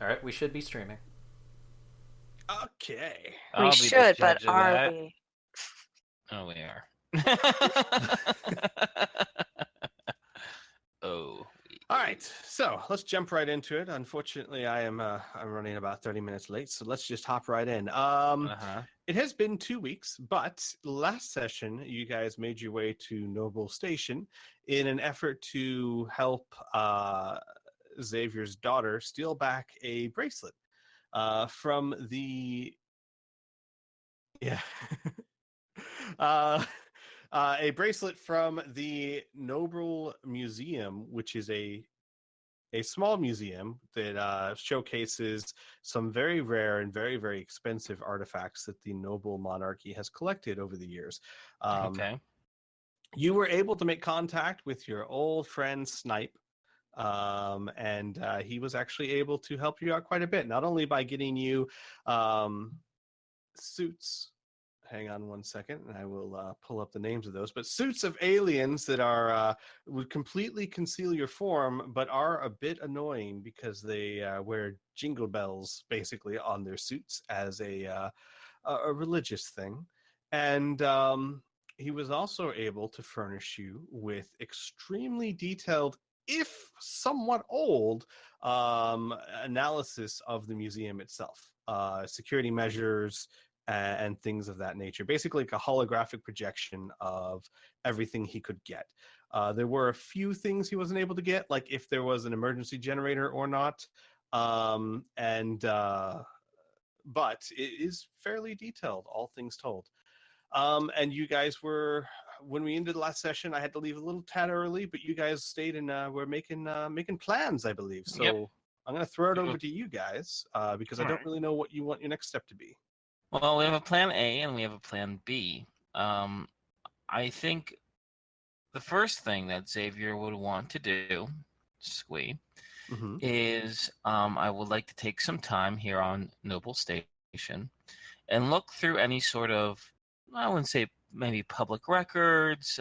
All right, we should be streaming. Okay. We I'll be the should, but judge of are that. we? Oh, we are. Oh. All right. So let's jump right into it. Unfortunately, I'm running about 30 minutes late, so let's just hop right in. It has been 2 weeks, but last session you guys made your way to Noble Station in an effort to help Xavier's daughter steal back a bracelet from the a bracelet from the Noble Museum, which is a small museum that showcases some very rare and very, very expensive artifacts that the noble monarchy has collected over the years. Okay. You were able to make contact with your old friend Snipe, and he was actually able to help you out quite a bit, not only by getting you suits. Hang on one second, and I will pull up the names of those. But suits of aliens that are would completely conceal your form, but are a bit annoying because they wear jingle bells basically on their suits as a religious thing. And he was also able to furnish you with extremely detailed, if somewhat old, analysis of the museum itself, security measures, and things of that nature. Basically, like a holographic projection of everything he could get. There were a few things he wasn't able to get, like if there was an emergency generator or not. But it is fairly detailed, all things told. And you guys were, when we ended the last session, I had to leave a little tad early, but you guys stayed and were making plans, I believe. So Yep. I'm going to throw it over to you guys because I don't really know what you want your next step to be. Well, we have a plan A and we have a plan B. I think the first thing that Xavier would want to do, Squee, is I would like to take some time here on Noble Station and look through any sort of, I wouldn't say maybe public records,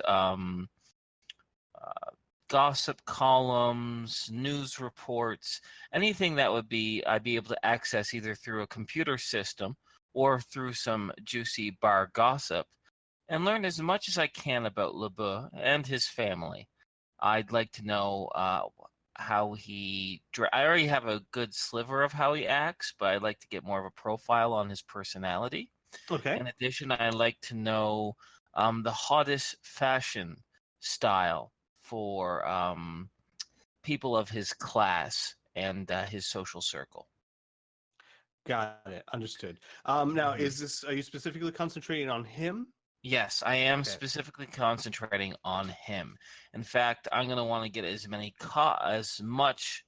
gossip columns, news reports, anything that would be I'd be able to access either through a computer system or through some juicy bar gossip, and learn as much as I can about LeBeau and his family. I'd like to know how I already have a good sliver of how he acts, but I'd like to get more of a profile on his personality. Okay. In addition, I'd like to know the hottest fashion style for people of his class and his social circle. Got it. Understood. Now, are you specifically concentrating on him? Yes, I am specifically concentrating on him. In fact, I'm going to want to get as much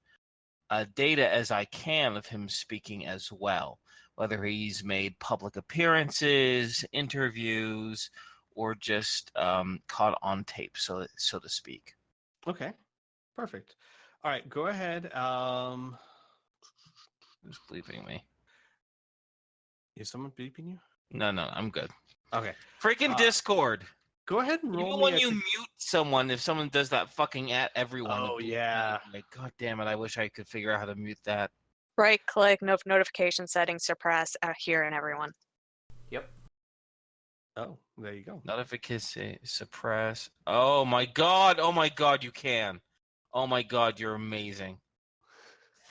data as I can of him speaking as well, whether he's made public appearances, interviews, or just caught on tape, so to speak. Okay, perfect. All right, go ahead. Who's bleeping me? Is someone beeping you? No, I'm good. Okay. Freaking Discord. Go ahead and roll Even me when you mute someone, if someone does that fucking at everyone. Oh, yeah. Like, God damn it, I wish I could figure out how to mute that. Right-click, notification settings, suppress, here, and everyone. Yep. Oh, there you go. Notification, suppress. Oh my god, you can. Oh my god, you're amazing.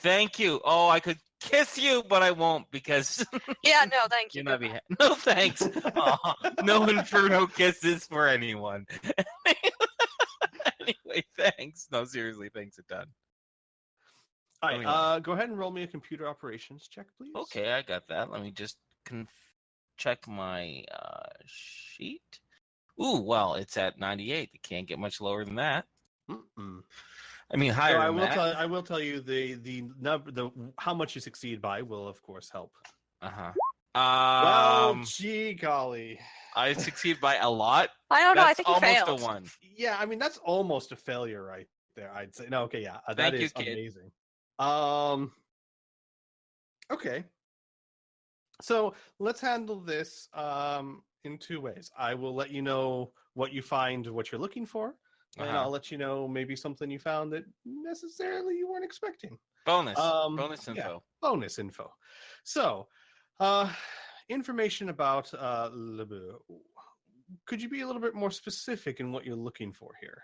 Thank you. Oh, I could kiss you, but I won't because... Yeah, no, thank you. No, thanks. No Inferno kisses for anyone. Anyway, thanks. No, seriously, thanks a ton. All right, go ahead and roll me a computer operations check, please. Okay, I got that. Let me just check my sheet. Ooh, well, it's at 98. It can't get much lower than that. I mean, higher than that. I will tell you the how much you succeed by will, of course, help. Well, gee golly. I succeed by a lot. I don't know. I think you almost failed. a 1. Yeah, I mean that's almost a failure right there. I'd say no. Okay, yeah, Thank you, amazing. Okay. So let's handle this in 2 ways. I will let you know what you find, what you're looking for. and I'll let you know maybe something you found that necessarily you weren't expecting. Bonus Yeah, info. bonus info. So, information about LeBeau. Could you be a little bit more specific in what you're looking for here?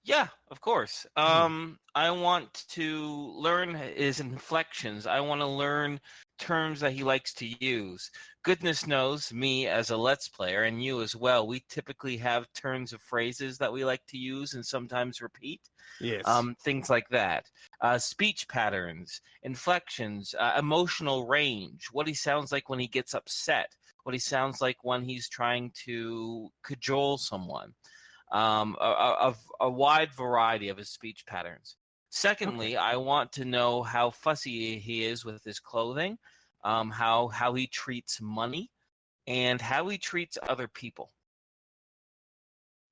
Yeah, of course. I want to learn his inflections. I want to learn terms that he likes to use. Goodness knows, me as a Let's Player, and you as well, we typically have turns of phrases that we like to use and sometimes repeat. Yes. Things like that. Speech patterns, inflections, emotional range, what he sounds like when he gets upset, what he sounds like when he's trying to cajole someone. A wide variety of his speech patterns. Secondly, I want to know how fussy he is with his clothing, how he treats money, and how he treats other people.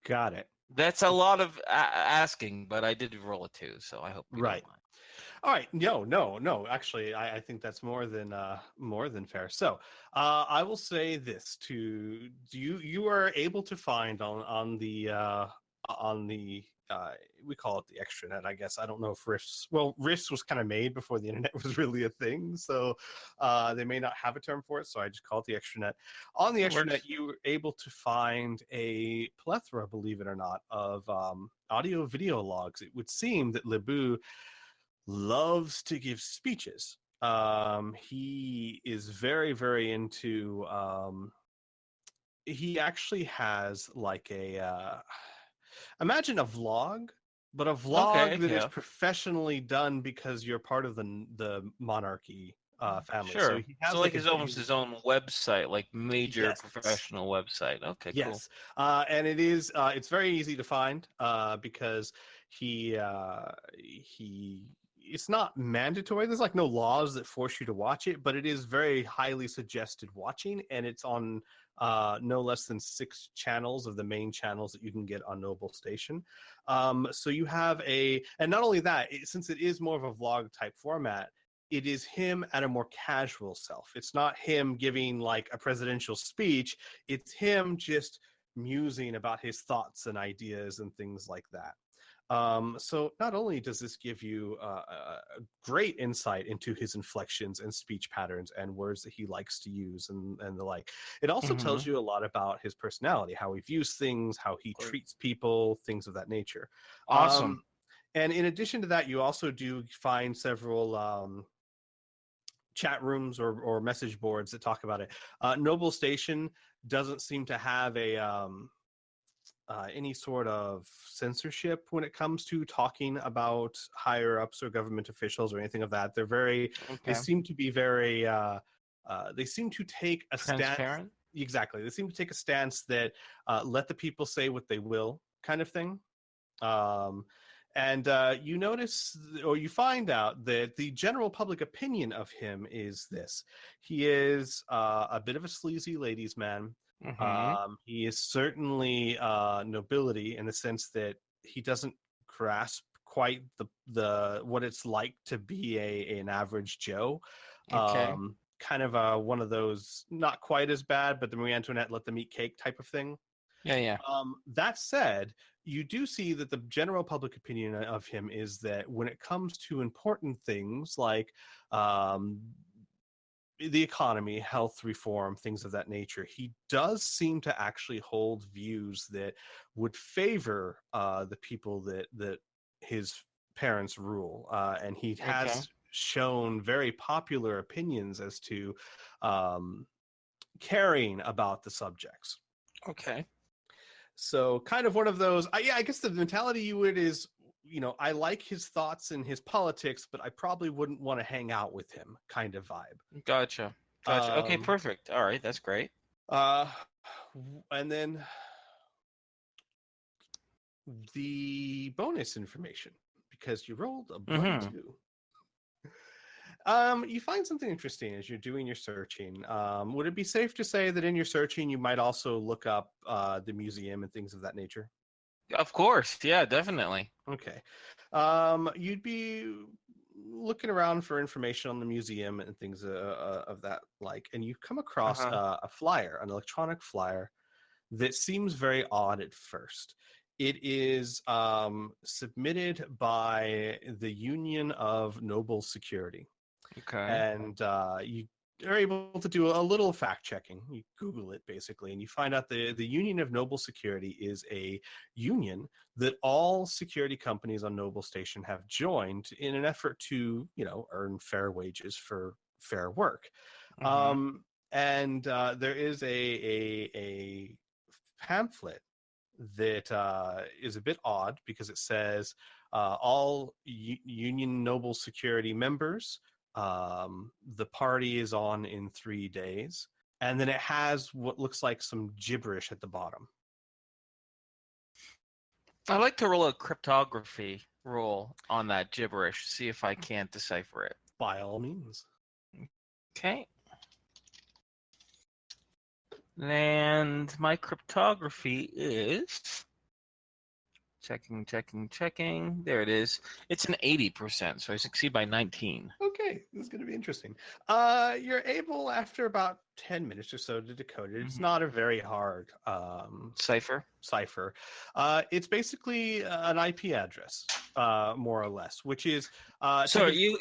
Got it. That's a lot of asking, but I did roll a 2, so I hope you don't mind. All right. No. Actually, I think that's more than fair. So, I will say this to you: you are able to find on the we call it the extranet, I guess. I don't know if Rifts. Well, Rifts was kind of made before the internet was really a thing, so they may not have a term for it. So I just call it the extranet. On the extranet, you were able to find a plethora, believe it or not, of audio video logs. It would seem that LeBeau loves to give speeches. He is very, very into. He actually has like a imagine a vlog, but a vlog that is professionally done because you're part of the monarchy family. Sure. So he has so like his almost his own website, like major professional website. Okay, cool. Yes, and it is. It's very easy to find because he. It's not mandatory. There's like no laws that force you to watch it, but it is very highly suggested watching, and it's on no less than 6 channels of the main channels that you can get on Noble Station. So you have and not only that, since it is more of a vlog type format, it is him at a more casual self. It's not him giving like a presidential speech. It's him just musing about his thoughts and ideas and things like that. So not only does this give you a great insight into his inflections and speech patterns and words that he likes to use and the like, it also tells you a lot about his personality, how he views things, how he treats people, things of that nature. Awesome. And in addition to that, you also do find several chat rooms or message boards that talk about it. Noble Station doesn't seem to have any sort of censorship when it comes to talking about higher ups or government officials or anything of that. They're very, they seem to be very, they seem to take a transparent. Exactly. They seem to take a stance that let the people say what they will kind of thing. And you notice or you find out that the general public opinion of him is this. He is a bit of a sleazy ladies' man. He is certainly nobility in the sense that he doesn't grasp quite the what it's like to be an average Joe. Kind of one of those not quite as bad, but the Marie Antoinette let them eat cake type of thing. Yeah. That said, you do see that the general public opinion of him is that when it comes to important things like the economy, health reform, things of that nature, he does seem to actually hold views that would favor the people that his parents rule. And he has shown very popular opinions as to caring about the subjects. Okay. So kind of one of those, I guess the mentality you would is, I like his thoughts and his politics, but I probably wouldn't want to hang out with him kind of vibe. Gotcha. Okay, perfect. All right, that's great. And then the bonus information, because you rolled a bloody 2. You find something interesting as you're doing your searching. Would it be safe to say that in your searching, you might also look up the museum and things of that nature? Of course. Yeah, definitely. Okay. You'd be looking around for information on the museum and things of that like, and you come across a flyer, an electronic flyer that seems very odd at first. It is submitted by the Union of Noble Security. Okay. And you are able to do a little fact checking. You Google it basically, and you find out the Union of Noble Security is a union that all security companies on Noble Station have joined in an effort to, earn fair wages for fair work. Mhm. And there is a pamphlet that is a bit odd because it says all Union Noble Security members. The party is on in 3 days, and then it has what looks like some gibberish at the bottom. I'd like to roll a cryptography roll on that gibberish, see if I can't decipher it. By all means. Okay. And my cryptography is checking. There it is. It's an 80%, so I succeed by 19. Okay, this is going to be interesting. You're able, after about 10 minutes or so, to decode it. It's not a very hard Cipher. It's basically an IP address, more or less, which is So you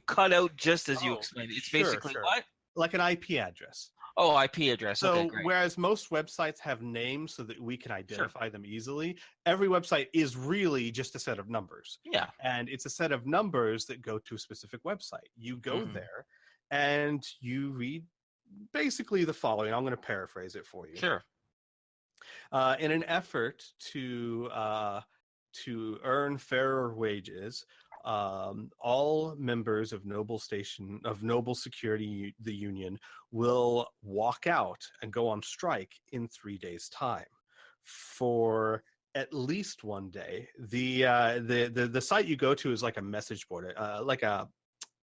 cut out just as you explained it. It's sure, basically sure. what? Like an IP address. Oh, IP address. So Okay, great. whereas most websites have names so that we can identify them easily, every website is really just a set of numbers. Yeah. And it's a set of numbers that go to a specific website. You go there and you read basically the following. I'm going to paraphrase it for you. Sure. In an effort to earn fairer wages, all members of Noble Security, the union, will walk out and go on strike in 3 days' time. For at least 1 day, the site you go to is like a message board, like a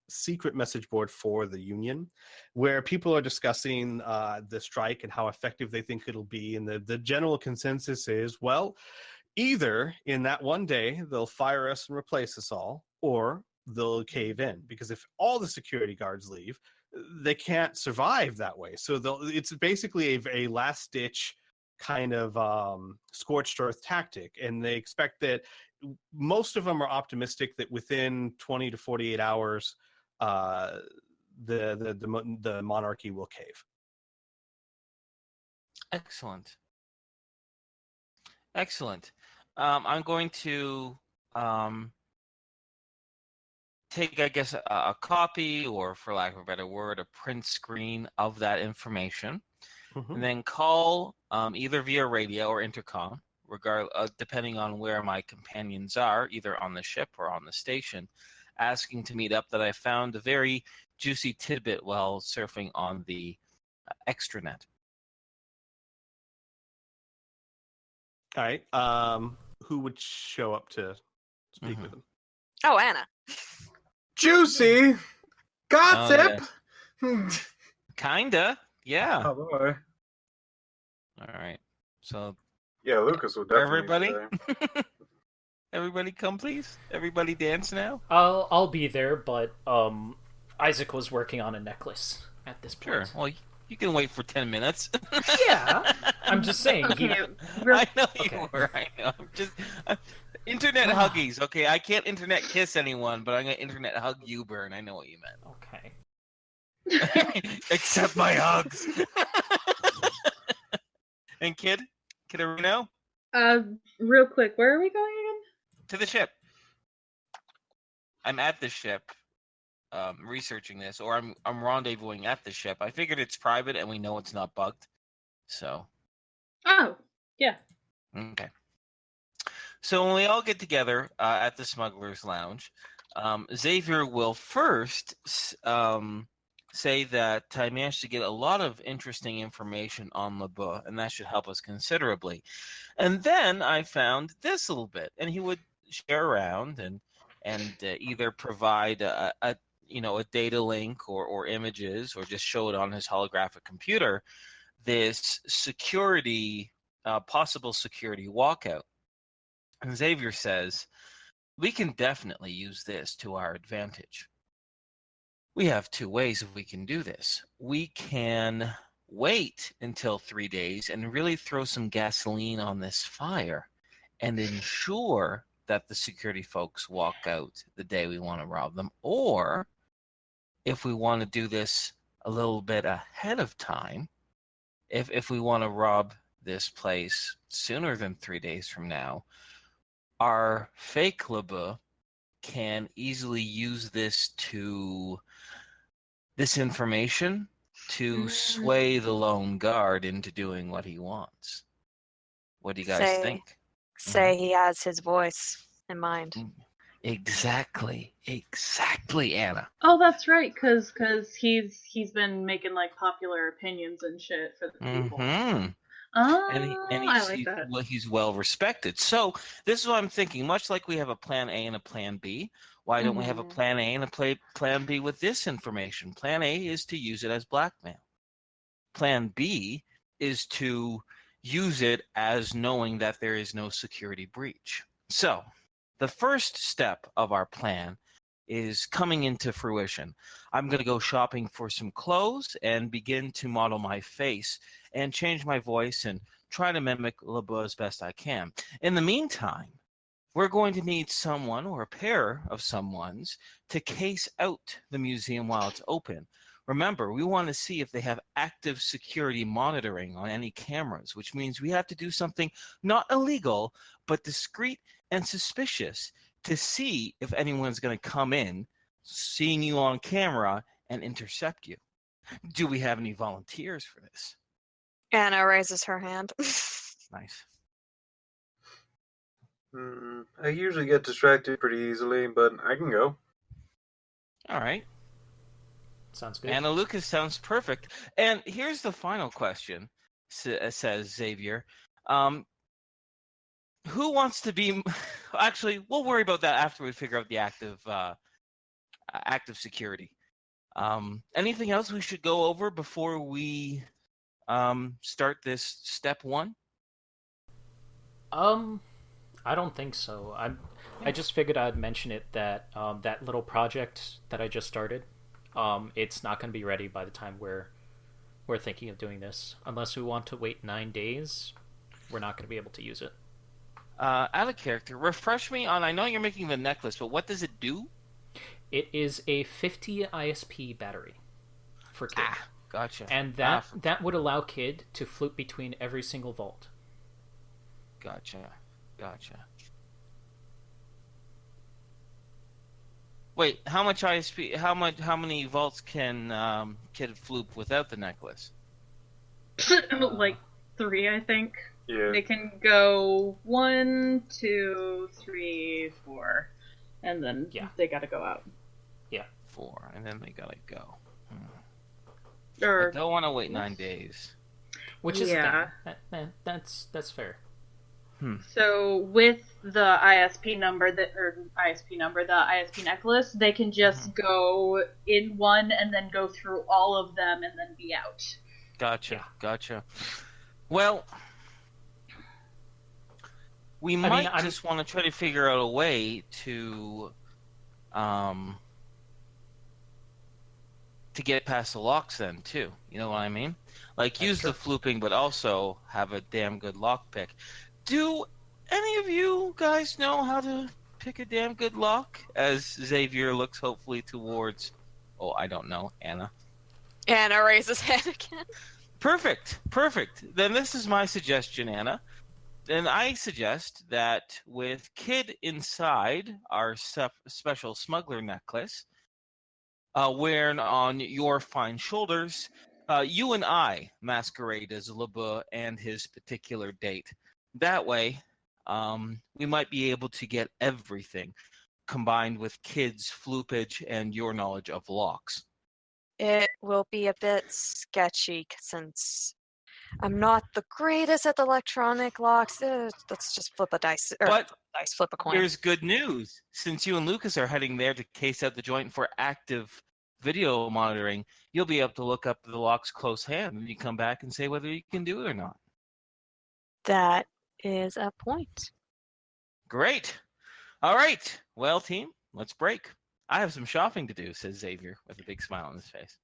secret message board for the union, where people are discussing the strike and how effective they think it'll be. And the general consensus is, well, either in that 1 day they'll fire us and replace us all, or they'll cave in, because if all the security guards leave, they can't survive that way. So it's basically a last ditch kind of scorched earth tactic, and they expect that most of them are optimistic that within 20 to 48 hours the monarchy will cave. Excellent. I'm going to take, I guess, a copy, or for lack of a better word, a print screen of that information, and then call either via radio or intercom, depending on where my companions are, either on the ship or on the station, asking to meet up, that I found a very juicy tidbit while surfing on the extranet. All right. Who would show up to speak with him? Oh, Anna. Juicy gossip. Kinda, yeah. Oh boy. All right. So Yeah, Lucas will definitely. everybody, everybody, come please. Everybody dance now. I'll be there, but Isaac was working on a necklace at this point. Sure. Well, you can wait for 10 minutes. Yeah, I'm just saying. I know you were. I know. Internet huggies. Okay, I can't internet kiss anyone, but I'm gonna internet hug you, Burn. I know what you meant. Okay. Accept my hugs. And Kid Areno? Real quick, where are we going again? To the ship. I'm at the ship, researching this, or I'm rendezvousing at the ship. I figured it's private and we know it's not bugged, so. Oh, yeah. Okay. So when we all get together at the Smuggler's Lounge, Xavier will first say that I managed to get a lot of interesting information on LeBeau, and that should help us considerably. And then I found this little bit, and he would share around and either provide a data link or images, or just show it on his holographic computer, this possible security walkout. And Xavier says, we can definitely use this to our advantage. We have two ways we can do this. We can wait until 3 days and really throw some gasoline on this fire and ensure that the security folks walk out the day we want to rob them, or if we want to do this a little bit ahead of time, if we want to rob this place sooner than 3 days from now, our fake LeBeau can easily use this information to sway the lone guard into doing what he wants. What do you guys think? Say he has his voice in mind. Exactly, Anna. Oh, that's right, because he's been making like popular opinions and shit for the people. Mm-hmm. Oh, And I like that. he's well respected. So this is what I'm thinking. Much like we have a plan A and a plan B, why don't we have a plan A and a plan B with this information? Plan A is to use it as blackmail. Plan B is to use it as knowing that there is no security breach. So the first step of our plan is coming into fruition. I'm going to go shopping for some clothes and begin to model my face and change my voice and try to mimic LeBeau as best I can. In the meantime, we're going to need someone or a pair of someones to case out the museum while it's open. Remember, we want to see if they have active security monitoring on any cameras, which means we have to do something not illegal, but discreet and suspicious to see if anyone's going to come in, seeing you on camera, and intercept you. Do we have any volunteers for this? Anna raises her hand. Nice. I usually get distracted pretty easily, but I can go. All right. Sounds good. Anna Lucas sounds perfect. And here's the final question, says Xavier. Who wants to be... Actually, we'll worry about that after we figure out the active security. Anything else we should go over before we start this step one? I don't think so. I just figured I'd mention it that that little project that I just started, it's not going to be ready by the time we're thinking of doing this. Unless we want to wait 9 days, we're not going to be able to use it. Out of character, refresh me on, I know you're making the necklace, but what does it do? It is a 50 ISP battery for Kid. Gotcha. And that would allow Kid to float between every single vault. Gotcha. Wait, how much ISP? How many vaults can Kid floop without the necklace? Like 3, I think. Yeah. They can go 1, 2, 3, 4, and then they gotta go out. 4, and then they gotta go. Or I don't want to wait 9 days. Which is that's fair. So with the ISP number, the ISP necklace, they can just go in one and then go through all of them and then be out. Gotcha. Well, we might just want to try to figure out a way to get past the locks then too. You know what I mean? Like use the flooping, but also have a damn good lock pick. Do any of you guys know how to pick a damn good lock? As Xavier looks hopefully towards, I don't know, Anna. Anna raises hand again. Perfect. Then this is my suggestion, Anna. And I suggest that with Kid inside our special smuggler necklace, wearing on your fine shoulders, you and I masquerade as LeBeau and his particular date. That way, we might be able to get everything combined with Kid's floopage and your knowledge of locks. It will be a bit sketchy since I'm not the greatest at electronic locks. Let's just flip a dice. Flip a coin. Here's good news. Since you and Lucas are heading there to case out the joint for active video monitoring, you'll be able to look up the lock's close hand and you come back and say whether you can do it or not. That is a point. Great. All right. Well, team, let's break. I have some shopping to do, says Xavier with a big smile on his face.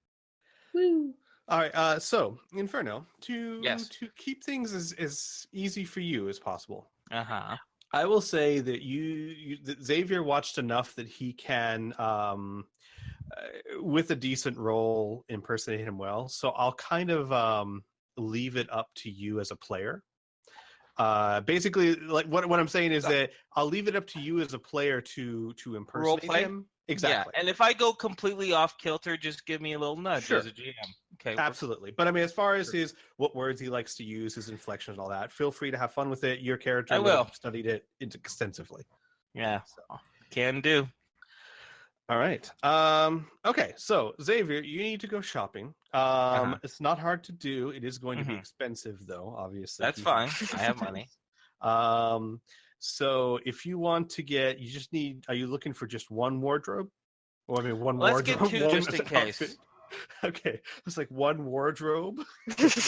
Woo. All right, so Inferno, to Yes. keep things as easy for you as possible. Uh-huh. I will say that that Xavier watched enough that he can, with a decent roll, impersonate him well. So I'll kind of leave it up to you as a player. Basically, like what I'm saying is that I'll leave it up to you as a player to impersonate him. Exactly. Yeah, and if I go completely off kilter, just give me a little nudge Sure. as a GM. Okay. Absolutely. But I mean, as far as what words he likes to use, his inflections, and all that, feel free to have fun with it. Your character I will. Have studied it extensively. Yeah, so. Can do. All right. Okay. So Xavier, you need to go shopping. It's not hard to do. It is going to be expensive, though. Obviously, that's fine. I have money. So if you want to get, you just need. Are you looking for just one wardrobe? Or I mean, one Let's wardrobe. Let's get two just in case. Okay, it's like one wardrobe.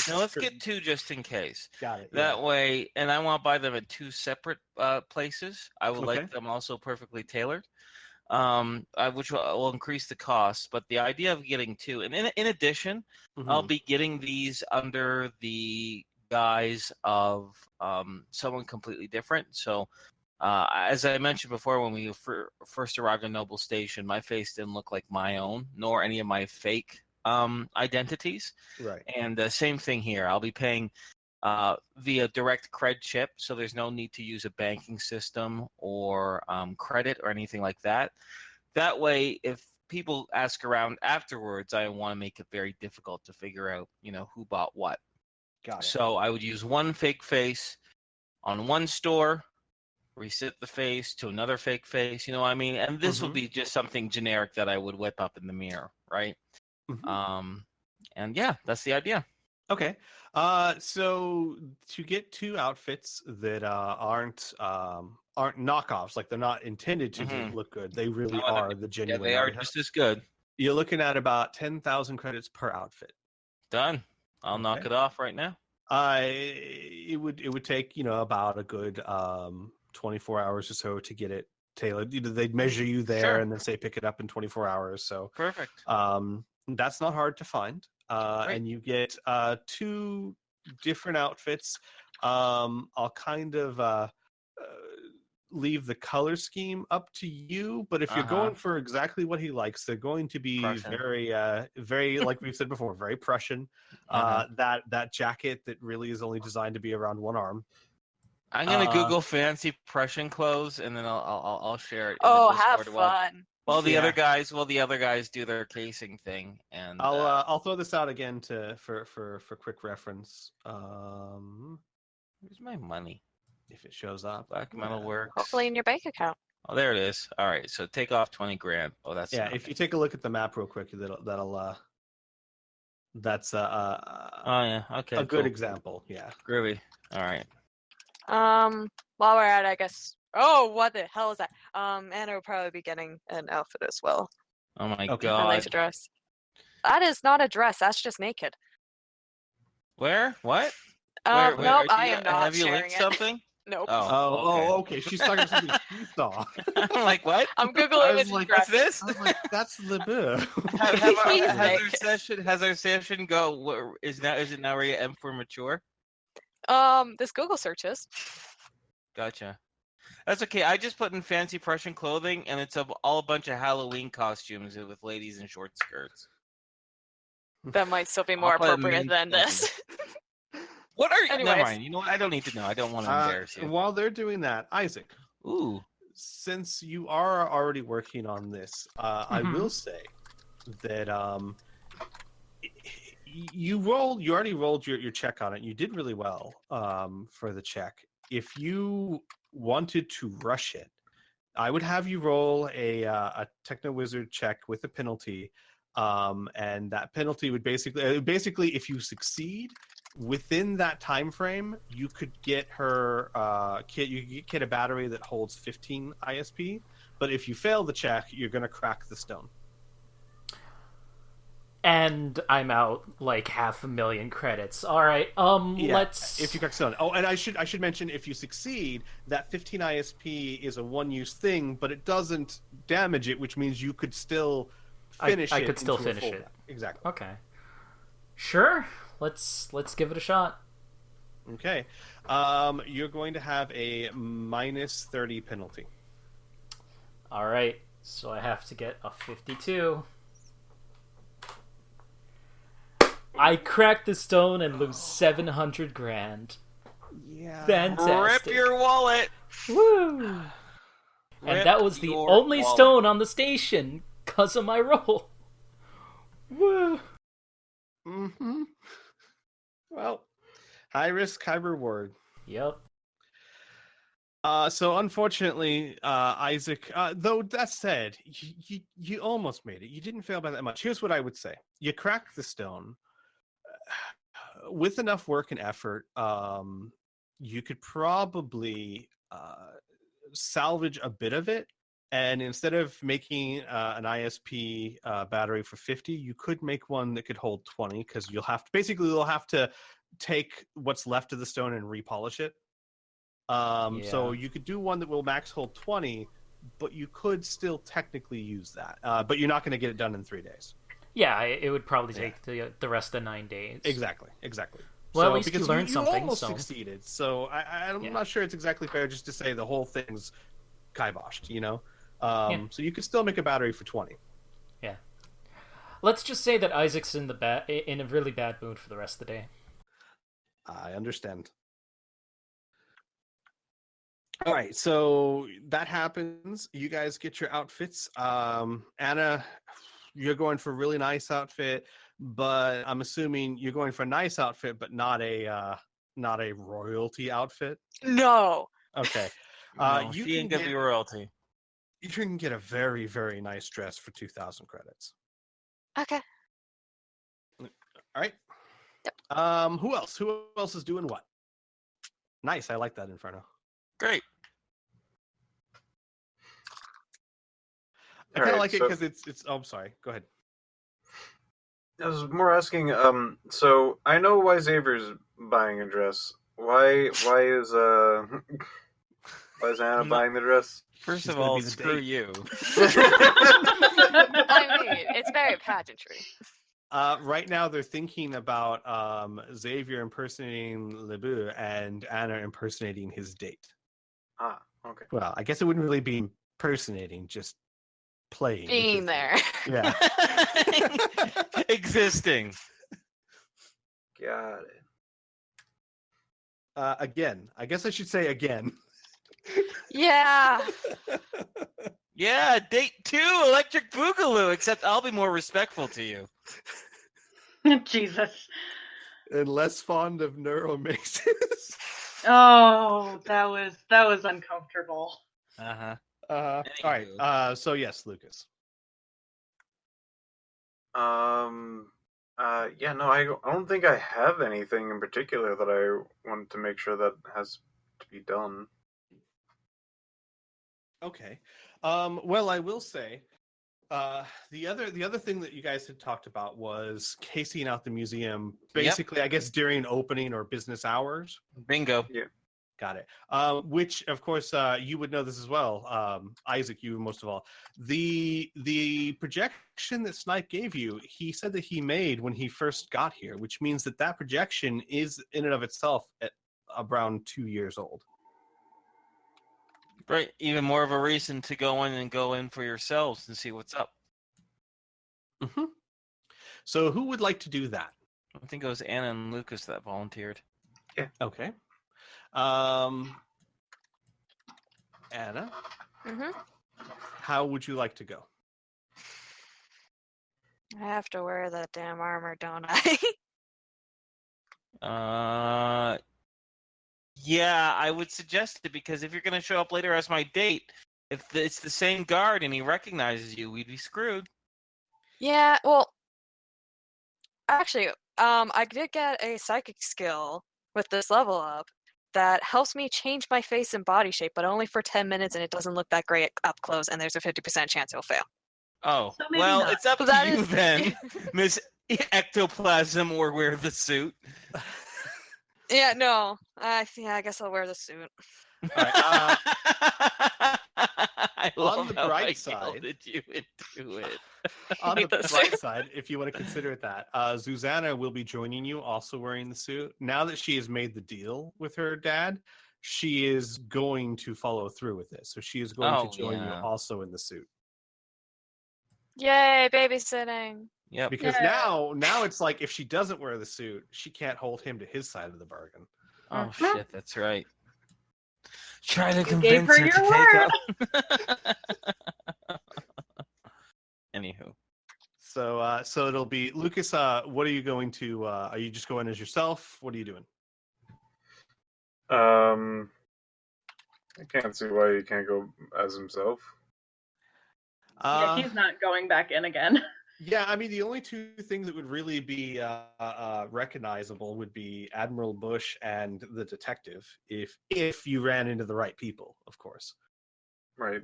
No, let's get two just in case. Got it. That way, and I want to buy them at two separate places. I would like them also perfectly tailored, which will increase the cost. But the idea of getting two, and in addition, I'll be getting these under the guise of someone completely different. So, as I mentioned before, when we first arrived in Noble Station, my face didn't look like my own, nor any of my fake identities. Right. And same thing here. I'll be paying via direct cred chip, so there's no need to use a banking system or credit or anything like that. That way, if people ask around afterwards, I want to make it very difficult to figure out, who bought what. Got it. So I would use one fake face on one store, reset the face to another fake face, you know what I mean? And this will be just something generic that I would whip up in the mirror, right? And yeah, that's the idea. Okay. So to get two outfits that aren't knockoffs, like they're not intended to look good, they really are the genuine. Yeah, they are just as good. You're looking at about 10,000 credits per outfit. Done. I'll knock it off right now. It would take about a good 24 hours or so to get it tailored. They'd measure you there and then say pick it up in 24 hours. So perfect. That's not hard to find. And you get two different outfits. I'll kind of leave the color scheme up to you, but if you're going for exactly what he likes, they're going to be Prussian. very like we've said before, very Prussian. That jacket that really is only designed to be around one arm. I'm gonna Google fancy Prussian clothes, and then I'll share it. Have fun. While the other guys do their casing thing, and I'll throw this out again for quick reference. Where's my money? If it shows up, black metal works. Hopefully in your bank account. Oh, there it is. All right, so take off 20 grand. Oh, that's if you take a look at the map real quick, that's a good example. Yeah, groovy. All right. While we're at it, I guess. Oh, what the hell is that? Anna will probably be getting an outfit as well. Oh my god. Nice dress. That is not a dress. That's just naked. Where? What? Nope, I am not. Have you linked something? Nope. Oh, okay. She's talking something she saw. I'm like, what? I'm googling it. Like, what's this? I was like, that's LeBeau. Has our session go? Is it now rated M for mature? This Google search is. Gotcha. That's okay. I just put in fancy Prussian clothing, and it's all a bunch of Halloween costumes with ladies in short skirts. That might still be more appropriate than this. What are you? Anyways. Never mind. You know what? I don't need to know. I don't want to embarrass you. While they're doing that, Isaac. Ooh. Since you are already working on this, I will say that you already rolled your check on it. You did really well for the check. If you wanted to rush it, I would have you roll a Techno Wizard check with a penalty, and that penalty would basically if you succeed within that time frame, you could get her get a battery that holds 15 ISP. But if you fail the check, you're going to crack the stone. And I'm out like 500,000 credits. All right. Let's. If you crack stone. Oh, and I should mention, if you succeed, that 15 ISP is a one-use thing, but it doesn't damage it, which means you could still finish it. I could still finish it. Exactly. Okay. Sure. Let's give it a shot. Okay. You're going to have a minus 30 penalty. All right, so I have to get a 52. I crack the stone and lose 700 grand. Yeah. Fantastic. Rip your wallet. Woo! And that was the only stone on the station because of my roll. Woo! Mm-hmm. Well, high risk, high reward. Yep. So unfortunately, Isaac, though that said, you almost made it. You didn't fail by that much. Here's what I would say. You cracked the stone. With enough work and effort, you could probably salvage a bit of it. And instead of making an ISP battery for 50, you could make one that could hold 20, because you'll have to take what's left of the stone and repolish it. So you could do one that will max hold 20, but you could still technically use that. But you're not going to get it done in 3 days. Yeah, it would probably take the rest of the 9 days. Exactly. Well, So, at least because you learned something. You almost succeeded. So I'm not sure it's exactly fair just to say the whole thing's kiboshed, you know? So you could still make a battery for 20. Yeah. Let's just say that Isaac's in a really bad mood for the rest of the day. I understand. All right, so that happens. You guys get your outfits. Anna, you're going for a really nice outfit, but I'm assuming you're going for a nice outfit, but not a royalty outfit. No. Okay. You can get the royalty. You can get a very, very nice dress for 2,000 credits. Okay. All right. Yep. Who else? Who else is doing what? Nice. I like that, Inferno. Great. I kind of like it because it's. Oh, I'm sorry. Go ahead. I was more asking. So I know why Xavier's buying a dress. Why is Anna buying the dress? First of all, screw you. I mean, it's very pageantry. Right now, they're thinking about Xavier impersonating LeBeau and Anna impersonating his date. Ah, okay. Well, I guess it wouldn't really be impersonating, just playing. Being there. Yeah. Existing. Got it. Again. I guess I should say again. Yeah. Yeah, date 2, Electric Boogaloo, except I'll be more respectful to you. Jesus. And less fond of neuromixes. Oh, that was uncomfortable. Uh-huh. All right. So yes, Lucas. Yeah, no, I don't think I have anything in particular that I want to make sure that has to be done. Okay. Well, I will say, the other thing that you guys had talked about was casing out the museum, basically, I guess, during opening or business hours. Bingo. Yeah. Got it. Which, of course, you would know this as well, Isaac. You most of all. The projection that Snipe gave you, he said that he made when he first got here, which means that projection is in and of itself at around 2 years old. Right, even more of a reason to go in for yourselves and see what's up. Mm-hmm. So who would like to do that? I think it was Anna and Lucas that volunteered. Yeah. Okay. Anna, Mm-hmm. how would you like to go? I have to wear that damn armor, don't I? Yeah, I would suggest it, because if you're going to show up later as my date, if it's the same guard and he recognizes you, we'd be screwed. Yeah, well, actually, I did get a psychic skill with this level up that helps me change my face and body shape, but only for 10 minutes, and it doesn't look that great up close, and there's a 50% chance it'll fail. Oh, So maybe well, not. it's up So to that you is- then, Miss Ectoplasm, or wear the suit. Yeah, no. I guess I'll wear the suit. All right, I On love the how bright I side- gilded you into it. On the Like this. bright side, if you want to consider it that, Susanna will be joining you, also wearing the suit. Now that she has made the deal with her dad, she is going to follow through with it. So she is going to Oh, join you yeah. also in the suit. Yay, babysitting. Yep. Because Yeah. now it's like if she doesn't wear the suit, she can't hold him to his side of the bargain. Oh Mhm. shit, that's right. Try to You gave convince her her your to take up. Anywho. So it'll be Lucas. What are you going to? Are you just going as yourself? What are you doing? I can't see why he can't go as himself. Yeah, he's not going back in again. Yeah, I mean, the only two things that would really be recognizable would be Admiral Bush and the detective, if you ran into the right people, of course. Right.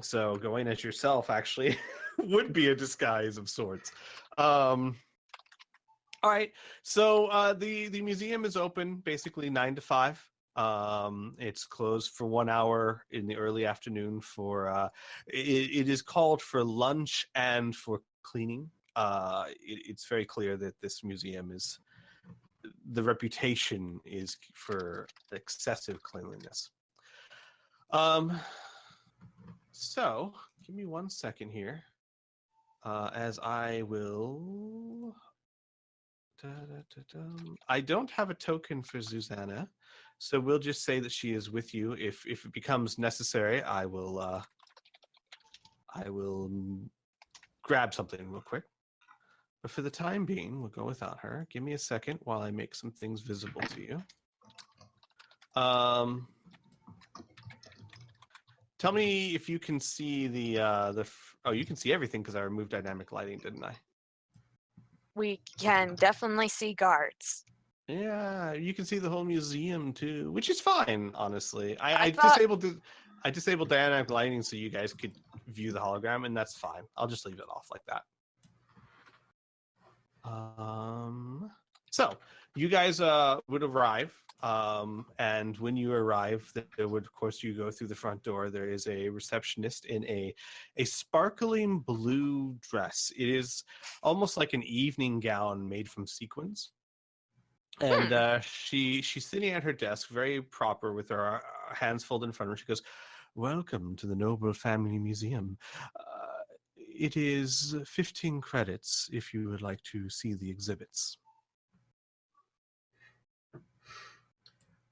So going as yourself actually would be a disguise of sorts. All right, so the museum is open basically 9 to 5. It's closed for 1 hour in the early afternoon for it is called for lunch and for cleaning. It's very clear that this museum is the reputation is for excessive cleanliness. So give me 1 second here, as I will. I don't have a token for Susanna, so we'll just say that she is with you. If it becomes necessary, I will grab something real quick. But for the time being, we'll go without her. Give me a second while I make some things visible to you. Tell me if you can see oh, you can see everything because I removed dynamic lighting, didn't I? We can definitely see guards. Yeah, you can see the whole museum too, which is fine, honestly. I thought- disabled dynamic lighting so you guys could view the hologram, and that's fine. I'll just leave it off like that. So you guys would arrive, and when you arrive, there would, of course, you go through the front door. There is a receptionist in a sparkling blue dress. It is almost like an evening gown made from sequins. And she's sitting at her desk, very proper, with her hands folded in front of her. She goes, "Welcome to the Noble Family Museum. It is 15 credits if you would like to see the exhibits."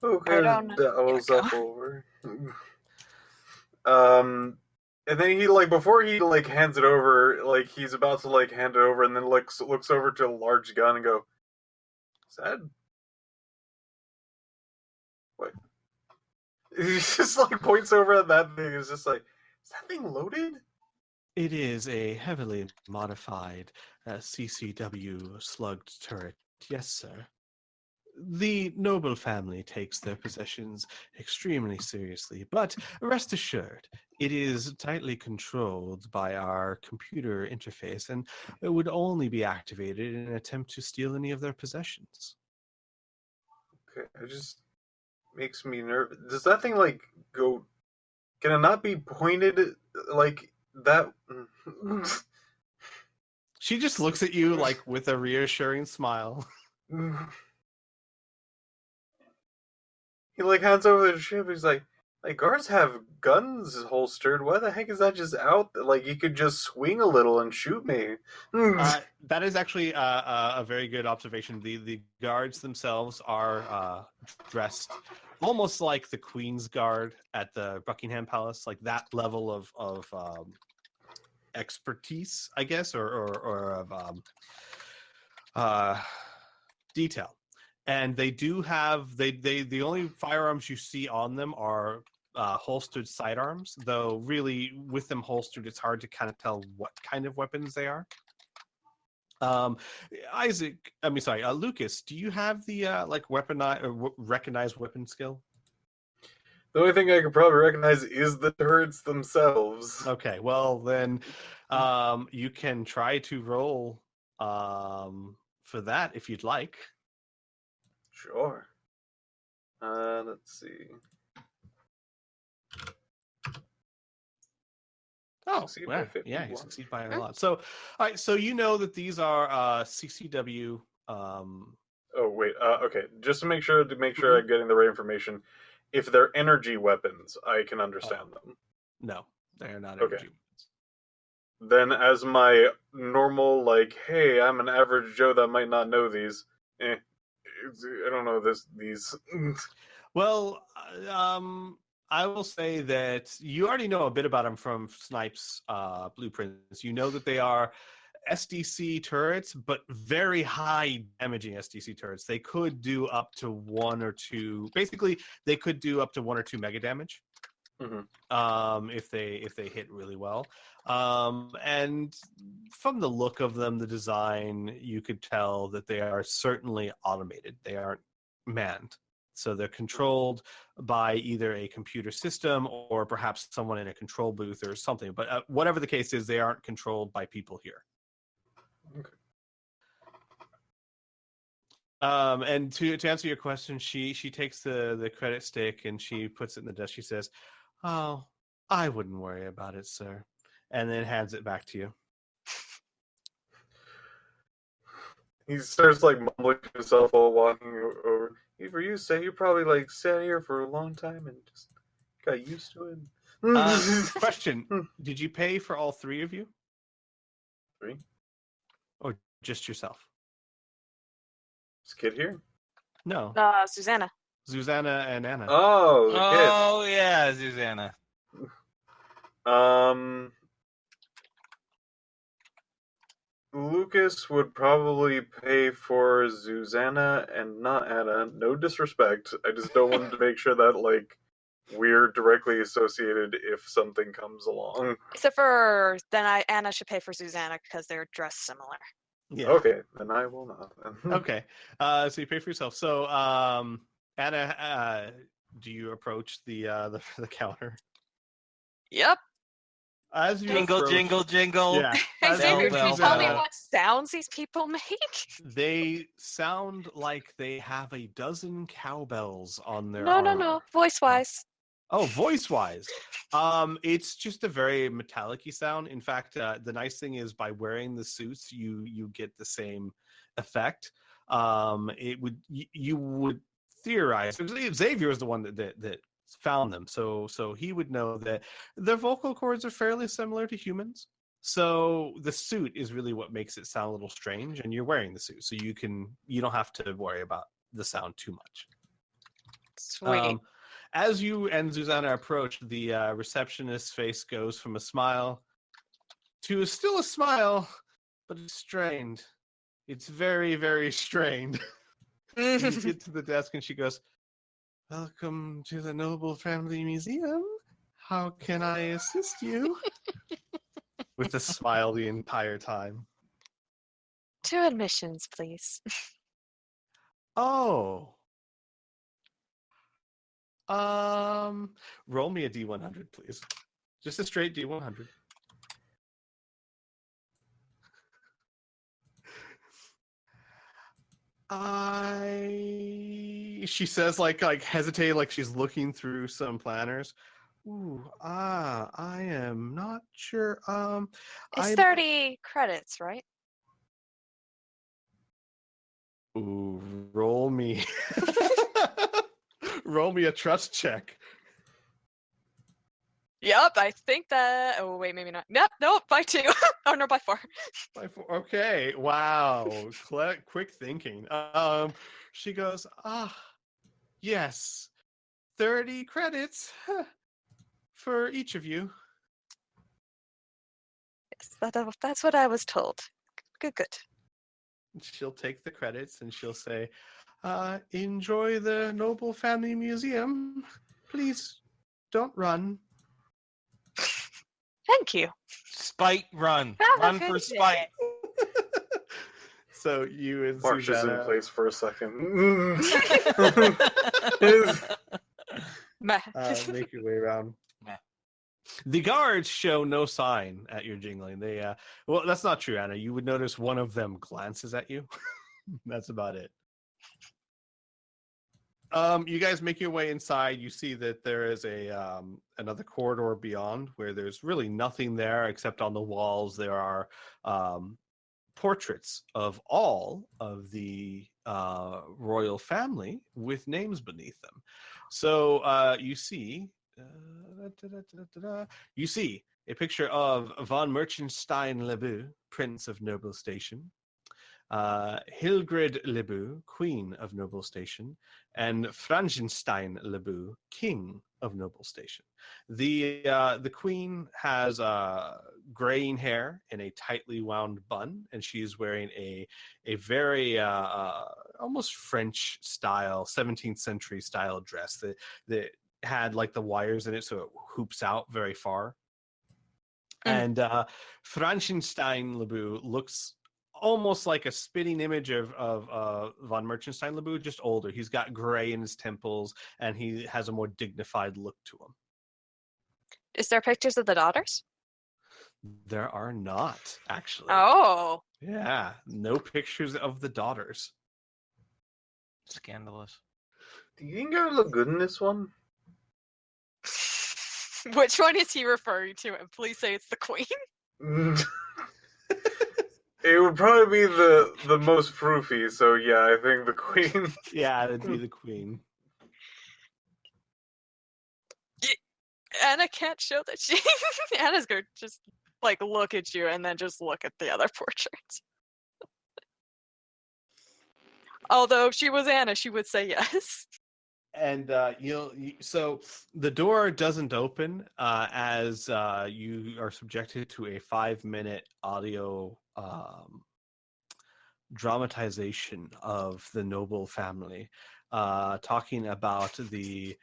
Okay, don't know. that was Yeah, up over. And then he before he hands it over, he's about to hand it over, and then looks over to a large gun and go, "Is that what?" He just points over at that thing. It's just is that thing loaded? It is a heavily modified CCW slugged turret. Yes, sir. The noble family takes their possessions extremely seriously, but rest assured, it is tightly controlled by our computer interface, and it would only be activated in an attempt to steal any of their possessions. Okay, it just makes me nervous. Does that thing go? Can it not be pointed that? She just looks at you with a reassuring smile. He hands over the ship. He's like guards have guns holstered. Why the heck is that just out? You could just swing a little and shoot me. That is actually a very good observation. The guards themselves are dressed almost like the Queen's Guard at the Buckingham Palace, like that level of expertise, I guess, or of detail. And they do have the only firearms you see on them are holstered sidearms, though really with them holstered, it's hard to kind of tell what kind of weapons they are. Lucas, do you have the weaponize or recognize weapon skill? The only thing I could probably recognize is the turrets themselves. Okay, well then, you can try to roll for that if you'd like. Sure. Let's see. Oh, Succeed by yeah, you 51. succeed by a lot. So, all right, so you know that these are CCW. Oh wait, okay. Just to make sure Mhm. I'm getting the right information. If they're energy weapons, I can understand them. No, they are not Okay. energy weapons. Then, as my normal, like, hey, I'm an average Joe that might not know these. I don't know these. Well, I will say that you already know a bit about them from Snipe's blueprints. You know that they are SDC turrets, but very high damaging SDC turrets. They could do up to 1 or 2. Basically, they could do up to 1 or 2 mega damage. If they hit really well. And from the look of them, the design, you could tell that they are certainly automated. They aren't manned. So they're controlled by either a computer system or perhaps someone in a control booth or something. But whatever the case is, they aren't controlled by people here. Okay. And to answer your question, she takes the credit stick and she puts it in the desk. She says, "Oh, I wouldn't worry about it, sir," and then hands it back to you. He starts like mumbling to himself while walking over. For you, say you probably like sat here for a long time and just got used to it. Question: did you pay for all 3 of you? 3? Or just yourself? This kid here? No, Susanna. Susanna and Anna. Oh, the kid. Oh yeah, Susanna. Lucas would probably pay for Susanna and not Anna. No disrespect. I just don't want to make sure that like we're directly associated if something comes along. Except for Anna should pay for Susanna because they're dressed similar. Yeah. Okay, then I will not. Then. Okay. So you pay for yourself. So Anna, do you approach the counter? Yep. As you Jingle, approach, jingle, jingle. Yeah. Hey, As Bell, Xavier, you can bell, you tell me bell. what sounds these people make? They sound like they have a dozen cowbells on their No. armor. Voice-wise. Oh, voice-wise, it's just a very metallic-y sound. In fact, the nice thing is by wearing the suits, you get the same effect. You would theorize. Xavier is the one that found them, so he would know that their vocal cords are fairly similar to humans. So the suit is really what makes it sound a little strange, and you're wearing the suit, so you don't have to worry about the sound too much. Sweet. As you and Susanna approach, the receptionist's face goes from a smile to still a smile, but it's strained. It's very, very strained. You get to the desk and she goes, "Welcome to the Noble Family Museum. How can I assist you?" With a smile the entire time. 2 admissions, please. Oh. Roll me a D100, please. Just a straight D100. She says like hesitating, like she's looking through some planners. I am not sure. It's 30 credits, right? Ooh, roll me. Roll me a trust check. Yep, I think that. Oh, wait, maybe not. Nope, by 2. Oh, no, by 4. By 4. Okay, wow. Quick thinking. She goes, yes, 30 credits for each of you. Yes, that's what I was told. Good. She'll take the credits and she'll say, enjoy the Noble Family Museum. Please don't run. Thank you. Spite, run. Have a Run good for day. spite. So you and March is Susanna... in place for a second. make your way around. Meh. The guards show no sign at your jingling. They well, that's not true, Anna. You would notice one of them glances at you. That's about it. You guys make your way inside. You see that there is a another corridor beyond where there's really nothing there except on the walls there are portraits of all of the royal family with names beneath them. So you see you see a picture of von Merchenstein-LeBeau, Prince of Noble Station, Hilgrid LeBeau, Queen of Noble Station, and Frankenstein-LeBeau, King of Noble Station. The Queen has graying hair in a tightly wound bun, and she's wearing a very almost French style, 17th century style dress that had like the wires in it, so it hoops out very far. And Frankenstein-LeBeau looks almost like a spitting image of von Merchenstein-LeBeau, just older. He's got gray in his temples, and he has a more dignified look to him. Is there pictures of the daughters? There are not, actually. Oh. Yeah, no pictures of the daughters. Scandalous. Do you think I would look good in this one? Which one is he referring to? And please say it's the Queen. It would probably be the most froofy, so yeah, I think the Queen. Yeah, it'd be the Queen. Anna can't show that she... Anna's gonna just, like, look at you and then just look at the other portraits. Although if she was Anna, she would say yes. And so the door doesn't open as you are subjected to a 5-minute audio dramatization of the noble family, talking about the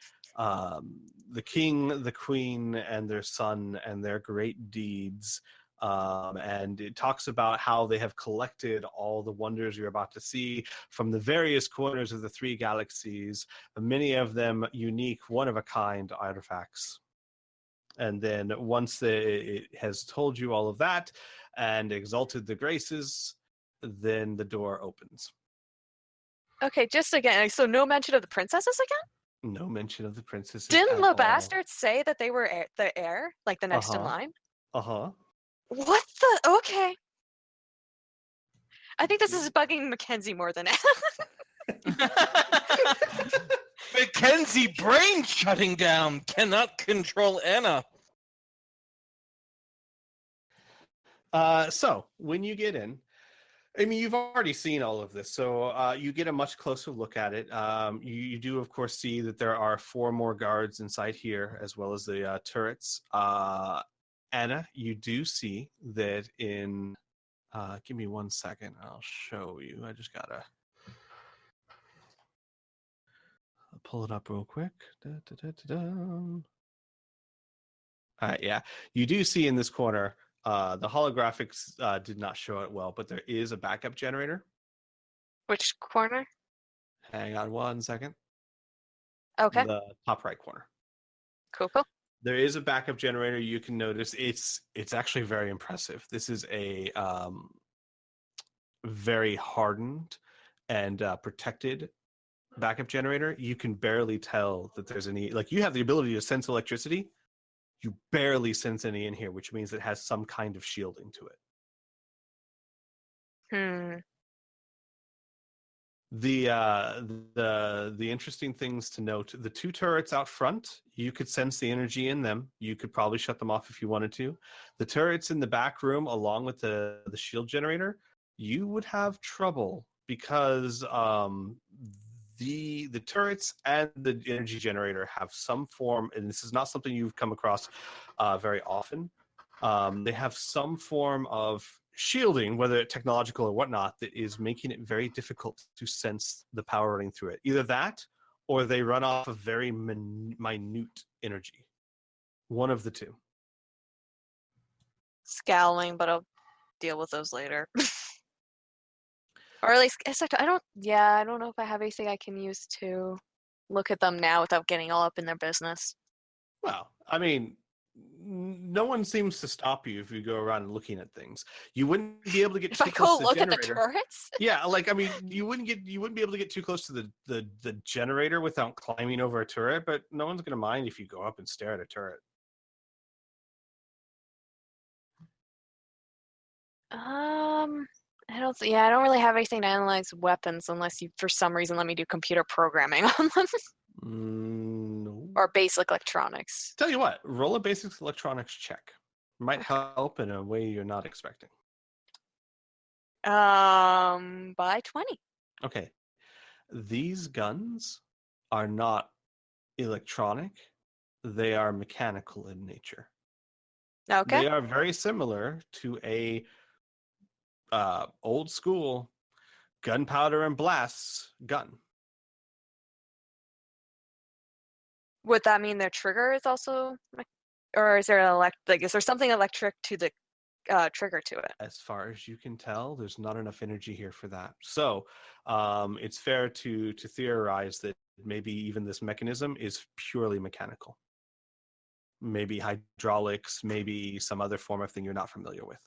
king, the queen, and their son and their great deeds. And it talks about how they have collected all the wonders you're about to see from the various corners of the 3 galaxies, many of them unique, one-of-a-kind artifacts. And then once it has told you all of that and exalted the graces, then the door opens. Okay, just again, so no mention of the princesses again? No mention of the princesses. Didn't at LeBastard say that they were the heir? Like the next in line? Uh-huh. What the? Okay. I think this is bugging Mackenzie more than Anna. Mackenzie brain shutting down. Cannot control Anna. So when you get in, I mean, you've already seen all of this, so you get a much closer look at it. You do, of course, see that there are 4 more guards inside here, as well as the turrets. Anna, you do see that in... give me 1 second, I'll show you. I just gotta pull it up real quick. Yeah. You do see in this corner... the holographics did not show it well, but there is a backup generator. Which corner? Hang on 1 second. Okay. The top right corner. Cool. There is a backup generator. You can notice it's actually very impressive. This is a very hardened and protected backup generator. You can barely tell that there's any... Like, you have the ability to sense electricity. You barely sense any in here, which means it has some kind of shielding to it. The interesting things to note: the 2 turrets out front, you could sense the energy in them. You could probably shut them off if you wanted to. The turrets in the back room, along with the shield generator, you would have trouble because the turrets and the energy generator have some form, and this is not something you've come across very often. They have some form of shielding, whether technological or whatnot, that is making it very difficult to sense the power running through it. Either that, or they run off of very minute energy. One of the 2. Scowling, but I'll deal with those later. Or at least, I don't know if I have anything I can use to look at them now without getting all up in their business. Well, I mean, no one seems to stop you if you go around looking at things. You wouldn't be able to get If too I close go to the look at the generator. turrets? Yeah, like I mean, you wouldn't be able to get too close to the generator without climbing over a turret, but no one's gonna mind if you go up and stare at a turret. I don't really have anything to analyze weapons unless you, for some reason, let me do computer programming on them No. or basic electronics. Tell you what, roll a basics electronics check. Might help in a way you're not expecting. By 20. Okay. These guns are not electronic. They are mechanical in nature. Okay. They are very similar to a old school gunpowder and blasts gun. Would that mean their trigger is also, or is there is there something electric to the trigger to it? As far as you can tell, there's not enough energy here for that. So it's fair to theorize that maybe even this mechanism is purely mechanical. Maybe hydraulics, maybe some other form of thing you're not familiar with.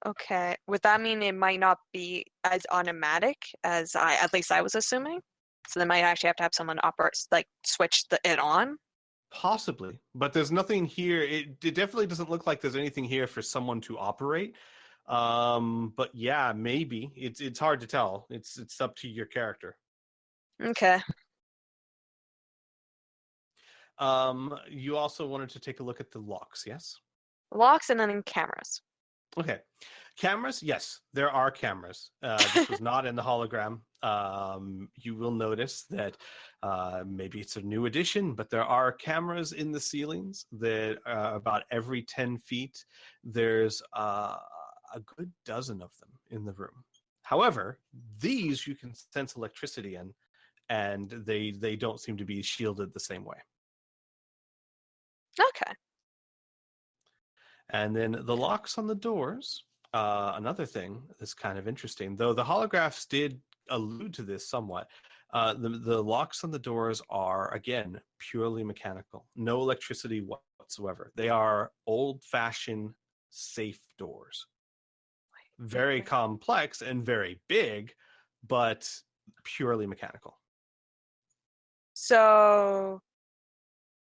Okay. Would that mean it might not be as automatic as at least I was assuming? So they might actually have to have someone switch it on? Possibly, but there's nothing here. It definitely doesn't look like there's anything here for someone to operate. But yeah, maybe it's hard to tell. It's up to your character. Okay. You also wanted to take a look at the locks, yes? Locks and then cameras. Okay. Cameras, yes, there are cameras. This was not in the hologram. You will notice that maybe it's a new addition, but there are cameras in the ceilings that about every 10 feet, there's a good dozen of them in the room. However, these you can sense electricity in, and they don't seem to be shielded the same way. Okay. And then the locks on the doors, another thing that's kind of interesting, though the holographs did allude to this somewhat. The locks on the doors are, again, purely mechanical. No electricity whatsoever. They are old-fashioned safe doors. Very complex and very big, but purely mechanical. So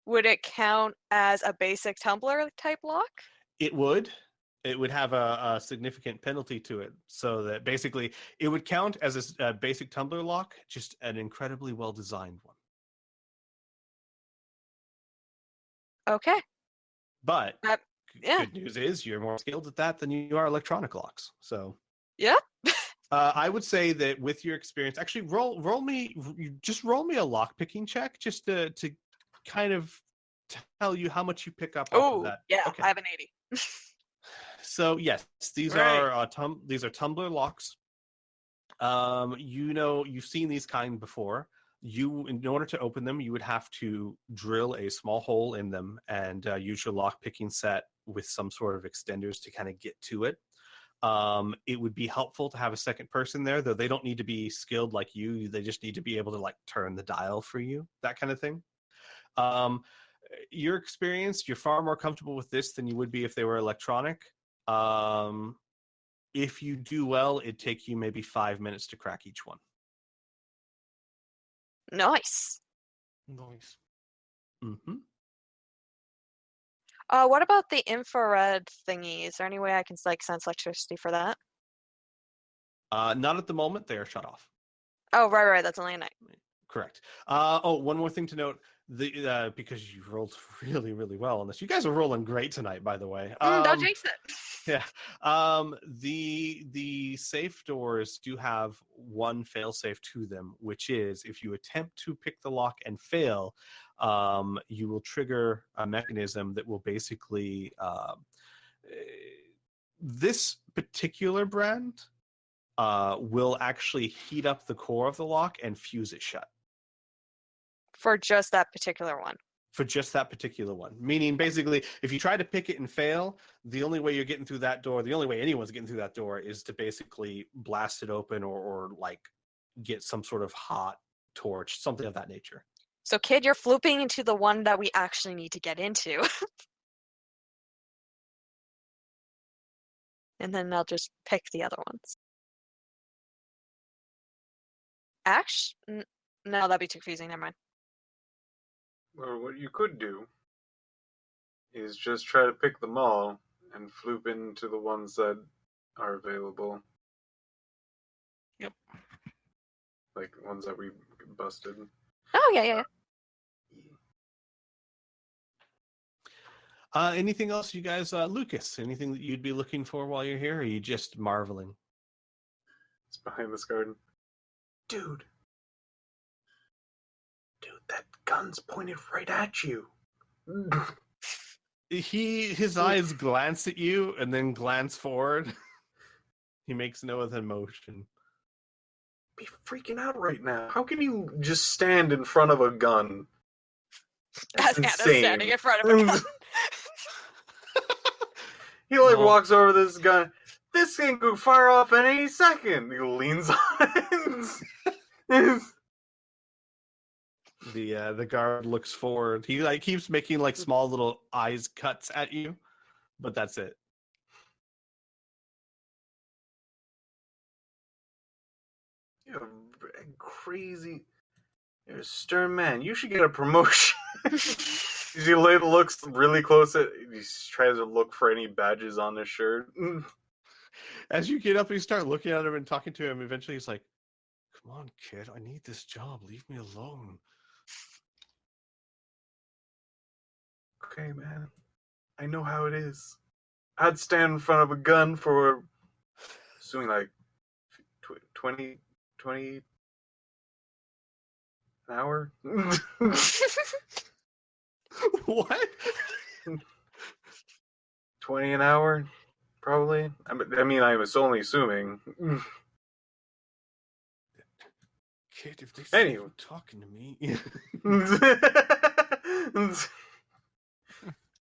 would it count as a basic tumbler type lock? It would. It would have a significant penalty to it, so that basically it would count as a basic tumbler lock, just an incredibly well-designed one. Okay. But yeah. good news is you're more skilled at that than you are electronic locks. So Yeah. I would say that with your experience, actually roll me a lock picking check just to kind of tell you how much you pick up off of that. Yeah, Okay. I have an 80. So yes, these are tumbler locks. You've seen these kind before. In order to open them, you would have to drill a small hole in them and use your lock picking set with some sort of extenders to kind of get to it. It would be helpful to have a second person there, though they don't need to be skilled like you. They just need to be able to turn the dial for you, that kind of thing. Your experience, you're far more comfortable with this than you would be if they were electronic. If you do well, it'd take you maybe 5 minutes to crack each one. Nice. Mm-hmm. What about the infrared thingy? Is there any way I can sense electricity for that? Not at the moment. They are shut off. Oh, right. That's only a night. Correct. One more thing to note: because you rolled really, really well on this. You guys are rolling great tonight, by the way. Don't jinx it. Yeah. The safe doors do have one fail-safe to them, which is if you attempt to pick the lock and fail, you will trigger a mechanism that will basically this particular brand will actually heat up the core of the lock and fuse it shut. For just that particular one. For just that particular one. Meaning, basically, if you try to pick it and fail, the only way you're getting through that door, the only way anyone's getting through that door is to basically blast it open or get some sort of hot torch, something of that nature. So, kid, you're flooping into the one that we actually need to get into. And then I'll just pick the other ones. No, that'd be too confusing. Never mind. Or what you could do is just try to pick them all and floop into the ones that are available. Yep. Like ones that we busted. Oh, yeah. Anything else, you guys? Lucas, anything that you'd be looking for while you're here? Or are you just marveling? It's behind this garden. Dude, that gun's pointed right at you. His eyes glance at you and then glance forward. He makes no other motion. Be freaking out right now. How can you just stand in front of a gun? That's As Anna's insane. standing in front of a gun. He walks over this gun. This thing could fire off at any second. He leans on it. The guard looks forward. He keeps making small little eyes cuts at you, but that's it. You're a crazy. You're a stern man. You should get a promotion. He looks really close at. He tries to look for any badges on his shirt. As you get up, you start looking at him and talking to him. Eventually, he's like, "Come on, kid. I need this job. Leave me alone." Okay, man. I know how it is. I'd stand in front of a gun for assuming 20 an hour. What? 20 an hour, probably. I mean, I was only assuming. Kid, if they see you talking to me.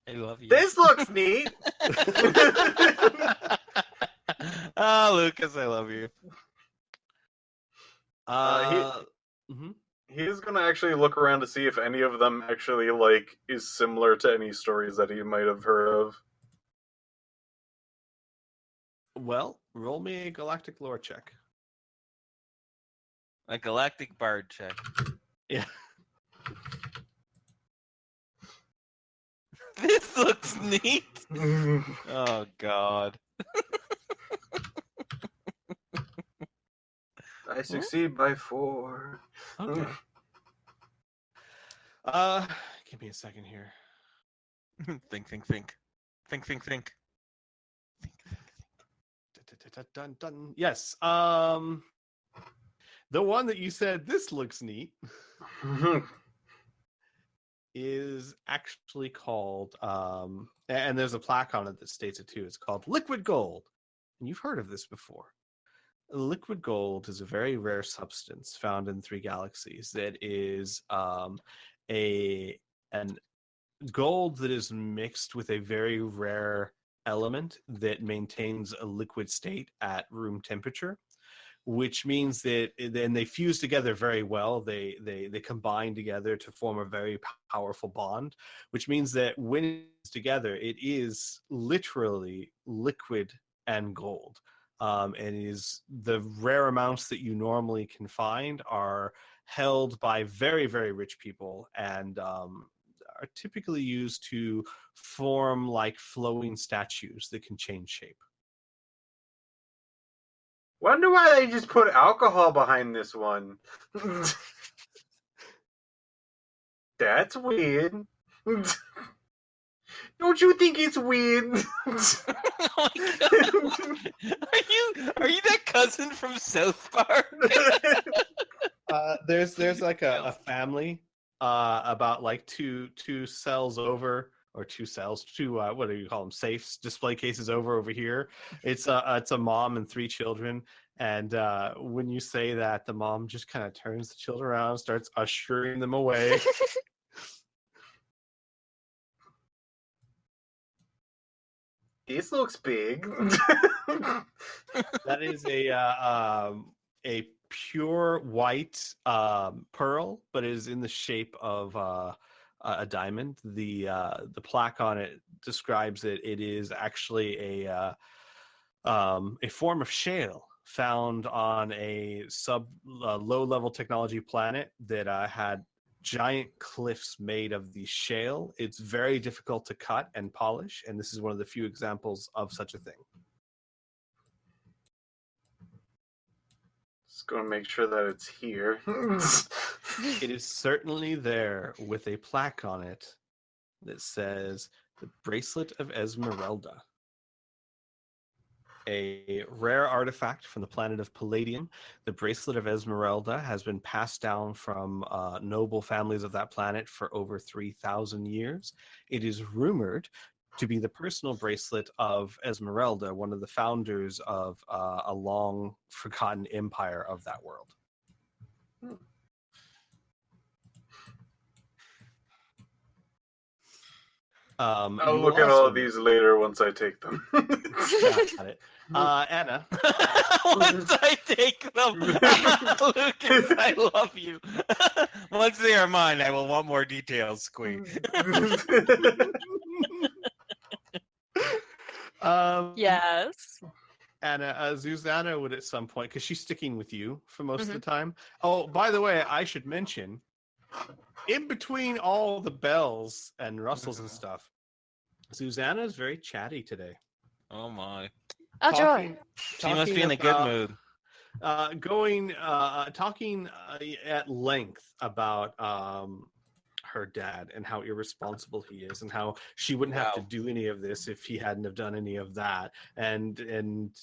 I love you. This looks neat. Oh, Lucas, I love you. He is gonna actually look around to see if any of them actually is similar to any stories that he might have heard of. Well, roll me a galactic lore check. A galactic bard check. Yeah. This looks neat. Oh God. I succeed by 4. Okay. Give me a second here. Think. Dun, dun. Yes. The one that you said this looks neat is actually called and there's a plaque on it that states it too. It's called liquid gold. And you've heard of this before. Liquid gold is a very rare substance found in 3 galaxies that is an gold that is mixed with a very rare element that maintains a liquid state at room temperature, which means that then they fuse together very well. They combine together to form a very powerful bond, which means that when it's together, it is literally liquid and gold. And is the rare amounts that you normally can find are held by very, very rich people and are typically used to form flowing statues that can change shape. Wonder why they just put alcohol behind this one. That's weird. Don't you think it's weird? Oh are you that cousin from South Park? There's a family about two cells over, or two what do you call them, safes, display cases over here. It's a mom and 3 children, and when you say that, the mom just kind of turns the children around and starts ushering them away. This looks big. That is a a pure white pearl, but it is in the shape of a diamond. The plaque on it describes it. It is actually a form of shale found on a low level technology planet that had giant cliffs made of the shale. It's very difficult to cut and polish, and this is one of the few examples of such a thing. Just gonna make sure that it's here. It is certainly there with a plaque on it that says the Bracelet of Esmeralda. A rare artifact from the planet of Palladium. The Bracelet of Esmeralda has been passed down from noble families of that planet for over 3,000 years. It is rumored to be the personal bracelet of Esmeralda, one of the founders of a long forgotten empire of that world. I'll look at all of these later once I take them. Got it. Anna. Once I take them, Lucas, I love you. Once they are mine, I will want more details, Squee. Yes. Anna, Susanna would at some point, because she's sticking with you for most of the time. Oh, by the way, I should mention, in between all the bells and rustles and stuff, Susanna is very chatty today. Oh my. Oh, joy. She must be in a good mood. Talking at length about her dad and how irresponsible he is and how she wouldn't have to do any of this if he hadn't have done any of that. And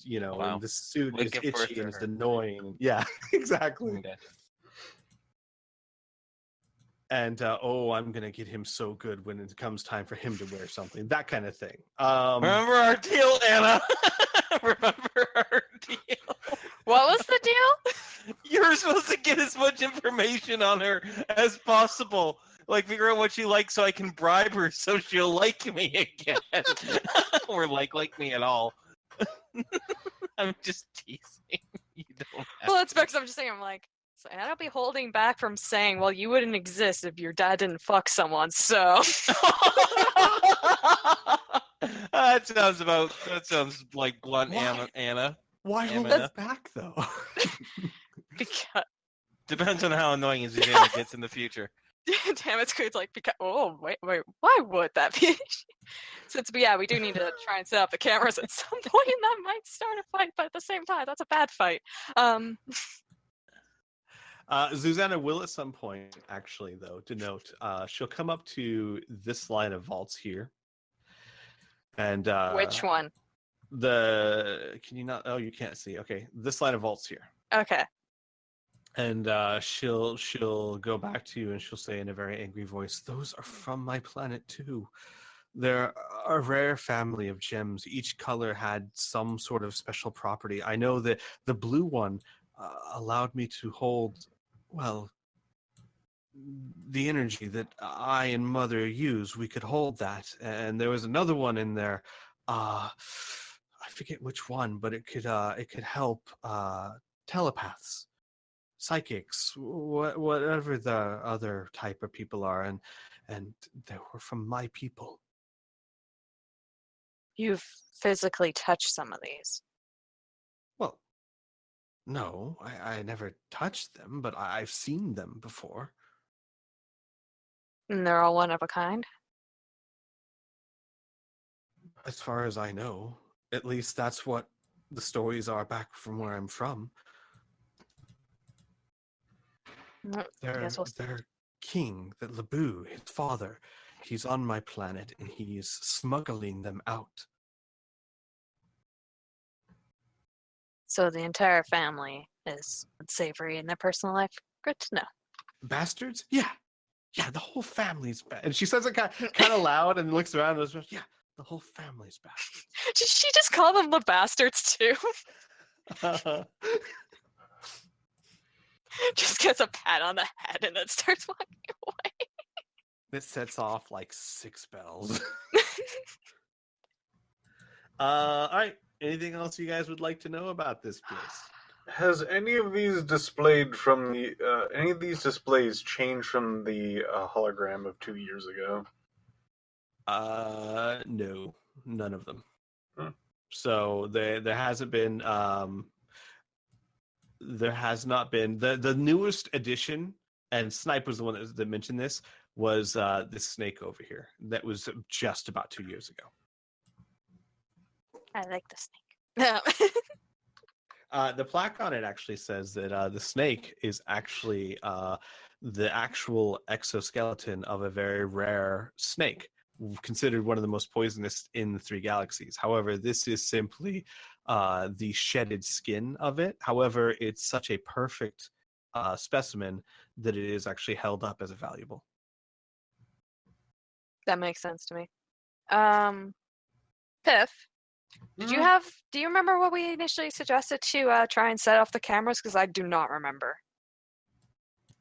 you know, and the suit is itchy and it's annoying. Yeah, exactly. Okay. And I'm gonna get him so good when it comes time for him to wear something. That kind of thing. Remember our deal, Anna? Remember our deal? What was the deal? You were supposed to get as much information on her as possible. Like, figure out what she likes so I can bribe her so she'll like me again. Or like me at all. I'm just teasing. You don't have Well, it's because I'm just saying, I'm like, so Anna be holding back from saying, well, you wouldn't exist if your dad didn't fuck someone, so. That sounds like blunt Anna. Why hold Anna. it back though? Because, Depends on how annoying Susanna gets in the future. damn, it's good. Like, because, oh, wait, why would that be? Since, we do need to try and set up the cameras at some point, and that might start a fight, but at the same time, that's a bad fight. Susanna will at some point, actually, though, denote, she'll come up to this line of vaults here. And Which one? Can you not? Oh, you can't see. Okay, this line of vaults here. Okay. And she'll go back to you and she'll say in a very angry voice, "Those are from my planet too. They're a rare family of gems. Each color had some sort of special property. I know that the blue one allowed me to hold, well, the energy that I and Mother use. We could hold that. And there was another one in there. I forget which one, but it could help telepaths, psychics, whatever the other type of people are, and they were from my people." You've physically touched some of these. Well, no, I never touched them, but I've seen them before. And they're all one of a kind? As far as I know. At least that's what the stories are back from where I'm from. Their king, the LeBeau, his father, he's on my planet and he's smuggling them out. So the entire family is unsavory in their personal life? Good to know. Bastards? Yeah, the whole family's bad. And she says it kind of loud and looks around and goes, "Yeah, the whole family's bastards." Did she just call them the bastards too? Just gets a pat on the head and then starts walking away. It sets off like 6 bells. All right. Anything else you guys would like to know about this place? Has any of these displayed from the any of these displays changed from the hologram of 2 years ago? No, none of them. Hmm. So there hasn't been there has not been the newest addition, and Snipe was the one that mentioned this, was this snake over here that was just about 2 years ago. I like the snake. The plaque on it actually says that the snake is actually the actual exoskeleton of a very rare snake, considered one of the most poisonous in the 3 galaxies. However, this is simply the shedded skin of it. However, it's such a perfect specimen that it is actually held up as a valuable. That makes sense to me. Piph, do you remember what we initially suggested to try and set off the cameras? Because I do not remember.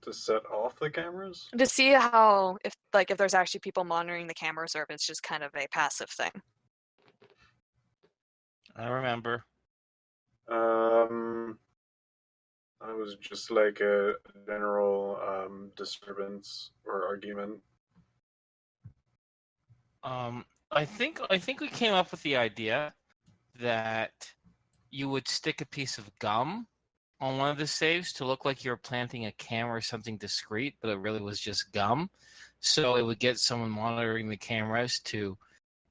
To set off the cameras? To see how, if there's actually people monitoring the cameras or if it's just kind of a passive thing. I remember. I was just like a general disturbance or argument. I think we came up with the idea that you would stick a piece of gum on one of the saves to look like you were planting a camera or something discreet, but it really was just gum. So it would get someone monitoring the cameras to,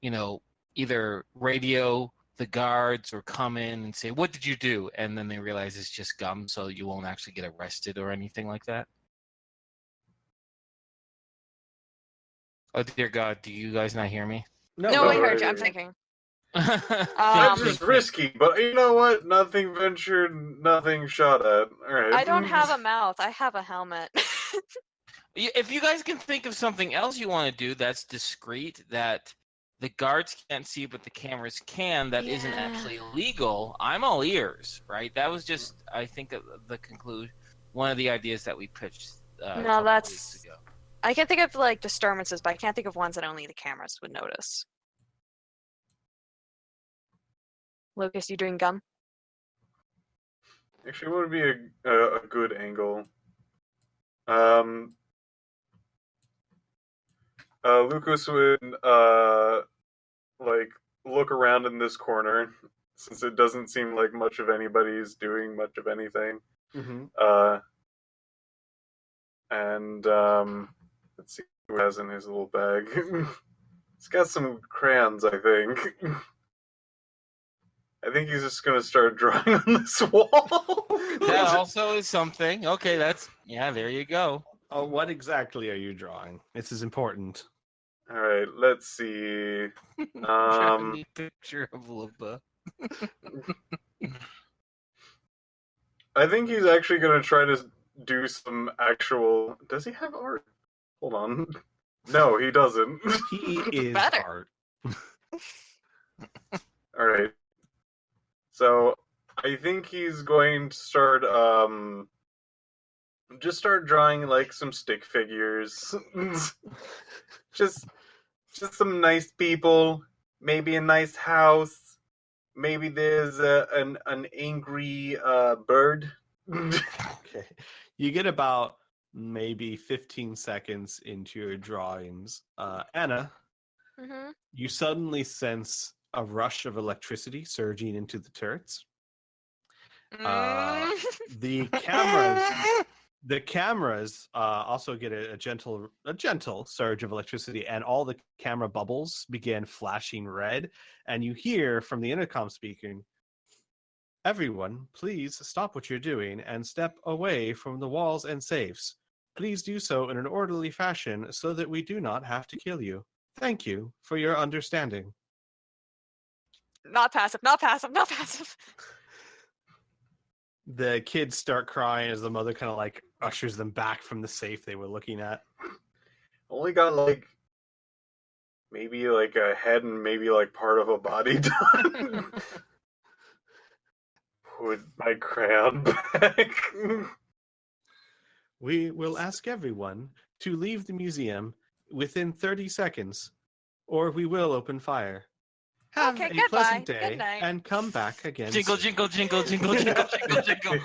either radio the guards or come in and say, "What did you do?" And then they realize it's just gum, so you won't actually get arrested or anything like that. Oh dear God, do you guys not hear me? No, I no, heard you. I- I'm thinking. That's just risky, but you know what? Nothing ventured, nothing shot at. All right. I don't have a mouth. I have a helmet. If you guys can think of something else you want to do that's discreet, that the guards can't see but the cameras can, that isn't actually illegal, I'm all ears, right? That was just, I think, the conclusion, one of the ideas that we pitched a couple of weeks ago. I can think of disturbances, but I can't think of ones that only the cameras would notice. Lucas, you doing gum? Actually, what would be a good angle? Lucas would look around in this corner, since it doesn't seem like much of anybody's doing much of anything. Mm-hmm. And let's see who has in his little bag. He's got some crayons, I think. I think he's just gonna start drawing on this wall. That also is something. Okay, there you go. Oh, what exactly are you drawing? This is important. All right, let's see. Picture of LeBeau. I think he's actually gonna try to do some actual. Does he have art? Hold on. No, he doesn't. He is better. art. All right. So I think he's going to start just start drawing like some stick figures. just some nice people, maybe a nice house, maybe there's an angry bird. Okay. You get about maybe 15 seconds into your drawings. Anna, Mm-hmm. you suddenly sense a rush of electricity surging into the turrets. The cameras also get a gentle surge of electricity, and all the camera bubbles began flashing red. And you hear from the intercom speaking, "Everyone, please stop what you're doing and step away from the walls and safes. Please do so in an orderly fashion so that we do not have to kill you. Thank you for your understanding." Not passive, not passive, not passive. The kids start crying as the mother kind of ushers them back from the safe they were looking at. Only got maybe a head and maybe part of a body done. Put my crayon back. We will ask everyone to leave the museum within 30 seconds, or we will open fire. Have Okay, a goodbye. pleasant Good day night. and come back again. Jingle, soon. jingle, jingle, jingle, jingle, jingle, jingle.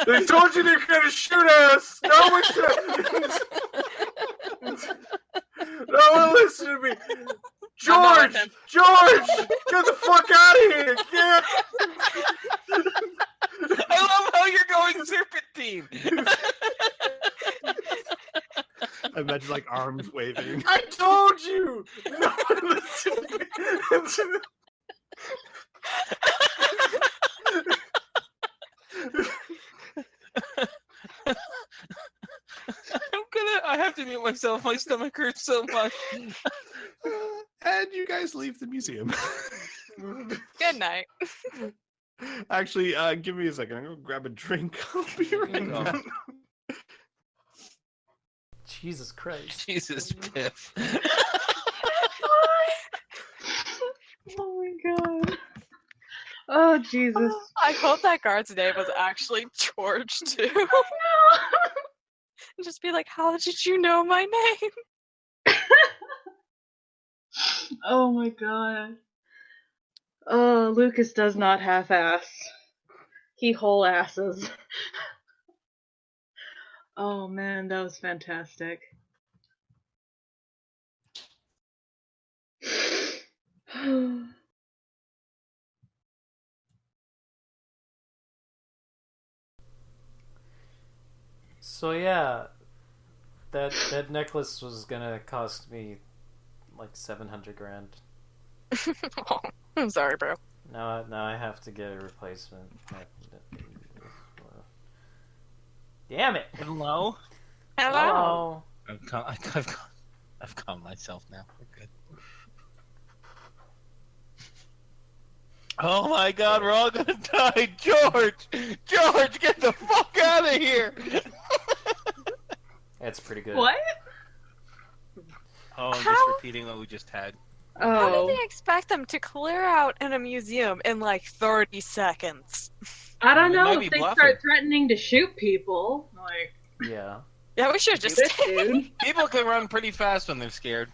They told you they're gonna shoot us. No one should. No one listen to me. I'm not with George, him. George, get the fuck out of here! Get. I love how you're going serpentine. I imagine like arms waving. I told you. No one listened to me. I have to mute myself. My stomach hurts so much. And you guys leave the museum. Good night. Actually, give me a second. I'm gonna grab a drink. I'll be right Oh. back. Jesus Christ. Jesus, Piph. Oh my god. Oh Jesus. I hope that guard's name was actually George too. And just be like, how did you know my name? Oh my god. Oh, Lucas does not half-ass. He whole asses. Oh man, that was fantastic. So yeah, that necklace was gonna cost me like 700 grand. Oh, I'm sorry, bro. Now I have to get a replacement. Damn it! Hello? Hello. I've calmed myself now. We're good. Oh my god, we're all gonna die! George! George, get the fuck out of here! That's pretty good. What? Oh, I'm just How? repeating what we just had. How Oh. did they expect them to clear out in a museum in like 30 seconds? I don't They know might if be they bluffing. start threatening to shoot people. Like, Yeah. Yeah, we should just. this dude. People can run pretty fast when they're scared.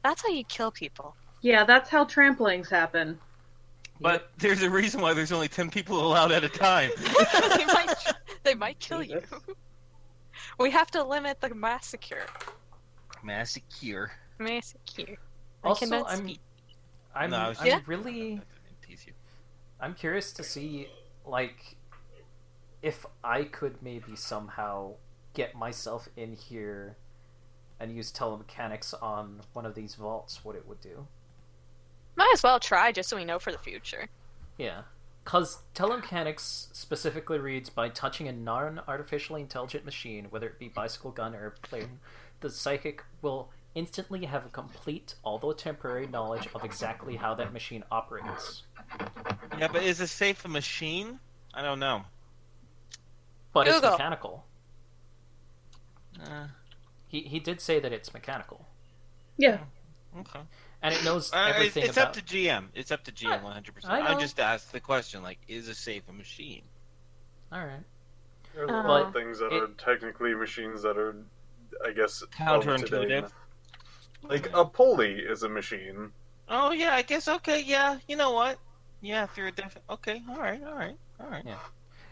That's how you kill people. Yeah, that's how tramplings happen. But there's a reason why there's only 10 people allowed at a time. they might kill you. Jesus. We have to limit the massacre. Massacre. Massacre. Also, cannot I'm speak. I'm No, I was I'm Yeah? really I didn't tease you. I'm curious to see like if I could maybe somehow get myself in here and use telemechanics on one of these vaults, what it would do. Might as well try just so we know for the future. Yeah. Because telemechanics specifically reads, by touching a non-artificially intelligent machine, whether it be bicycle, gun, or plane, the psychic will instantly have a complete, although temporary, knowledge of exactly how that machine operates. Yeah, but is it safe a machine? I don't know. But it's Google. mechanical. Uh, He did say that it's mechanical. Yeah. okay. And it knows everything it's about... up to GM. It's up to GM 100%. I know. I just asked the question, like, is it safe a machine? Alright. There's a lot of But things that it- are technically machines that are, I guess, of Counterintuitive. today. Like a pulley is a machine. Oh, yeah, I guess, okay, yeah. You know what? Yeah, if you're a okay, alright. Yeah.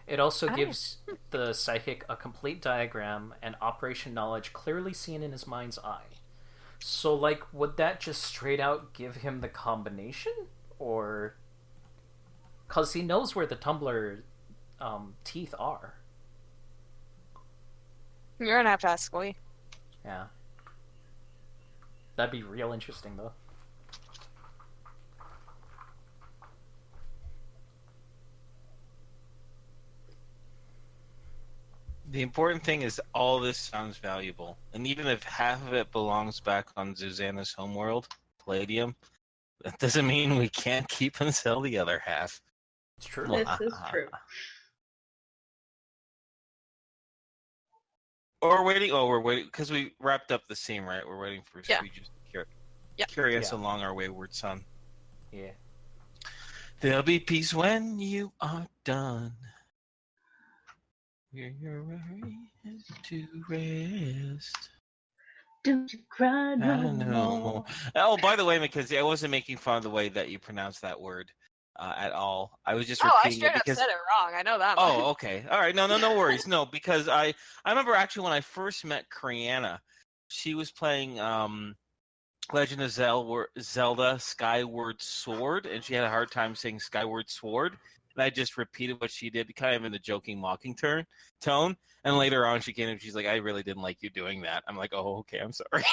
It also Alright. gives the psychic a complete diagram and operation knowledge clearly seen in his mind's eye. So, like, would that just straight out give him the combination? Or... Because he knows where the tumbler teeth are. You're gonna have to ask Squee. Yeah. That'd be real interesting, though. The important thing is all this sounds valuable. And even if half of it belongs back on Susanna's homeworld, Palladium, that doesn't mean we can't keep and sell the other half. It's true. This is true. Or waiting. Oh, we're waiting because we wrapped up the scene, right? We're waiting for Yeah. Squee just to Yeah. carry us Yeah. along our wayward son. Yeah. There'll be peace when you are done. Where your worry is to rest. Don't you cry no No. more. Oh, by the way, Mackenzie, I wasn't making fun of the way that you pronounce that word at all. I was just Oh, I repeating it straight up because. said it wrong. I know that much. Oh, okay. All right. No worries. No, because I remember actually when I first met Kriana, she was playing Legend of Zelda Skyward Sword, and she had a hard time saying Skyward Sword. And I just repeated what she did, kind of in the joking, mocking tone. And later on, she came and she's like, "I really didn't like you doing that." I'm like, "Oh, okay, I'm sorry."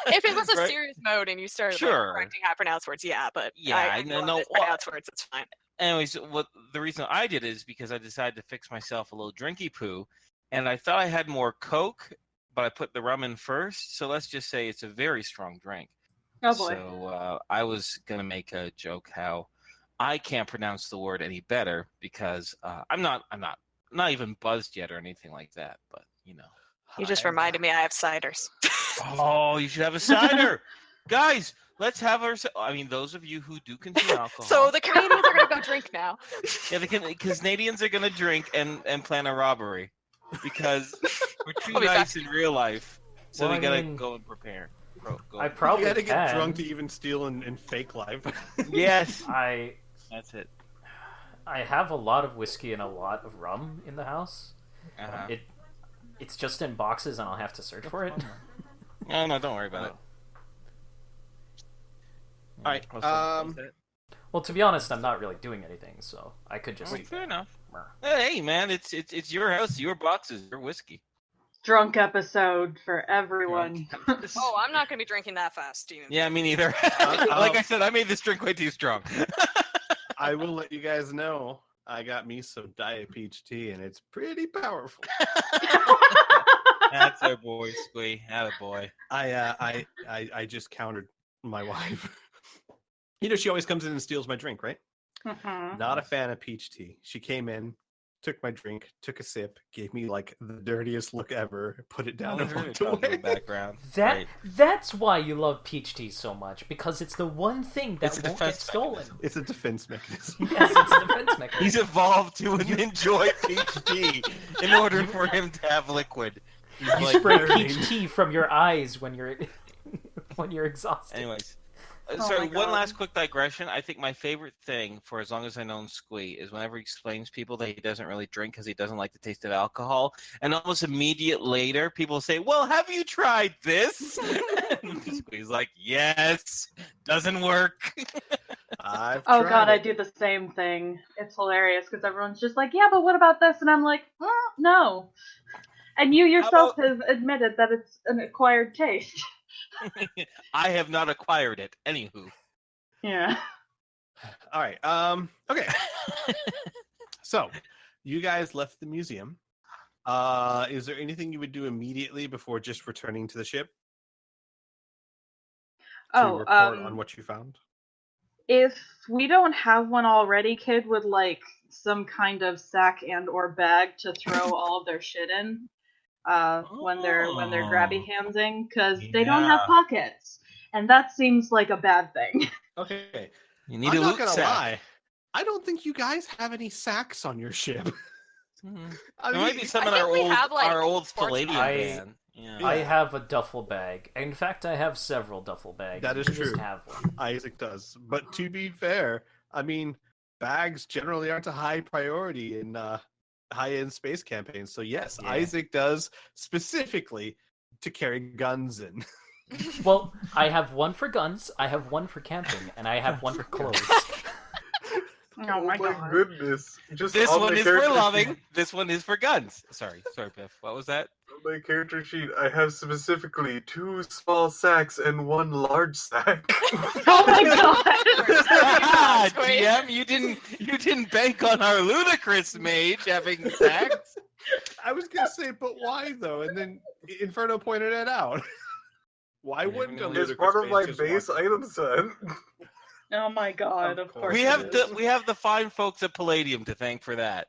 If it was a Right? serious mode and you started Sure. like correcting how I pronounce words, yeah, but Yeah, I no, know no. how to pronounce words. It's fine. Anyways, what the reason I did is because I decided to fix myself a little drinky poo, and I thought I had more Coke, but I put the rum in first. So let's just say it's a very strong drink. Oh boy. So I was gonna make a joke how I can't pronounce the word any better because I'm not even buzzed yet or anything like that. But you know. You just reminded me I have ciders. Oh, you should have a cider, guys. Let's have our. I mean, those of you who do consume alcohol. So the Canadians are gonna go drink now. Yeah, the Canadians are gonna drink and plan a robbery because we're too I'll be nice in real life. So Well, we gotta I mean, go and prepare. I You probably gotta get can. drunk to even steal in fake life. Yes, That's it. I have a lot of whiskey and a lot of rum in the house. Uh-huh. It's just in boxes, and I'll have to search for it. No, don't worry about it. All right. Well, to be honest, I'm not really doing anything, so I could just. do Fair that. enough. Hey, man, it's your house, your boxes, your whiskey. Drunk episode for everyone. Oh, I'm not gonna be drinking that fast, Steven. Yeah, me neither. Like I said, I made this drink way too strong. I will let you guys know. I got me some Diet Peach tea, and it's pretty powerful. That's our boy, Squee. Attaboy. I just countered my wife. You know, she always comes in and steals my drink, right? Mhm. Not a fan of peach tea. She came in, took my drink, took a sip, gave me like the dirtiest look ever, put it down, and walked away. Background. That's why you love peach tea so much, because it's the one thing that It's a won't get defense stolen. It's a defense mechanism. Yes, it's a defense mechanism. He's evolved to enjoy peach tea in order for him to have liquid. He's You like spray burning. peach tea from your eyes when you're when you're exhausted. Anyways, Oh sorry, my one God. last quick digression. I think my favorite thing, for as long as I known Squee, is whenever he explains people that he doesn't really drink because he doesn't like the taste of alcohol, and almost immediate later, people say, "Well, have you tried this?" And Squee's like, "Yes, doesn't work." I've Oh tried god, I it. do the same thing. It's hilarious because everyone's just like, yeah, but what about this? And I'm like, no. And you yourself have admitted that it's an acquired taste. I have not acquired it. Anywho. Yeah. All right. Okay. So, you guys left the museum. Is there anything you would do immediately before just returning to the ship to report on what you found? If we don't have one already, Kid would like some kind of sack and or bag to throw all of their shit in when they're grabby handsing, because they don't have pockets, and that seems like a bad thing. Okay. You need I'm a not loot gonna sack. lie. I don't think you guys have any sacks on your ship. There might be some in I think we have, like, our old sports Palladium bags. van. Yeah. I have a duffel bag. In fact, I have several duffel bags. That is You just true. have one. Isaac does. But to be fair, I mean, bags generally aren't a high priority in high-end space campaigns. So yes, Yeah. Isaac does specifically to carry guns in. Well, I have one for guns, I have one for camping, and I have one for clothes. Oh my god. goodness! Just This on one the is for character loving. sheet- This one is for guns. Sorry, Piph. What was that? On my character sheet, I have specifically 2 small sacks and 1 large sack. Oh my god. Squee. GM, you didn't bank on our ludicrous mage having sacks. I was gonna say, but why though? And then Inferno pointed it out. Why wouldn't a It's ludicrous part of my mage just base walk- item set. Oh my god, Of of course. course. We it is. have the fine folks at Palladium to thank for that.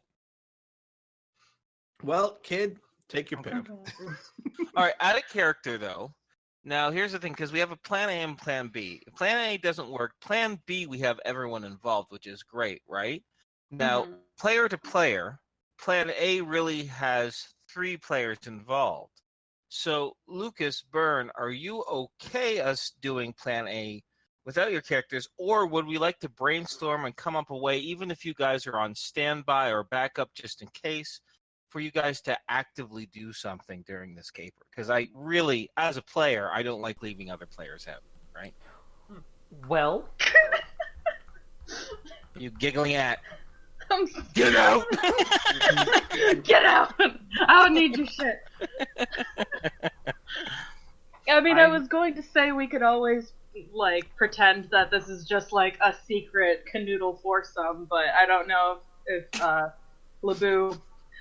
Well, kid, take your pick. All right, out of character though. Now here's the thing, because we have a plan A and plan B. If plan A doesn't work, plan B we have everyone involved, which is great, right? Now, Mhm. player to player, plan A really has 3 players involved. So, Lucas, Byrne, are you okay us doing Plan A without your characters, or would we like to brainstorm and come up a way, even if you guys are on standby or backup just in case, for you guys to actively do something during this caper? Because I really, as a player, I don't like leaving other players out, right? Well, You giggling at? I'm Get out! Get out! I don't need your shit. I mean, I was going to say we could always, like, pretend that this is just, like, a secret canoodle foursome, but I don't know if LeBeau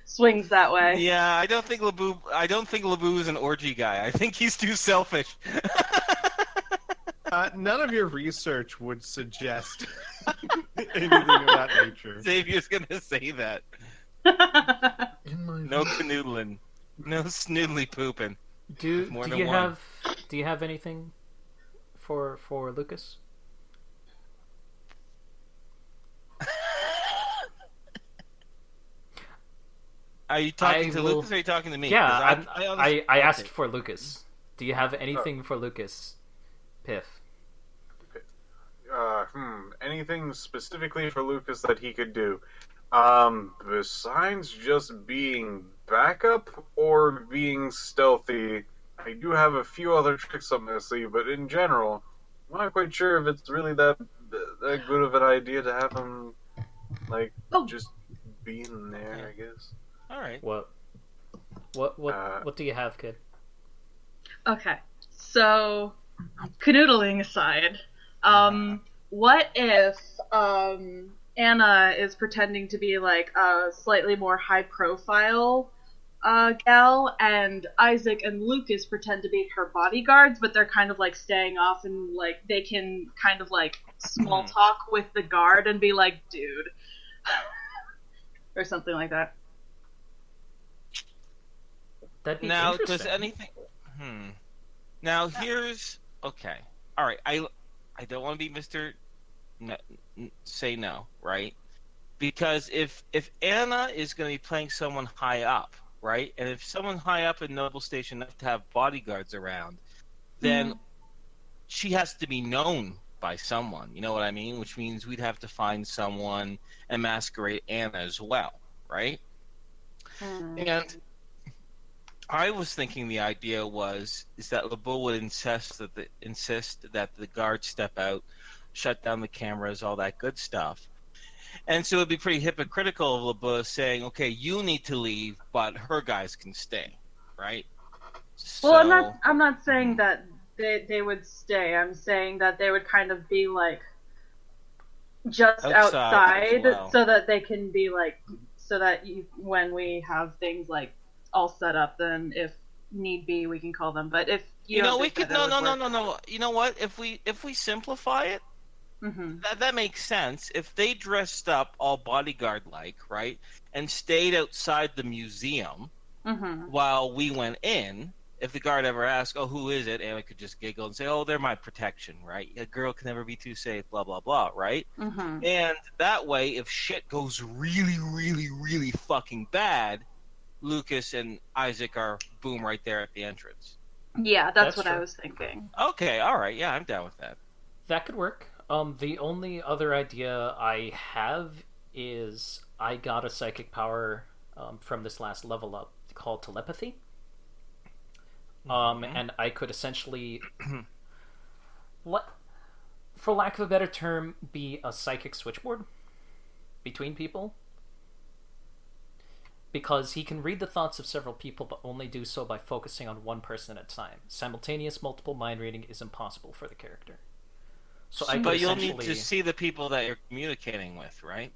swings that way. Yeah, I don't think LeBeau is an orgy guy. I think he's too selfish. None of your research would suggest anything of that nature. Xavier's gonna say that. No canoodling. No snoodly pooping. do More do than you one. have anything for Lucas? Are you talking I to will- Lucas or are you talking to me? Yeah, 'Cause I asked okay. for Lucas. Do you have anything for Lucas, Piph? Anything specifically for Lucas that he could do? Besides just being backup or being stealthy, I do have a few other tricks up my sleeve, but in general, I'm not quite sure if it's really that good of an idea to have him, like, just be in there, I guess. Alright. What do you have, kid? Okay, so canoodling aside, what if Anna is pretending to be like a slightly more high profile gal, and Isaac and Lucas pretend to be her bodyguards, but they're kind of like staying off, and like they can kind of like small talk with the guard and be like, dude, or something like that. That'd be Now, interesting. does anything... Now, here's... Okay. Alright, I don't want to be Mr. Say no, right? Because if Anna is going to be playing someone high up, right? And if someone high up in Noble Station enough to have bodyguards around, then she has to be known by someone, you know what I mean? Which means we'd have to find someone and masquerade Anna as well, right? And I was thinking the idea is that LeBeau would insist that the guards step out, shut down the cameras, all that good stuff. And so it'd be pretty hypocritical of LeBeau saying, okay, you need to leave, but her guys can stay, right? Well, I'm not saying that they would stay. I'm saying that they would kind of be like just outside as well. so that they can be like, so that when we have things like all set up, then if need be, we can call them. But if you don't we think could that would work- no. You know what? If we simplify it, that makes sense. If they dressed up all bodyguard like, right, and stayed outside the museum while we went in, if the guard ever asked, "Oh, who is it?" and we could just giggle and say, "Oh, they're my protection," right? A girl can never be too safe, blah blah blah, right? And that way, if shit goes really, really, really fucking bad, Lucas and Isaac are boom right there at the entrance. Yeah, that's what true. I was thinking. Okay, all right, yeah, I'm down with that. That could work. The only other idea I have is I got a psychic power from this last level up called telepathy. And I could essentially, for lack of a better term, be a psychic switchboard between people. Because he can read the thoughts of several people, but only do so by focusing on one person at a time. Simultaneous multiple mind reading is impossible for the character. So I could But you'll essentially... need to see the people that you're communicating with, right?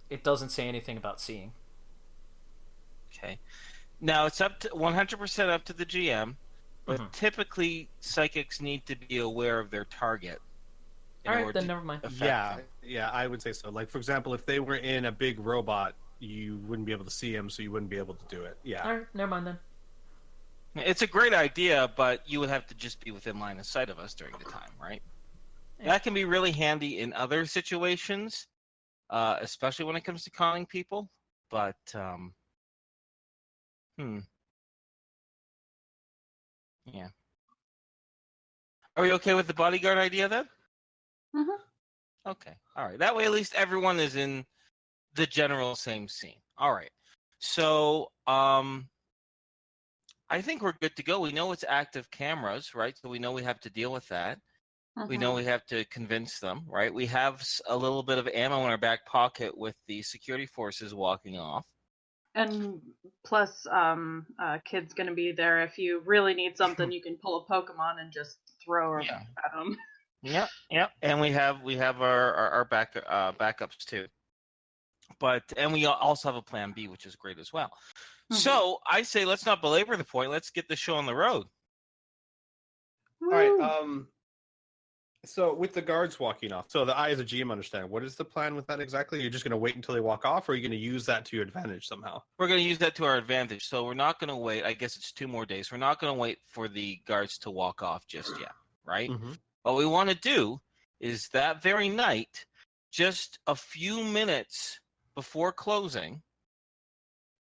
It doesn't say anything about seeing. Okay. Now, it's up to 100% up to the GM, but typically psychics need to be aware of their target. Alright, then never mind. Yeah, I would say so. Like, for example, if they were in a big robot, you wouldn't be able to see them, so you wouldn't be able to do it. Yeah. Alright, never mind then. It's a great idea, but you would have to just be within line of sight of us during the time, right? Yeah. That can be really handy in other situations, especially when it comes to calling people. But, Yeah. Are we okay with the bodyguard idea then? Mhm. Okay. All right. That way, at least everyone is in the general same scene. All right. So, I think we're good to go. We know it's active cameras, right? So we know we have to deal with that. We know Mhm. we have to convince them, right? We have a little bit of ammo in our back pocket with the security forces walking off. And plus, Kid's gonna be there. If you really need something, you can pull a Pokemon and just throw her Yeah. at him. Yep. And we have our backups too. And we also have a plan B, which is great as well. Mhm. So I say let's not belabor the point. Let's get the show on the road. All right. Woo! So with the guards walking off, so I as a GM understand, what is the plan with that exactly? You're just going to wait until they walk off, or are you going to use that to your advantage somehow? We're going to use that to our advantage. So we're not going to wait. I guess it's 2 more days. We're not going to wait for the guards to walk off just yet, right? Mm-hmm. What we want to do is that very night, just a few minutes before closing,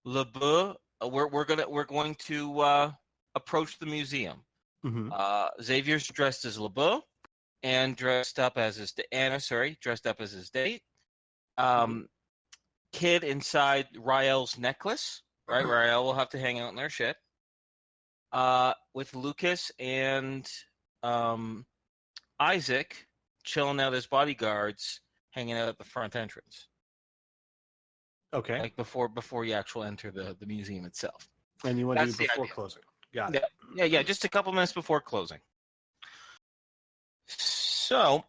LeBeau, we're going to approach the museum. Mm-hmm. Xavier's dressed as LeBeau and dressed up as his date. Kid inside Rael's necklace, right? Rael will have to hang out in their shit. With Lucas and Isaac chilling out as bodyguards, hanging out at the front entrance. Okay. Like before you actually enter the museum itself. And you want to That's do the it before idea. closing. Got it. Yeah, just a couple minutes before closing. So,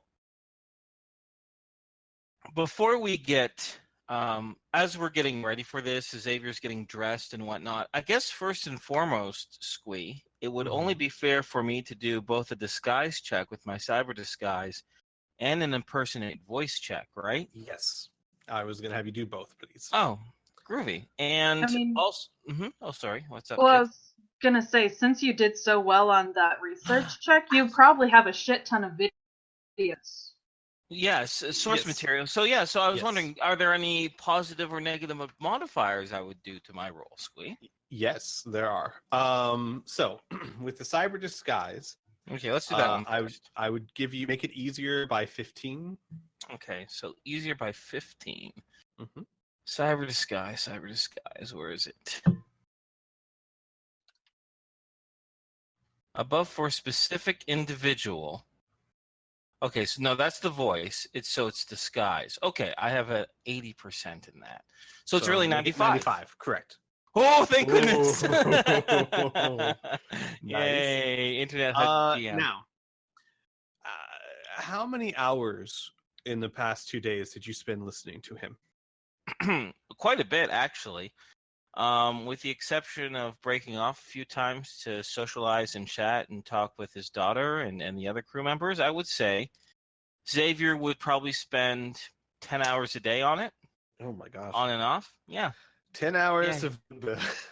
before we get, as we're getting ready for this, Xavier's getting dressed and whatnot, I guess first and foremost, Squee, it would only be fair for me to do both a disguise check with my cyber disguise and an impersonate voice check, right? Yes. I was going to have you do both, please. Oh, groovy. And I mean- also, oh, sorry, what's up, Well, I kid? was gonna say, since you did so well on that research check, you probably have a shit ton of videos. Yes, source Yes. material. So I was Yes. wondering, are there any positive or negative modifiers I would do to my roll, Squee? Yes, there are. So with the cyber disguise, Okay, let's do that one I first. would make it easier by 15. Okay, so easier by 15. Mm-hmm. Cyber disguise. Where is it? Above for specific individual. Okay, so no, that's the voice. It's disguise. Okay, I have a 80% in that. So it's really make it 95. 95, correct. Oh, thank goodness! Ooh. Yay! Internet HUD GM. Now, how many hours in the past 2 days did you spend listening to him? Quite a bit, actually. With the exception of breaking off a few times to socialize and chat and talk with his daughter and the other crew members, I would say Xavier would probably spend 10 hours a day on it. Oh my gosh. On and off. Yeah. 10 hours Yeah. of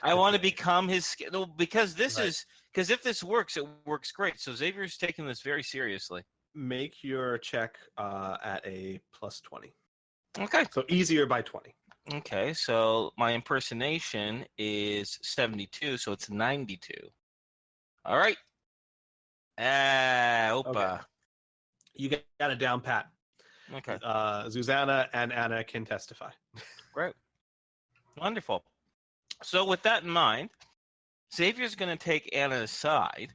I want to become his because this Right. is because if this works, it works great. So Xavier's taking this very seriously. Make your check at a plus 20. Okay. So easier by 20. Okay, so my impersonation is 72, so it's 92. All right. Opa. Okay. You got it down pat. Okay. Susanna and Anna can testify. Great. Wonderful. So with that in mind, Xavier's going to take Anna aside,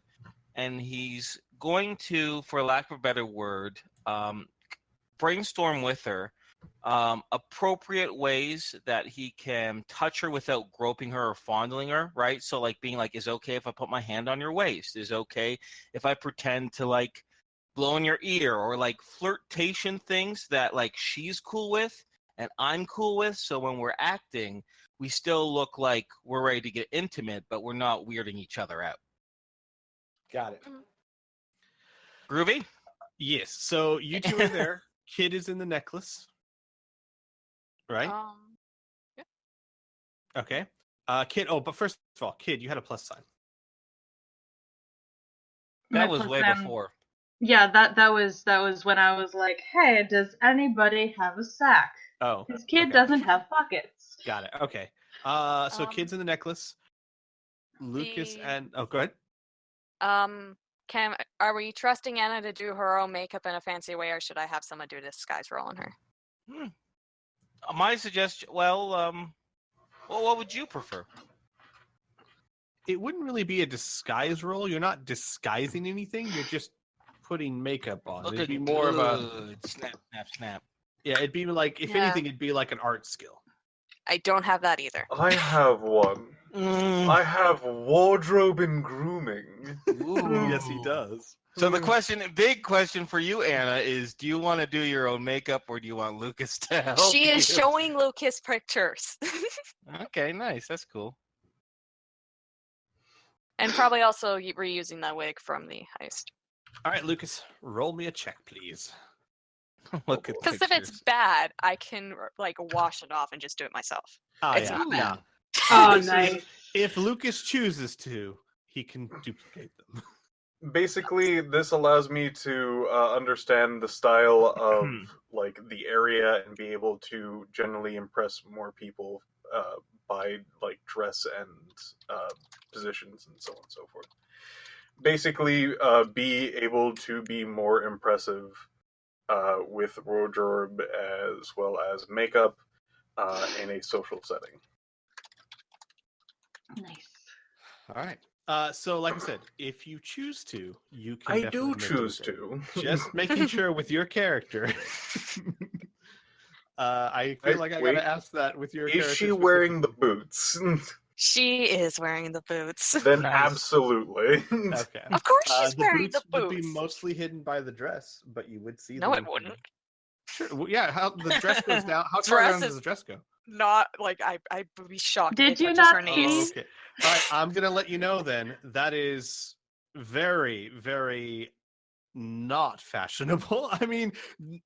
and he's going to, for lack of a better word, brainstorm with her appropriate ways that he can touch her without groping her or fondling her, right? So like being like, is it okay if I put my hand on your waist? Is it okay if I pretend to like blow in your ear, or like flirtation things that like she's cool with and I'm cool with, so when we're acting we still look like we're ready to get intimate, but we're not weirding each other out. Got it. Groovy? Yes. So you two are there. Kid is in the necklace. Right? Yeah. Okay. Kid, but first of all, Kid, you had a plus sign. My That was plus way sign- before. Yeah, that was when I was like, hey, does anybody have a sack? Oh. His kid okay. doesn't have pockets. Got it. Okay. So Um, Kid's in the necklace. Lucas the- and... Oh, go ahead. Are we trusting Anna to do her own makeup in a fancy way, or should I have someone do a disguise role on her? My suggestion. Well, what would you prefer? It wouldn't really be a disguise role. You're not disguising anything. You're just putting makeup on. It'd be more of a snap, snap, snap. Yeah, it'd be like if anything, it'd be like an art skill. I don't have that either. I have one. I have wardrobe and grooming. Yes, he does. So the big question for you, Anna, is: do you want to do your own makeup, or do you want Lucas to help? She is showing Lucas pictures. Okay, nice. That's cool. And probably also reusing that wig from the heist. All right, Lucas, roll me a check, please. Look at Because if it's bad, I can like wash it off and just do it myself. Oh, It's yeah. not bad. Oh, nice. If Lucas chooses to, he can duplicate them. Basically, this allows me to understand the style of like the area and be able to generally impress more people by like dress and positions and so on and so forth. Basically, be able to be more impressive with wardrobe as well as makeup in a social setting. Nice. All right. So, like I said, if you choose to, you can. I definitely do make choose it. to. Just making sure with your character. I feel like I gotta ask that with your character. Is she wearing the boots? She is wearing the boots. Then Nice. absolutely. Okay. Of course she's wearing the would boots. be mostly hidden by the dress, but you would see No, them. it wouldn't. Sure. Well, yeah, how the dress goes down. How far Dress down does is- the dress go? Not like I would be shocked. Did if it you touches not her see- knees. Okay. All right, I'm gonna let you know then. That is very, very not fashionable. I mean,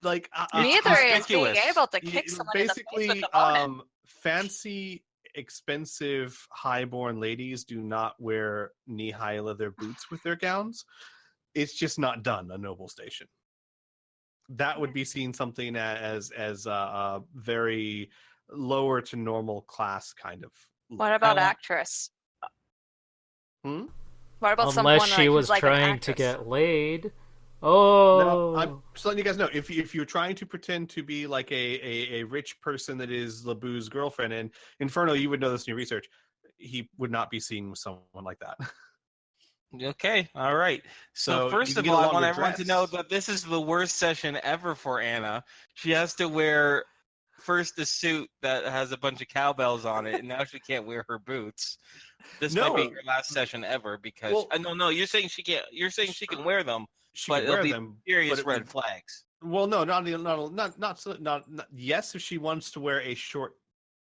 like Neither is being conspicuous. able to kick someone in the face with basically the bonnet. fancy, expensive, highborn ladies do not wear knee-high leather boots with their gowns. It's just not done a noble station. That would be seen something as very lower to normal class kind of. What about I want- actress? Hmm? What about Unless someone she like, was who's like an trying to actress? get laid. No, Oh. I'm just letting you guys know. If you're trying to pretend to be like a rich person that is LeBeau's girlfriend, and Inferno, you would know this in your research, he would not be seen with someone like that. Okay, all right. So So first you can of get a all, I want longer everyone to know dress. that this is the worst session ever for Anna. She has to wear first a suit that has a bunch of cowbells on it, and now she can't wear her boots. This might be No. her last session ever because Well- no, you're saying she can't. You're saying she can wear them, She but could it'll wear be them. serious but it red would- flags. Well, no, not yes, if she wants to wear a short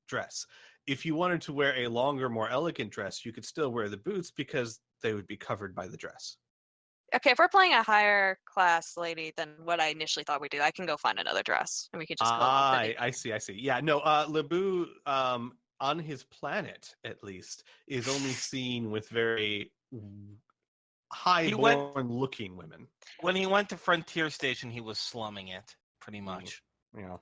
dress. If you wanted to wear a longer, more elegant dress, you could still wear the boots because they would be covered by the dress. Okay, if we're playing a higher class lady than what I initially thought we'd do, I can go find another dress and we could just go along with it. I see. Yeah, no, LeBeau, on his planet at least, is only seen with very high-born looking women. When he went to Frontier Station, he was slumming it pretty much. Yeah.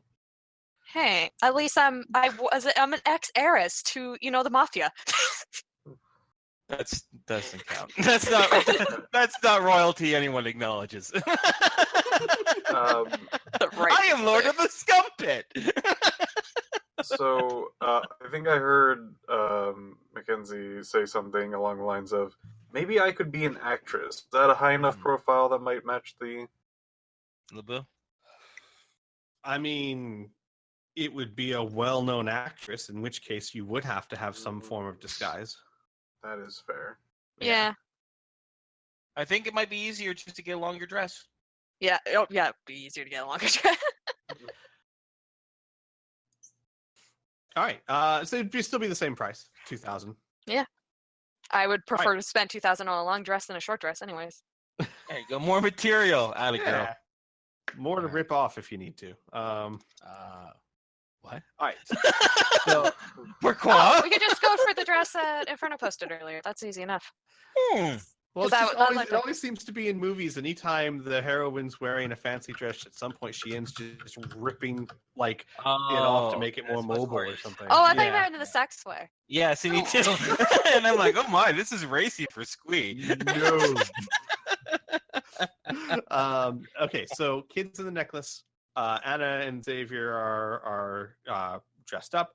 Hey, at least I'm an ex-heiress to the mafia. That doesn't count. That's not royalty anyone acknowledges. Right. I am Lord of the Scum Pit. So I think I heard Mackenzie say something along the lines of, maybe I could be an actress. Is that a high enough profile that might match the... LeBeau? I mean, it would be a well-known actress, in which case you would have to have some form of disguise. That is fair. Yeah. I think it might be easier just to get a longer dress. Yeah. Oh, yeah. It'd be easier to get a longer dress. All right. So it'd still be the same price, 2,000. I would prefer to spend 2,000 on a long dress than a short dress, anyways. There you go. More material. Atta girl. More to rip off if you need to. What? All right. So, Pourquoi? Oh, we could just go for the dress that Inferno posted earlier. That's easy enough. Well, 'Cause it's just I always, like it the- always seems to be in movies. Anytime the heroine's wearing a fancy dress, at some point she ends just ripping like it off to Oh, make it more that's much mobile or worse. something. Oh, I thought you Yeah. meant in the sex way. Yeah, see me too. And I'm like, oh my, this is racy for Squee. No. Okay, so kids in the necklace. Anna and Xavier are dressed up.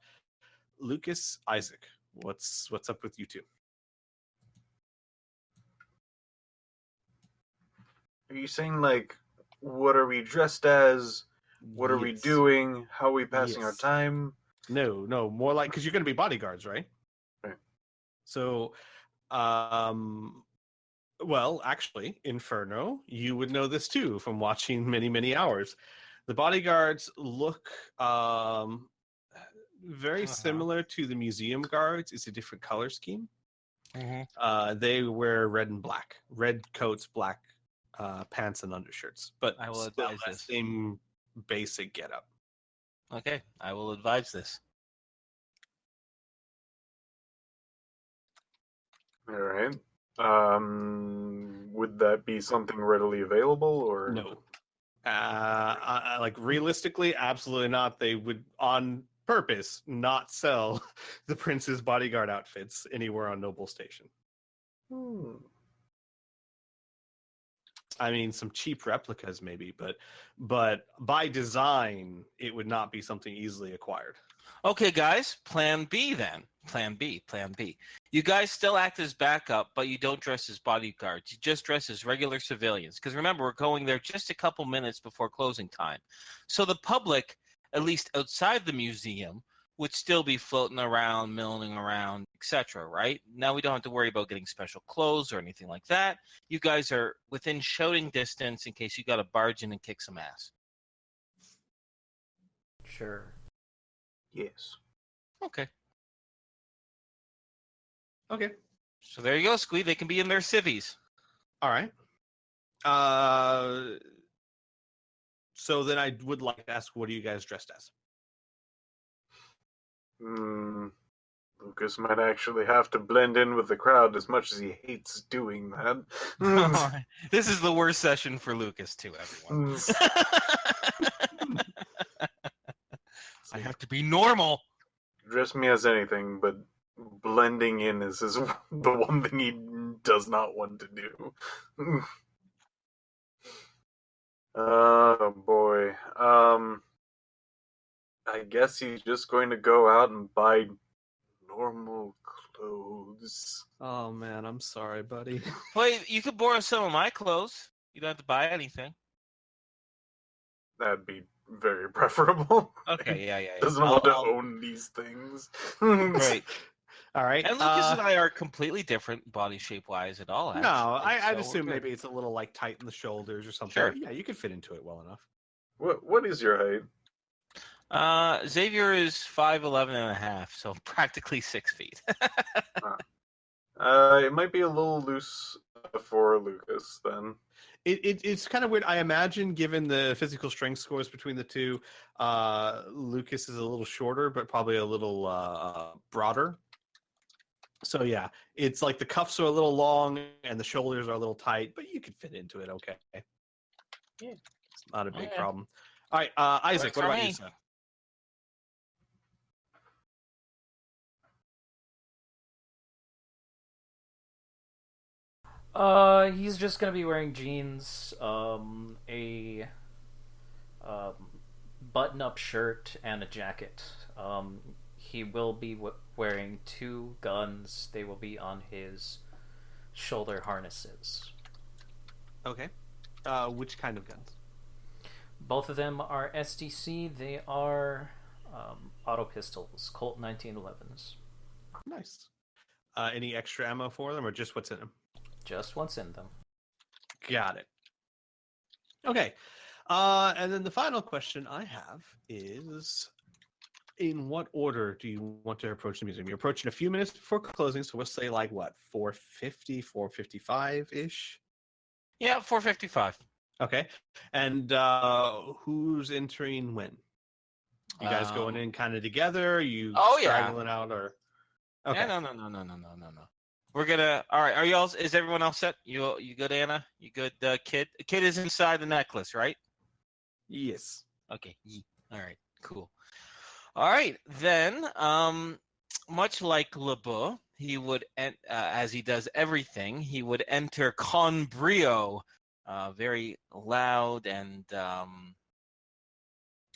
Lucas, Isaac, what's up with you two? Are you saying like, what are we dressed as? What are we Yes. doing? How are we passing our Yes. time? No, more like because you're going to be bodyguards, right? Right. So, well, actually, Inferno, you would know this too from watching many hours. The bodyguards look very similar to the museum guards. It's a different color scheme. They wear red and black, red coats, black pants and undershirts, but I will still advise that this. same basic getup. Okay, I will advise this. All right. Would that be something readily available, or No. Like realistically, absolutely not. They would on purpose not sell the prince's bodyguard outfits anywhere on Noble Station. Hmm. I mean, some cheap replicas maybe, but by design, it would not be something easily acquired. Okay, guys, plan B then. Plan B. You guys still act as backup, but you don't dress as bodyguards. You just dress as regular civilians. Because remember, we're going there just a couple minutes before closing time. So the public, at least outside the museum, would still be floating around, milling around, etc., right? Now we don't have to worry about getting special clothes or anything like that. You guys are within shouting distance in case you got to barge in and kick some ass. Sure. Yes. Okay. Okay. So there you go, Squee. They can be in their civvies. All right. So then I would like to ask, what are you guys dressed as? Lucas might actually have to blend in with the crowd as much as he hates doing that. This is the worst session for Lucas, too, everyone. I have to be normal. Dress me as anything, but blending in is the one thing he does not want to do. Oh boy. I guess he's just going to go out and buy normal clothes. Oh man, I'm sorry, buddy. Well, you could borrow some of my clothes. You don't have to buy anything. That'd be very preferable. Okay, yeah. Doesn't want to own these things. Great. All right. And Lucas and I are completely different body shape wise at all. No, Actually, I'd so assume we're good. maybe it's a little like tight in the shoulders or something. Sure. Yeah, you could fit into it well enough. What is your height? Xavier is 5'11" and a half, so practically 6 feet. It might be a little loose for Lucas then. It's kind of weird. I imagine, given the physical strength scores between the two, Lucas is a little shorter, but probably a little broader. So yeah, it's like the cuffs are a little long and the shoulders are a little tight, but you could fit into it okay. Yeah. It's not a big Okay. problem. All right, Isaac, Works what for about me. you, son? He's just gonna be wearing jeans, a button-up shirt, and a jacket. He will be wearing 2 guns. They will be on his shoulder harnesses. Okay. Which kind of guns? Both of them are SDC. They are auto pistols, Colt 1911s. Nice. Any extra ammo for them, or just what's in them? Just what's in them. Got it. Okay. And then the final question I have is, in what order do you want to approach the museum? You're approaching a few minutes before closing, so we'll say like what, 4:50, 4:55-ish? Yeah, 4:55. Okay. And who's entering when? You guys going in kind of together? You Oh, yeah. straggling out, or? Okay. Yeah, no. We're gonna. All right. Are y'all? Is everyone else set? You good, Anna? You good, Kid? Kid is inside the necklace, right? Yes. Okay. All right. Cool. All right. Then, much like LeBeau, he would, as he does everything, he would enter con brio, very loud and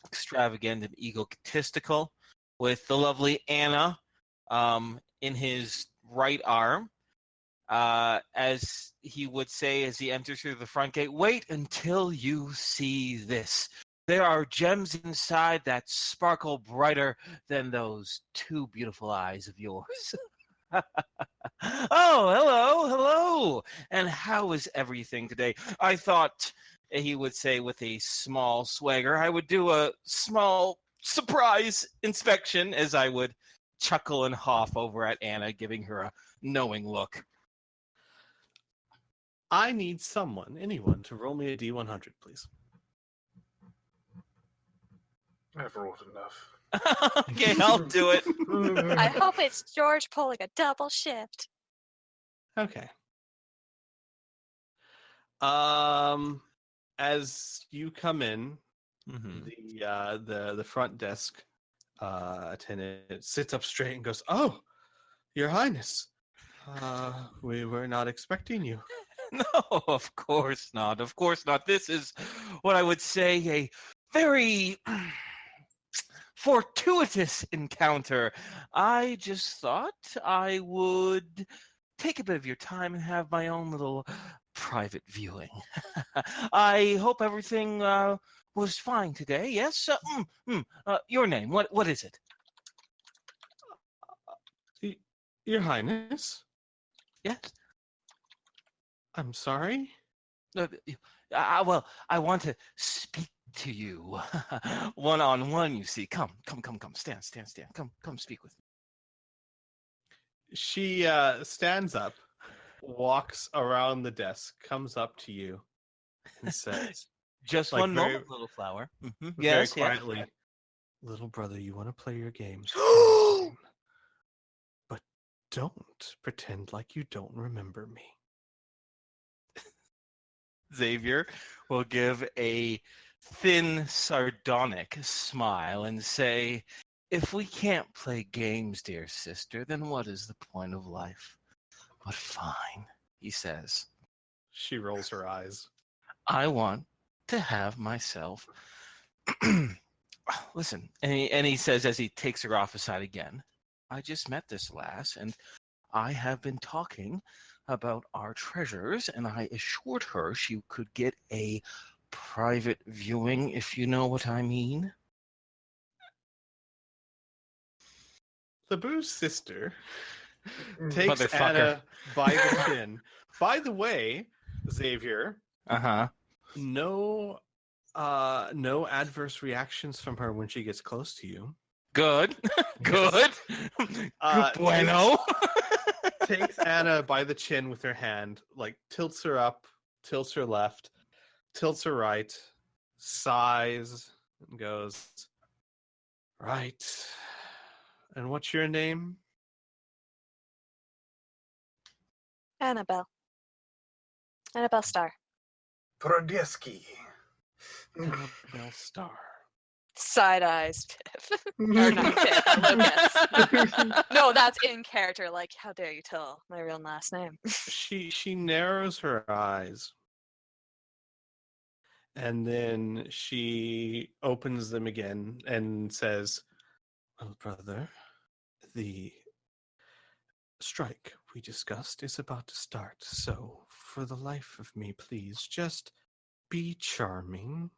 extravagant and egotistical, with the lovely Anna in his right arm. As he would say as he enters through the front gate, wait until you see this. There are gems inside that sparkle brighter than those two beautiful eyes of yours. Oh, hello. And how is everything today? I thought, he would say with a small swagger, I would do a small surprise inspection as I would chuckle and huff over at Anna, giving her a knowing look. I need anyone, to roll me a D100, please. I've rolled enough. Okay, I'll do it. I hope it's George pulling a double shift. Okay. As you come in, the front desk attendant sits up straight and goes, "Oh, Your Highness, we were not expecting you." No, of course not. Of course not. This is what I would say a very fortuitous encounter. I just thought I would take a bit of your time and have my own little private viewing. I hope everything was fine today. Yes? Your name, what is it? Your Highness? Yes? I'm sorry? Well, I want to speak to you one-on-one, you see. Come. Stand. Come speak with me. She stands up, walks around the desk, comes up to you, and says, Just like one very- moment, little flower. very Yes, quietly, "Little brother, you want to play your games? But don't pretend like you don't remember me." Xavier will give a thin, sardonic smile and say, if we can't play games, dear sister, then what is the point of life? But fine, he says. She rolls her eyes. I want to have myself... Listen, and he says as he takes her off aside again, I just met this lass, and I have been talking about our treasures, and I assured her she could get a private viewing, if you know what I mean. LeBeau's sister takes Motherfucker. Anna by the chin. By the way, Xavier, no adverse reactions from her when she gets close to you. Good. Yes. Good bueno. Takes Anna by the chin with her hand, like tilts her up, tilts her left, tilts her right, sighs, and goes, "Right. And what's your name?" Annabelle Star. Prodieski. Annabelle Star. Side eyes, Piph. Or not Piph, Lucas. No, that's in character. Like, how dare you tell my real last name? She narrows her eyes, and then she opens them again and says, "Well, brother, the strike we discussed is about to start, so for the life of me, please just be charming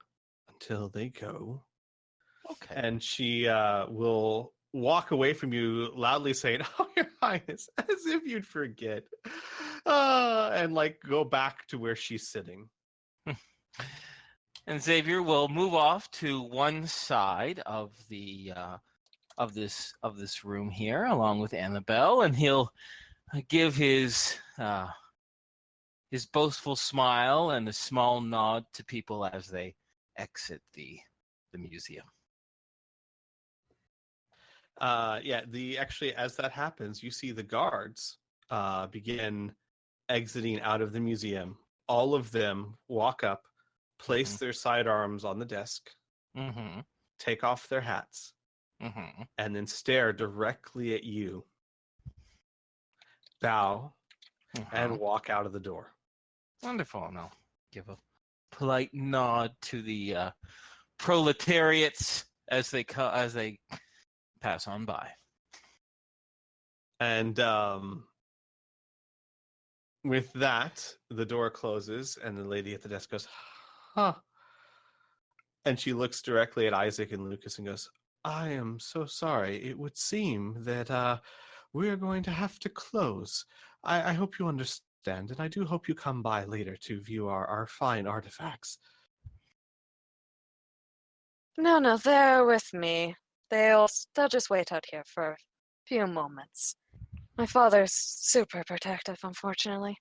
until they go." Okay. And she will walk away from you loudly saying, "Oh, Your Highness," as if you'd forget, and like go back to where she's sitting. And Xavier will move off to one side of the of this room here, along with Annabelle, and he'll give his boastful smile and a small nod to people as they exit the museum. Actually, as that happens, you see the guards begin exiting out of the museum. All of them walk up, place their sidearms on the desk, Mm-hmm. take off their hats, Mm-hmm. and then stare directly at you, bow, and walk out of the door. Wonderful. And I'll give a polite nod to the proletariats as they pass on by. And with that, the door closes, and the lady at the desk goes, huh. And she looks directly at Isaac and Lucas and goes, I am so sorry. It would seem that we're going to have to close. I hope you understand, and I do hope you come by later to view our fine artifacts. No, they're with me. They'll just wait out here for a few moments. My father's super protective, unfortunately.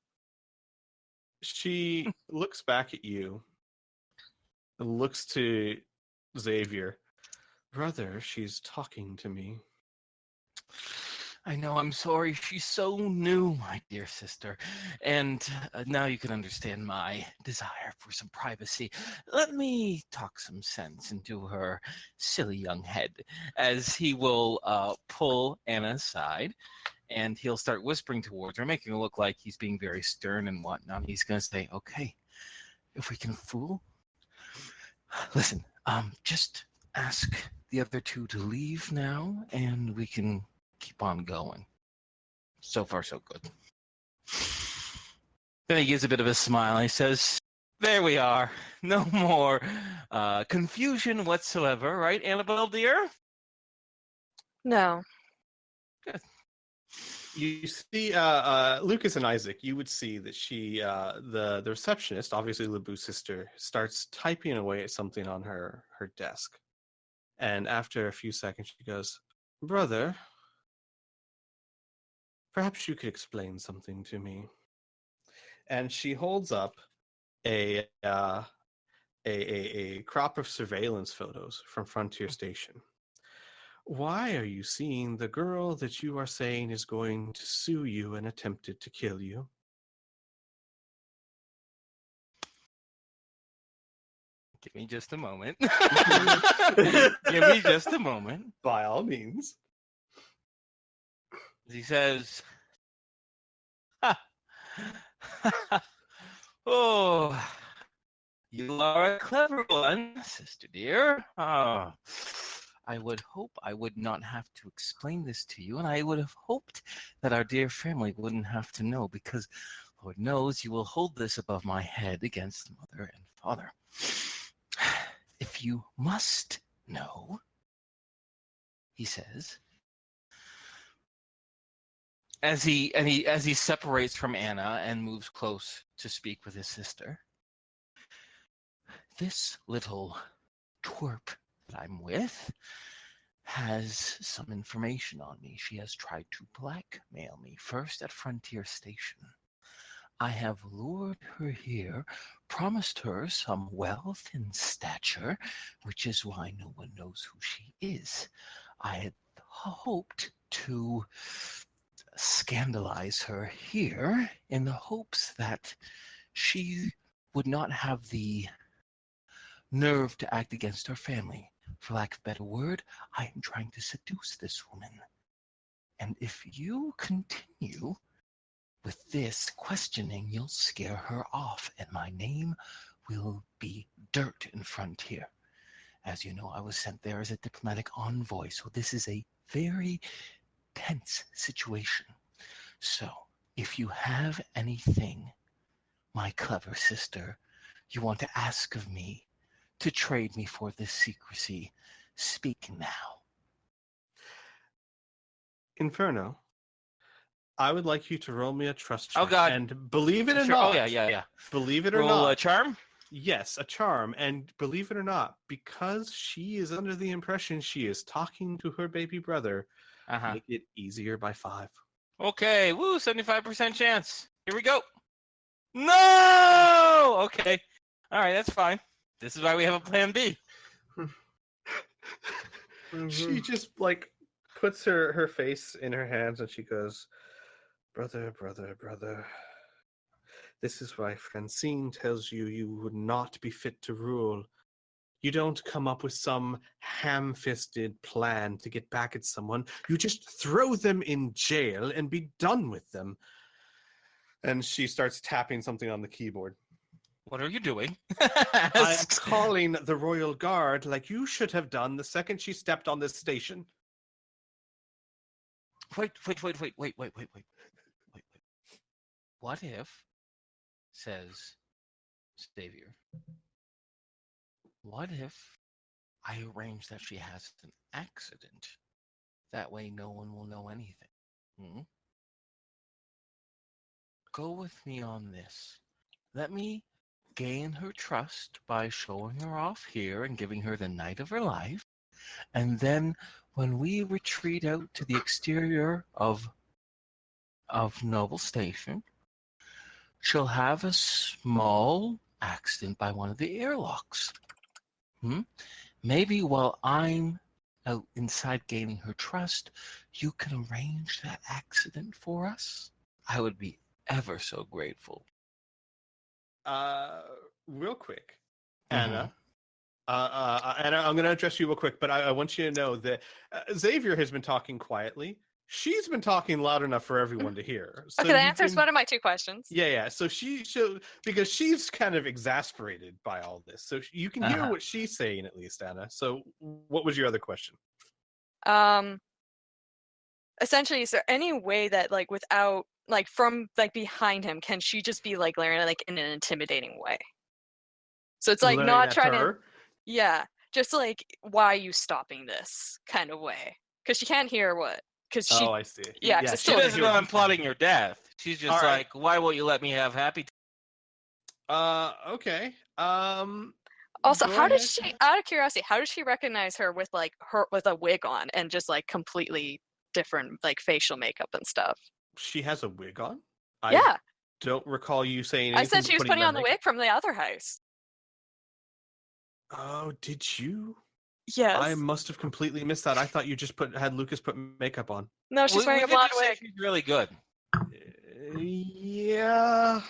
She looks back at you and looks to Xavier. Brother, she's talking to me. I know, I'm sorry. She's so new, my dear sister. And now you can understand my desire for some privacy. Let me talk some sense into her silly young head, as he will pull Anna aside, and he'll start whispering towards her, making it look like he's being very stern and whatnot. He's going to say, okay, if we can fool. Listen, just ask the other two to leave now, and we can keep on going. So far, so good. Then he gives a bit of a smile. And he says, there we are. No more confusion whatsoever, right, Annabelle, dear? No. Good. You see, Lucas and Isaac, you would see that she, the receptionist, obviously LeBeau's sister, starts typing away at something on her desk. And after a few seconds, she goes, Brother, perhaps you could explain something to me. And she holds up a crop of surveillance photos from Frontier Station. Why are you seeing the girl that you are saying is going to sue you and attempted to kill you? Give me just a moment. Give me just a moment. By all means. He says, ha. Oh, you are a clever one, sister dear. Oh, I would hope I would not have to explain this to you, and I would have hoped that our dear family wouldn't have to know, because Lord knows you will hold this above my head against mother and father. If you must know, he says, as he separates from Anna and moves close to speak with his sister. This little twerp that I'm with has some information on me. She has tried to blackmail me, first at Frontier Station. I have lured her here, promised her some wealth and stature, which is why no one knows who she is. I had hoped to scandalize her here in the hopes that she would not have the nerve to act against her family. For lack of a better word, I am trying to seduce this woman. And if you continue with this questioning, you'll scare her off, and my name will be dirt in Frontier. As you know, I was sent there as a diplomatic envoy, so this is a very tense situation. So, if you have anything, my clever sister, you want to ask of me to trade me for this secrecy, speak now. Inferno, I would like you to roll me a trust check. Oh, God. And believe it or Sure. not. Oh, yeah. Believe it or Roll not. a charm? Yes, a charm. And believe it or not, because she is under the impression she is talking to her baby brother, make it easier by 5. Okay, woo, 75% chance. Here we go. No! Okay. All right, that's fine. This is why we have a plan B. She just, like, puts her face in her hands and she goes, Brother, brother, brother. This is why Francine tells you you would not be fit to rule. You don't come up with some ham-fisted plan to get back at someone. You just throw them in jail and be done with them. And she starts tapping something on the keyboard. What are you doing? I am calling the Royal Guard like you should have done the second she stepped on this station. Wait. What if, says Xavier, what if I arrange that she has an accident? That way no one will know anything. Go with me on this. Let me gain her trust by showing her off here and giving her the night of her life. And then when we retreat out to the exterior of Noble Station, she'll have a small accident by one of the airlocks. Maybe while I'm out inside gaining her trust, you can arrange that accident for us? I would be ever so grateful. Real quick, Anna. Anna, I'm going to address you real quick, but I want you to know that Xavier has been talking quietly. She's been talking loud enough for everyone to hear. So Okay, that answers one of my 2 questions. Yeah. So because she's kind of exasperated by all this, so you can hear what she's saying at least, Anna. So, what was your other question? Essentially, is there any way that, like, without, like, from, like, behind him, can she just be, like, glaring, like, in an intimidating way? So it's, like, Glaring not at trying her? to... Yeah, just, like, why are you stopping this kind of way? Because she can't hear what... Because she... Oh, I see. Yeah, Yeah, it's She still... doesn't know I'm plotting your death. She's just All right. like, why won't you let me have happy Okay. Also, go how did ahead. she... Out of curiosity, how did she recognize her with, like, her with a wig on and just, like, completely different, like, facial makeup and stuff? She has a wig on? Yeah. I don't recall you saying anything. I said she was putting on the makeup. wig from the other house. Oh, did you? Yes. I must have completely missed that. I thought you just had Lucas put makeup on. No, she's wearing a could blonde just say wig. she's really good. Yeah.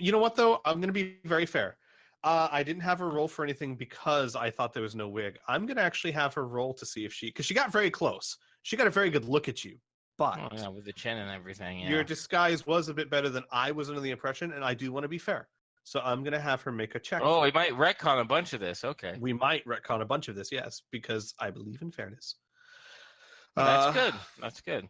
You know what though? I'm gonna be very fair. I didn't have her roll for anything because I thought there was no wig. I'm gonna actually have her roll to see if because she got very close. She got a very good look at you. But Oh, yeah, with the chin and everything. Yeah. your disguise was a bit better than I was under the impression, and I do want to be fair. So I'm gonna have her make a check. Oh, we might retcon a bunch of this. Okay. We might retcon a bunch of this, yes, because I believe in fairness. That's good. That's good.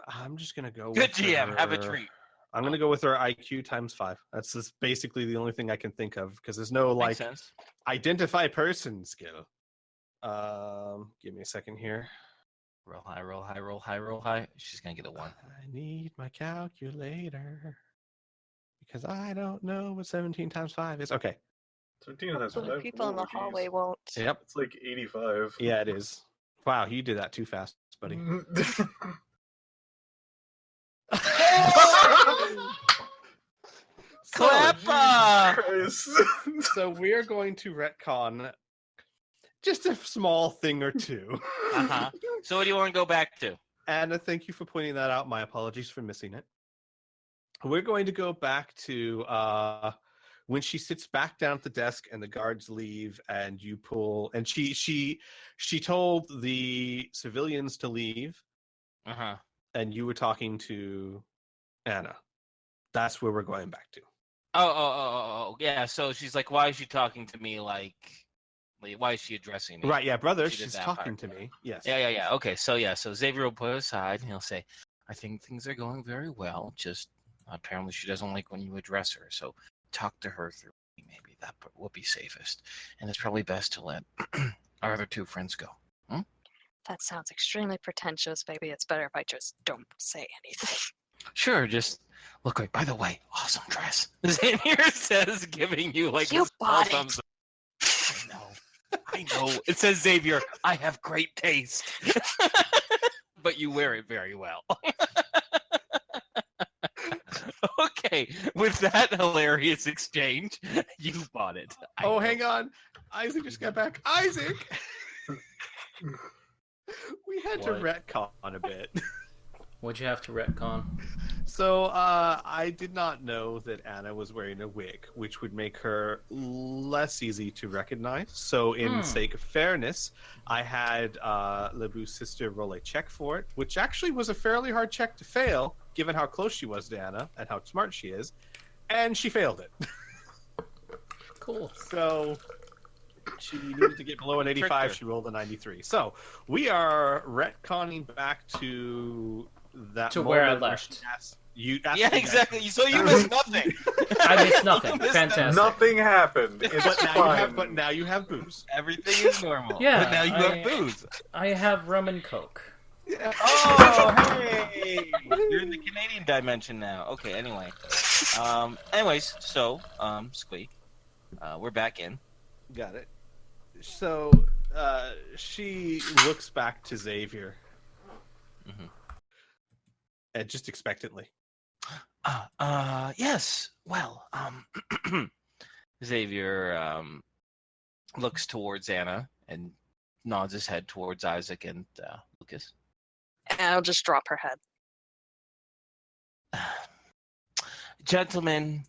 I'm just gonna go. Good with GM. Have a her- treat. I'm gonna go with her IQ times 5. That's just basically the only thing I can think of because there's no Makes like sense. identify person skill. Give me a second here. Roll high, roll high, roll high, roll high. She's gonna get a 1. I need my calculator because I don't know what 17 times 5 is. Okay. 17 has The 5. people in the Whoa, geez. hallway won't. Yep. It's like 85. Yeah, it is. Wow, you did that too fast, buddy. Clappa! Christ. So we're going to retcon just a small thing or two. So what do you want to go back to? Anna, thank you for pointing that out. My apologies for missing it. We're going to go back to when she sits back down at the desk and the guards leave and you pull and she told the civilians to leave and you were talking to Anna. That's where we're going back to. Oh, yeah. So she's like, why is she talking to me like why is she addressing me? Right, yeah, brother, She did she's that talking part. to me. Yes. Yeah. Okay, so Xavier will put it aside and he'll say, I think things are going very well. Just apparently she doesn't like when you address her. So talk to her through me. Maybe that will be safest. And it's probably best to let our other 2 friends go. That sounds extremely pretentious. Maybe it's better if I just don't say anything. Sure, just look like, by the way, awesome dress. Xavier says, giving you like You a bought small it. thumbs up. I know. It says, Xavier, I have great taste. But you wear it very well. Okay, with that hilarious exchange, you bought it. Hang on. Isaac just got back. Isaac! We had to What? retcon a bit. What'd you have to retcon? So I did not know that Anna was wearing a wig, which would make her less easy to recognize. So, in sake of fairness, I had LeBeau's sister roll a check for it, which actually was a fairly hard check to fail, given how close she was to Anna and how smart she is, and she failed it. Cool. So she needed to get below an 85. She rolled a 93. So we are retconning back to that To where I moment left. You Yeah, exactly. So you missed nothing. I missed nothing. You missed Fantastic. Nothing happened. It's fine. But now you have booze. Everything is normal. Yeah, But now you have booze. I have rum and coke. Oh, hey! You're in the Canadian dimension now. Okay, anyway. Anyways, so, Squee, we're back in. Got it. So she looks back to Xavier. Mhm. And just expectantly. Yes. Well, Xavier looks towards Anna and nods his head towards Isaac and Lucas. And I'll just drop her head. Gentlemen,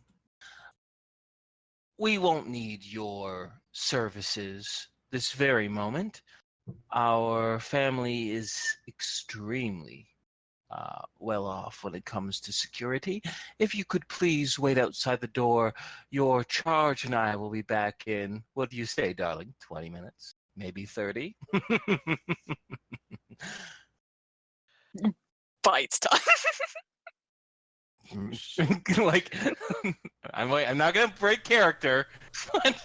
we won't need your services this very moment. Our family is extremely well off when it comes to security. If you could please wait outside the door, your charge and I will be back in, what do you say, darling? 20 minutes? Maybe 30? Bites time. Like, I'm not gonna break character, but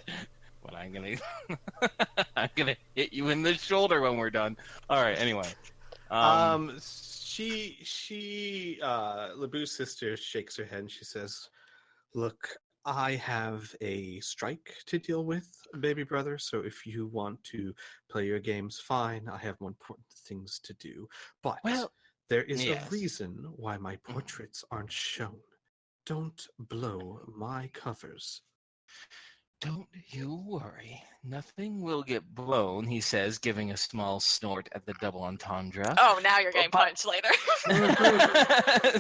I'm gonna I'm gonna hit you in the shoulder when we're done. All right. Anyway, LeBeau's sister shakes her head and she says, "Look, I have a strike to deal with, baby brother. So if you want to play your games, fine. I have more important things to do. But there is a reason why my portraits aren't shown. Don't blow my covers." Don't you worry. Nothing will get blown, he says, giving a small snort at the double entendre. Oh, now you're getting punched later.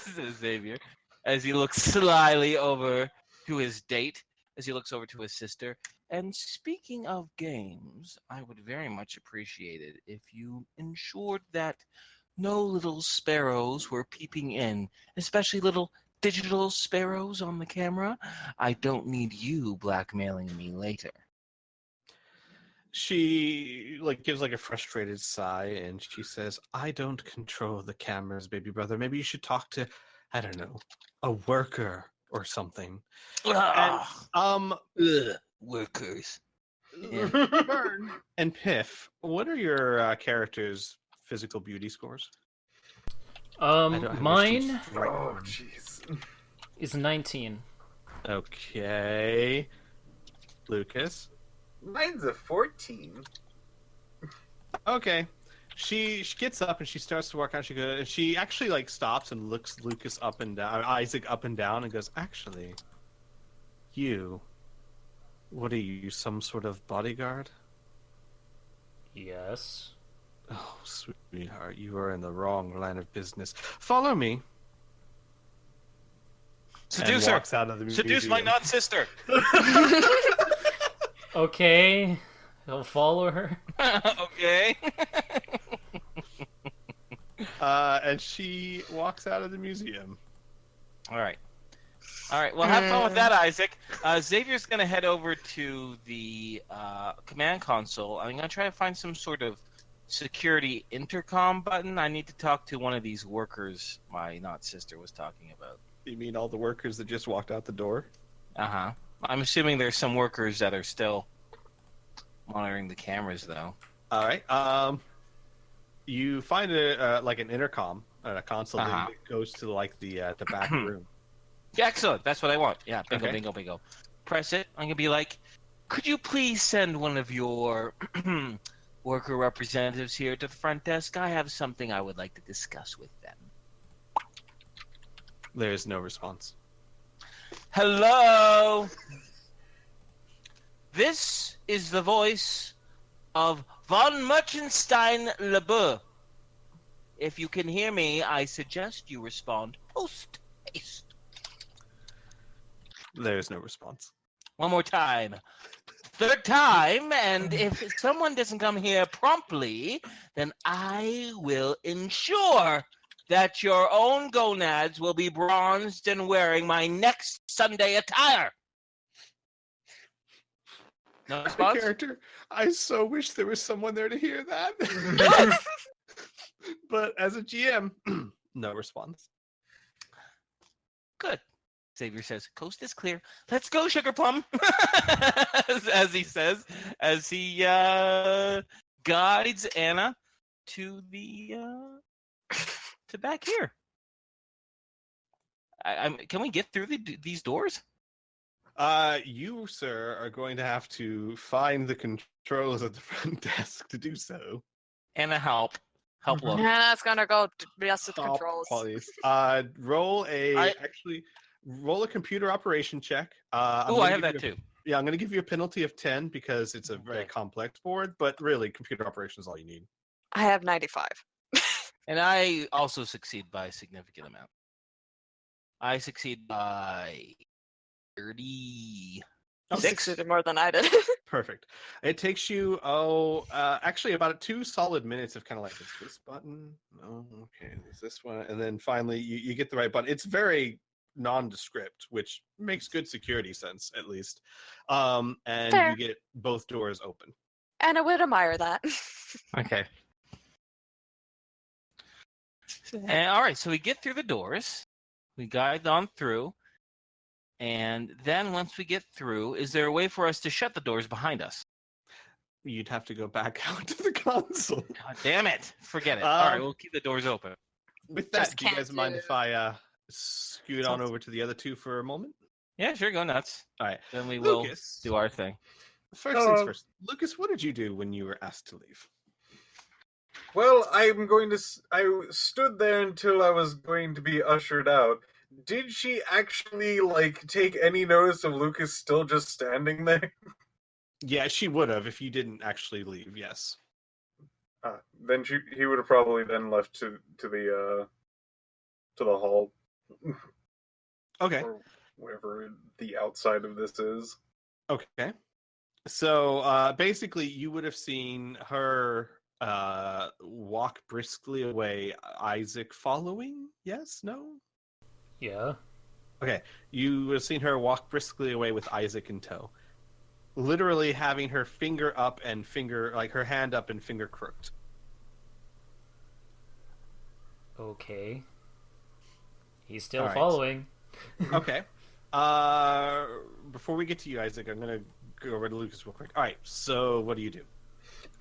Says Xavier, as he looks slyly over to his date, as he looks over to his sister. And speaking of games, I would very much appreciate it if you ensured that no little sparrows were peeping in, especially little digital sparrows on the camera. I don't need you blackmailing me later. She gives a frustrated sigh and she says, "I don't control the cameras, baby brother. Maybe you should talk to, I don't know, a worker or something." Workers. Burn. And Piph, what are your characters' physical beauty scores? Mine Oh, jeez. is 19. Okay. Lucas? Mine's a 14. Okay. She gets up and she starts to walk out. She actually stops and looks Lucas up and down, Isaac up and down, and goes, "Actually, what are you, some sort of bodyguard?" Yes. "Oh, sweetheart, you are in the wrong line of business. Follow me." Seduce and her. walks out of the Seduce my museum. non-sister. Okay. He'll follow her. Okay. And she walks out of the museum. All right. Well, have fun with that, Isaac. Xavier's going to head over to the command console. I'm going to try to find some sort of security intercom button. I need to talk to one of these workers my not sister was talking about. You mean all the workers that just walked out the door? Uh-huh. I'm assuming there's some workers that are still monitoring the cameras, though. All right. You find an intercom and a console that goes to the back room. Yeah, excellent. That's what I want. Yeah, bingo, Okay. bingo, bingo. Press it. I'm going to be like, could you please send one of your worker representatives here to the front desk? I have something I would like to discuss with them. There's no response. Hello? This is the voice of von Merchenstein LeBeau. If you can hear me, I suggest you respond post Heist. There's no response. One more time. Third time, and if someone doesn't come here promptly, then I will ensure that your own gonads will be bronzed and wearing my next Sunday attire. No My response? character, I so wish there was someone there to hear that. But as a GM, no response. Good. Xavier says, coast is clear. Let's go, Sugar Plum. as he says, as he guides Anna to the to back here. Can we get through these doors? You, sir, are going to have to find the controls at the front desk to do so. Anna, help look. Yeah, that's gonna go mess with Top controls. qualities. Roll roll a computer operation check. Oh, I have that too. Yeah, I'm going to give you a penalty of 10 because it's a very Okay. complex board, but really, computer operation is all you need. I have 95. And I also succeed by a significant amount. I succeed by 30. You 6. succeeded more than I did. Perfect. It takes you, actually about 2 solid minutes of kind of like, is this button? No, okay, is this one? And then finally, you get the right button. It's very nondescript, which makes good security sense, at least. And Fair. you get both doors open. And I would admire that. Okay. All right, so we get through the doors. We guide on through. And then once we get through, is there a way for us to shut the doors behind us? You'd have to go back out to the console. God damn it. Forget it. All right, we'll keep the doors open. With Just that, do you guys can't mind do- if I scoot on over to the other two for a moment? Yeah, sure, go nuts. All right. Then we will Lucas, do our thing. first things first. Lucas, what did you do when you were asked to leave? Well, I stood there until I was going to be ushered out. Did she actually, take any notice of Lucas still just standing there? Yeah, she would have if you didn't actually leave, yes. Then he would have probably then left to the hall. Okay. Or wherever the outside of this is. Okay. So basically, you would have seen her walk briskly away, Isaac following? Yes? No? Yeah. Okay. You would have seen her walk briskly away with Isaac in tow. Literally having her finger up and her hand up and finger crooked. Okay. He's still All right. following. Okay. Before we get to you, Isaac, I'm going to go over to Lucas real quick. All right. So what do you do?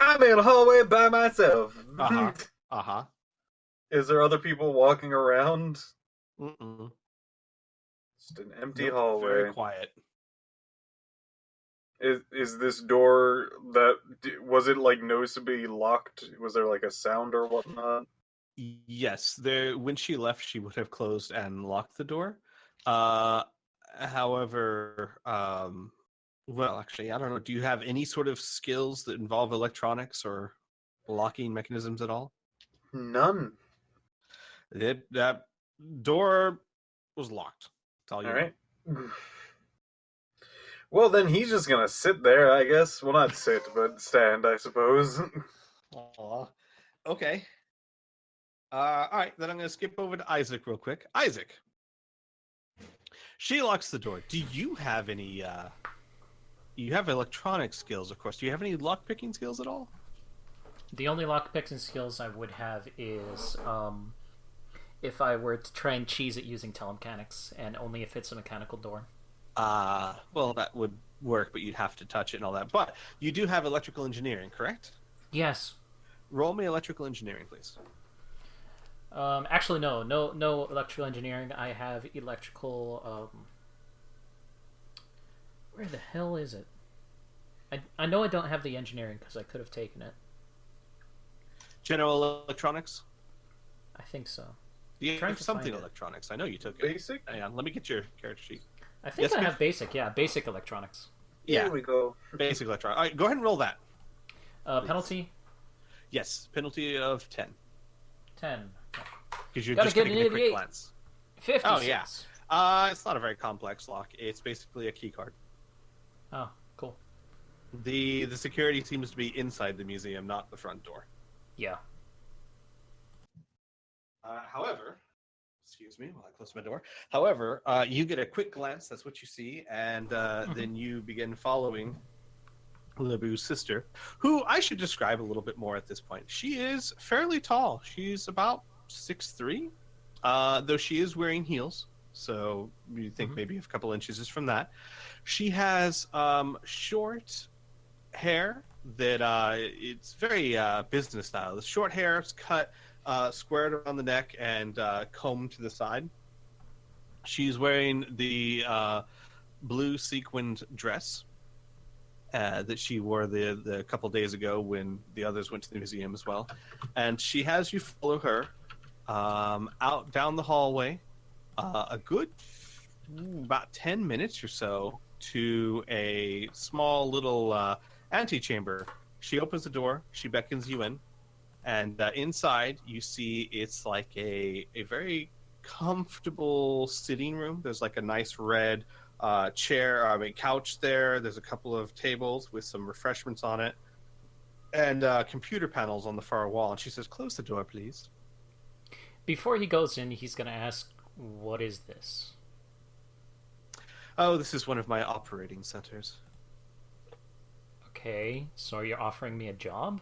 I'm in a hallway by myself. Uh-huh. Uh-huh. Is there other people walking around? Mm-mm. Just an empty Nope, hallway. Very quiet. Is this door was it noticeably locked? Was there a sound or whatnot? Yes. When she left, she would have closed and locked the door. However, well, actually, I don't know. Do you have any sort of skills that involve electronics or locking mechanisms at all? None. That door was locked. That's all you All know. right. Well, then he's just gonna sit there, I guess. Well, not sit, but stand, I suppose. Aw. Okay. All right, then I'm going to skip over to Isaac real quick. Isaac. She locks the door. Do you have any, you have electronic skills, of course. Do you have any lock-picking skills at all? The only lockpicking skills I would have is if I were to try and cheese it using telemechanics, and only if it's a mechanical door. Well, that would work, but you'd have to touch it and all that. But you do have electrical engineering, correct? Yes. Roll me electrical engineering, please. Actually, no electrical engineering. I have electrical. Where the hell is it? I know I don't have the engineering because I could have taken it. General electronics? I think so. You Trying have to something find it. electronics. I know you took it. Basic? Hang on, let me get your character sheet. I think Yes, I ma'am. have basic. Yeah, basic electronics. Yeah, Here we go. basic electronics. All right, go ahead and roll that. Penalty Yes, penalty of 10. 10. Because you're Gotta just get getting an a quick 88. glance. 56. Oh, yeah. It's not a very complex lock. It's basically a key card. Oh, cool. The security seems to be inside the museum, not the front door. Yeah. However, excuse me while I close my door. However, you get a quick glance. That's what you see, and then you begin following LeBeau's sister, who I should describe a little bit more at this point. She is fairly tall. She's about 6'3", though she is wearing heels. So you think maybe a couple inches is from that. She has short hair that it's very business style. The short hair is cut squared around the neck and combed to the side. She's wearing the blue sequined dress that she wore the couple days ago when the others went to the museum as well. And she has you follow her out down the hallway a good about 10 minutes or so to a small little antechamber. She opens the door, she beckons you in, and inside you see it's like a very comfortable sitting room. There's like a nice red couch there. There's a couple of tables with some refreshments on it, and computer panels on the far wall. And she says, "Close the door, please." Before he goes in, he's going to ask, what is this? Oh, this is one of my operating centers. Okay, so you're offering me a job?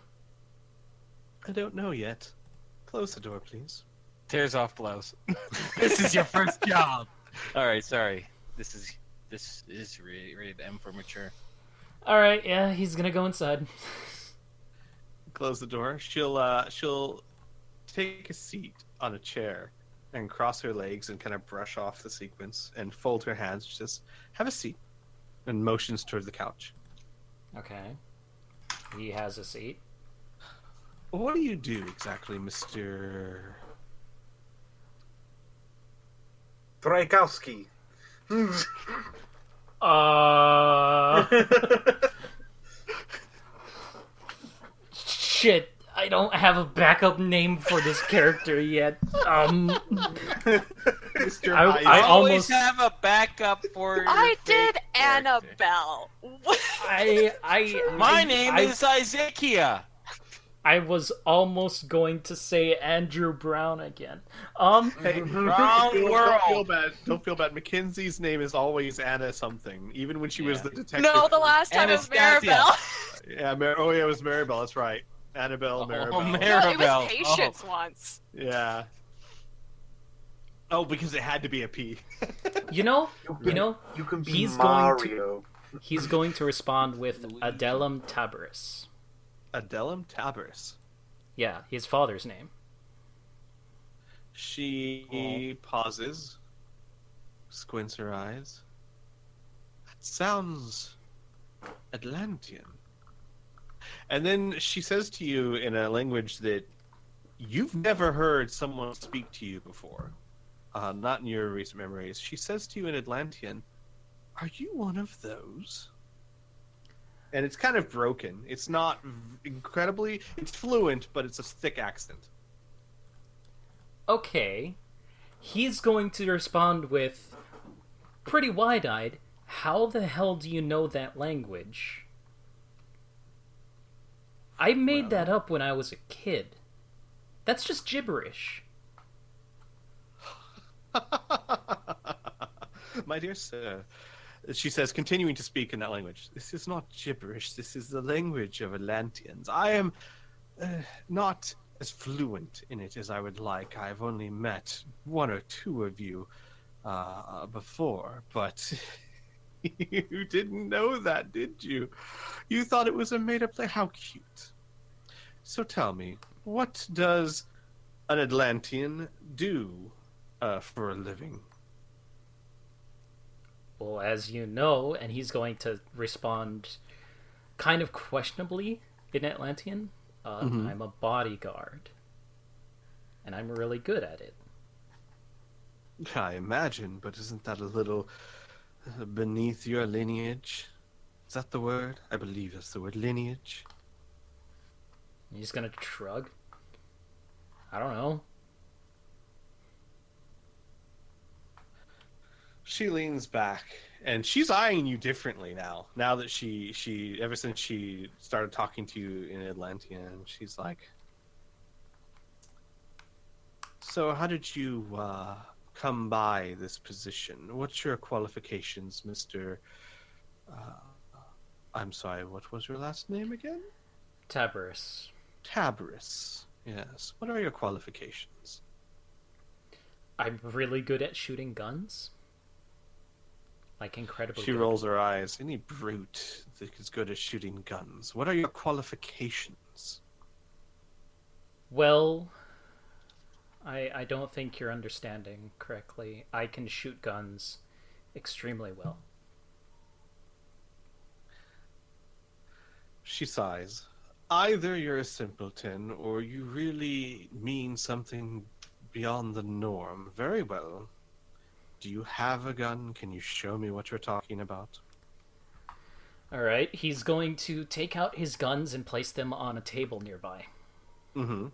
I don't know yet. Close the door, please. Tears off blows. This is your first job. All right, sorry. This is really M for mature. All right, yeah, he's gonna go inside. Close the door. She'll take a seat on a chair and cross her legs and kind of brush off the sequins and fold her hands. She says, "Have a seat," and motions toward the couch. Okay. He has a seat. What do you do exactly, Mr. Trajkowski. Shit, I don't have a backup name for this character yet. Mr. I always almost have a backup for your I did fake character. Annabelle. My name is Isaacia. I was almost going to say Andrew Brown again. Hey, Wrong world. Don't feel bad. Don't feel bad. Mackenzie's name is always Anna something, even when she was the detective. No, the last time it was Anastasia. Maribel. It was Maribel. That's right. Annabelle, Maribel. Oh, No, it Maribel. was Patience once. Yeah. Oh, because it had to be a P. You know, You can be he's going to- Mario. he's going to respond with Adelum Tabaris. Adelum Tabaris. Yeah, his father's name. She pauses, squints her eyes. That sounds Atlantean. And then she says to you in a language that you've never heard someone speak to you before. Not in your recent memories. She says to you in Atlantean, "Are you one of those?" And it's kind of broken. It's not incredibly... It's fluent, but it's a thick accent. Okay. He's going to respond with, pretty wide-eyed, "How the hell do you know that language?" I made that up when I was a kid. That's just gibberish. My dear sir, she says, continuing to speak in that language, "This is not gibberish. This is the language of Atlanteans. I am not as fluent in it as I would like. I've only met one or two of you before, but you didn't know that, did you? You thought it was a made-up thing. How cute. So tell me, what does an Atlantean do for a living?" Well, as you know, and he's going to respond kind of questionably in Atlantean, I'm a bodyguard. And I'm really good at it. I imagine, but isn't that a little beneath your lineage? Is that the word? I believe that's the word, lineage. He's gonna shrug. I don't know. She leans back, and she's eyeing you differently now. Now that she ever since she started talking to you in Atlantean, she's like, "So, how did you come by this position? What's your qualifications, Mister? Uh, I'm sorry. What was your last name again? Tabarus. Tabarus. Yes. What are your qualifications?" I'm really good at shooting guns. Like, incredibly She good. rolls her eyes. Any brute that is good at shooting guns. What are your qualifications? Well, I don't think you're understanding correctly. I can shoot guns extremely well. She sighs. Either you're a simpleton, or you really mean something beyond the norm. Very well. Do you have a gun? Can you show me what you're talking about? Alright, he's going to take out his guns and place them on a table nearby. Mm-hmm.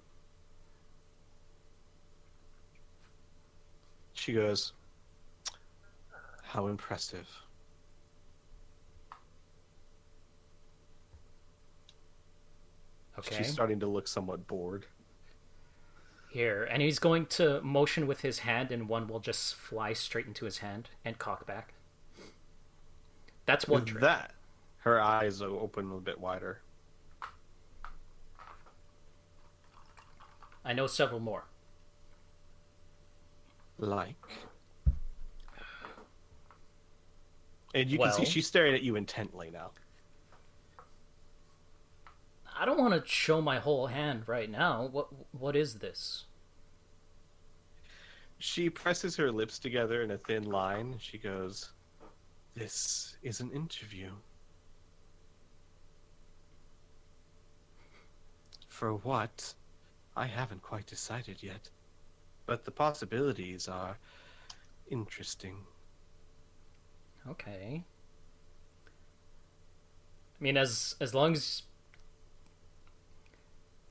She goes, "How impressive." Okay. She's starting to look somewhat bored. Here, and he's going to motion with his hand, and one will just fly straight into his hand and cock back. That's one With trick. that, her eyes open a bit wider. I know several more. Like. And you can see she's staring at you intently now. I don't want to show my whole hand right now. What is this? She presses her lips together in a thin line. She goes, "This is an interview." For what? I haven't quite decided yet. But the possibilities are interesting. Okay. I mean, as long as...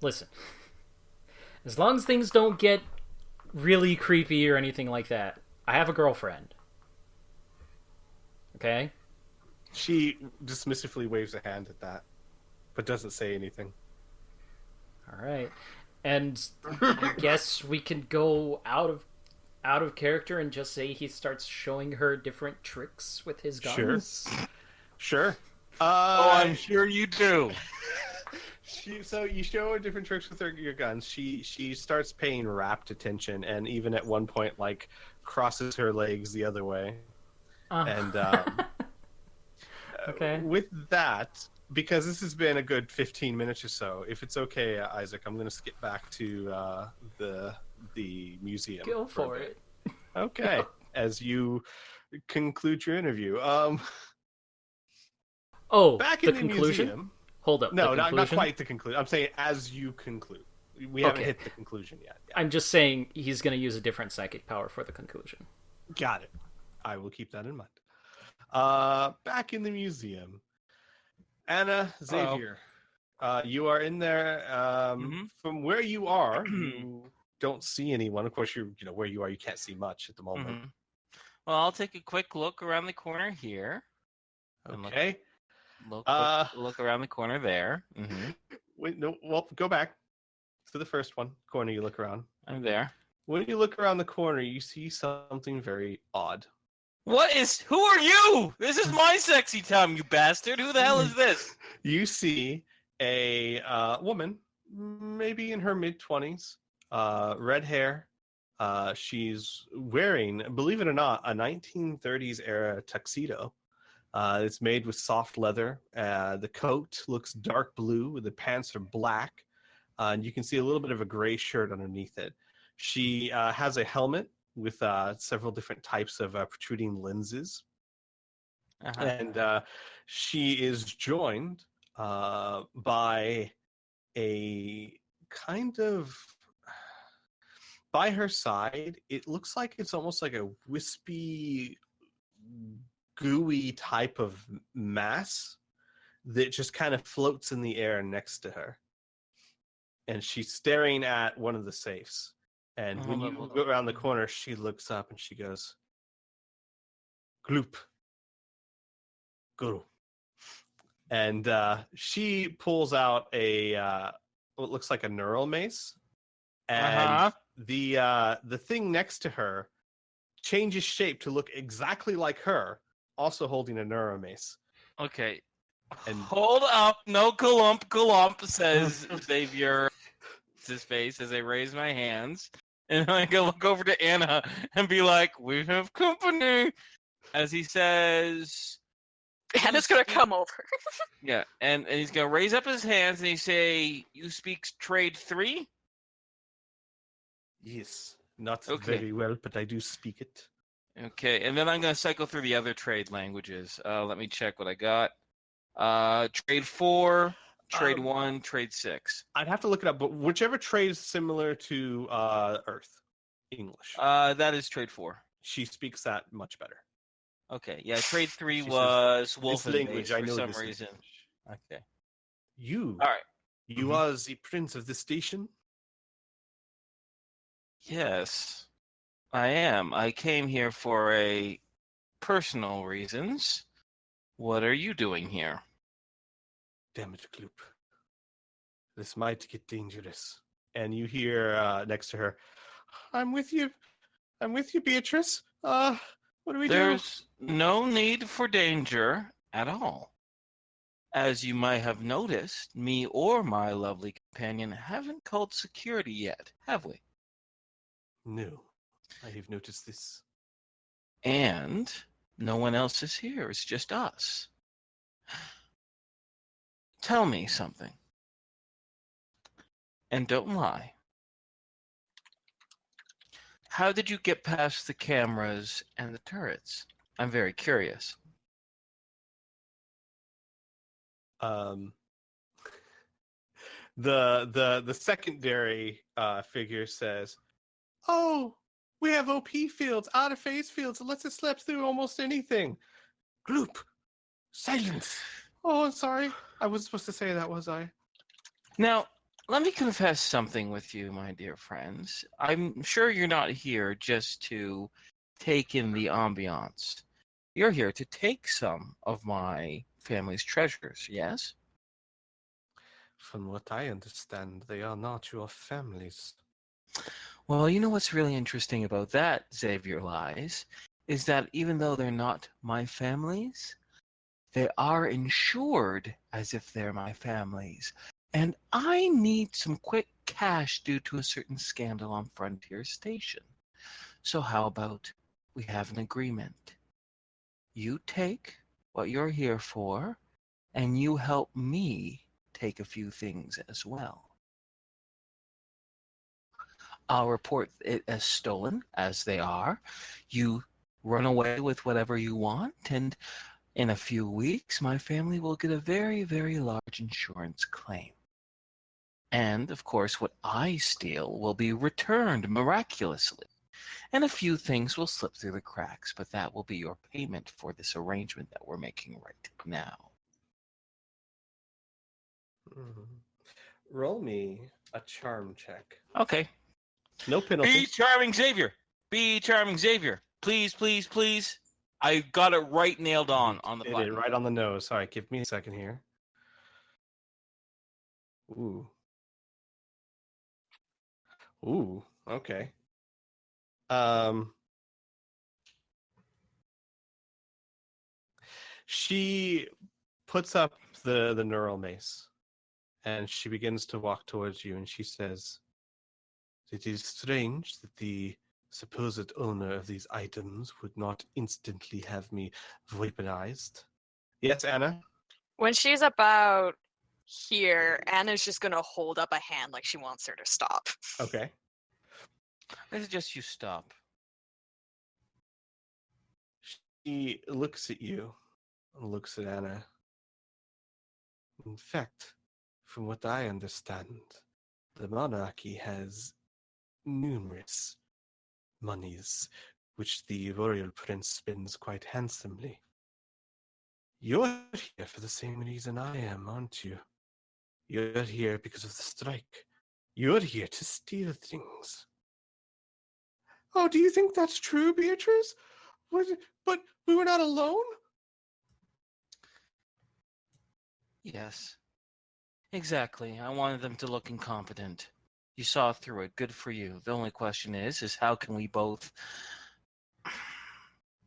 Listen. As long as things don't get really creepy or anything like that, I have a girlfriend. Okay? She dismissively waves a hand at that, but doesn't say anything. Alright. And I guess we can go out of character and just say he starts showing her different tricks with his guns. Sure. I'm sure you do. So you show her different tricks with your guns. She starts paying rapt attention, and even at one point, like, crosses her legs the other way. And okay. With that, because this has been a good 15 minutes or so, if it's okay, Isaac, I'm going to skip back to the museum. Go for it. Okay. As you conclude your interview. Back in the conclusion? museum. Hold up. No, not quite the conclusion. I'm saying as you conclude. We haven't hit the conclusion yet. Yeah. I'm just saying he's going to use a different psychic power for the conclusion. Got it. I will keep that in mind. Back in the museum. Anna, Xavier, you are in there. From where you are, you don't see anyone. Of course, where you are, you can't see much at the moment. Well, I'll take a quick look around the corner here. Okay. Look around the corner there. Wait, no. Well, go back to the first corner. You look around. I'm there. When you look around the corner, you see something very odd. Who are you? This is my sexy time, you bastard. Who the hell is this? You see a woman, maybe in her mid-20s, red hair. She's wearing, believe it or not, a 1930s era tuxedo. It's made with soft leather. The coat looks dark blue. The pants are black. And you can see a little bit of a gray shirt underneath it. She has a helmet with several different types of protruding lenses. And she is joined by a kind of... By her side, it looks like it's almost like a wispy, gooey type of mass that just kind of floats in the air next to her. And she's staring at one of the safes. And when you go around the corner, she looks up and she goes, Gloop. Go. And she pulls out what looks like a neural mace, and the thing next to her changes shape to look exactly like her, also holding a neural mace. Okay. And hold up, no galump, says Xavier. His face as I raise my hands, and I go look over to Anna and be like, "We have company," as he says. Anna's gonna come over. Yeah, and he's gonna raise up his hands and he say, "You speak trade 3?" Yes, not Okay. very well, but I do speak it. Okay, and then I'm gonna cycle through the other trade languages. Let me check what I got. Trade 4, trade 1, trade 6. I'd have to look it up, but whichever trade is similar to Earth, English. That is trade 4. She speaks that much better. Okay, yeah, trade 3 She says, was "This Wolfen language, based I for know some this reason. language." Okay. You, All right. you Mhm. are the prince of the station? Yes, I am. I came here for a personal reasons. What are you doing here? Damn it, Gloop. This might get dangerous. And you hear next to her, I'm with you, Beatrice. What do we do? There's no need for danger at all. As you might have noticed, me or my lovely companion haven't called security yet, have we? No, I have noticed this. And no one else is here. It's just us. Tell me something. And don't lie. How did you get past the cameras and the turrets? I'm very curious. The secondary figure says, "Oh, we have OP fields, out of phase fields. It lets us slip through almost anything." Gloop, silence. Oh, I'm sorry. I wasn't supposed to say that, was I? Now, let me confess something with you, my dear friends. I'm sure you're not here just to take in the ambiance. You're here to take some of my family's treasures, yes? From what I understand, they are not your families. Well, you know what's really interesting about that, Xavier Lies, is that even though they're not my families, they are insured as if they're my families. And I need some quick cash due to a certain scandal on Frontier Station. So how about we have an agreement? You take what you're here for, and you help me take a few things as well. I'll report it as stolen, as they are. You run away with whatever you want, and in a few weeks, my family will get a very, very large insurance claim. And, of course, what I steal will be returned miraculously. And a few things will slip through the cracks, but that will be your payment for this arrangement that we're making right now. Roll me a charm check. Okay. No penalty. Be charming, Xavier. Be charming, Xavier. Please, please, please. I got it right nailed on the Did button. it right on the nose. Sorry, give me a second here. Ooh. Ooh, okay. She puts up the neural mace, and she begins to walk towards you, and she says, "It is strange that the supposed owner of these items would not instantly have me weaponized." Yes, Anna? When she's about here, Anna's just gonna hold up a hand like she wants her to stop. Okay. I suggest you stop. She looks at you and looks at Anna. In fact, from what I understand, the monarchy has numerous monies, which the royal prince spends quite handsomely. You're here for the same reason I am, aren't you? You're here because of the strike. You're here to steal things. Oh, do you think that's true, Beatrice? What? But we were not alone? Yes. Exactly. I wanted them to look incompetent. You saw through it. Good for you. The only question is how can we both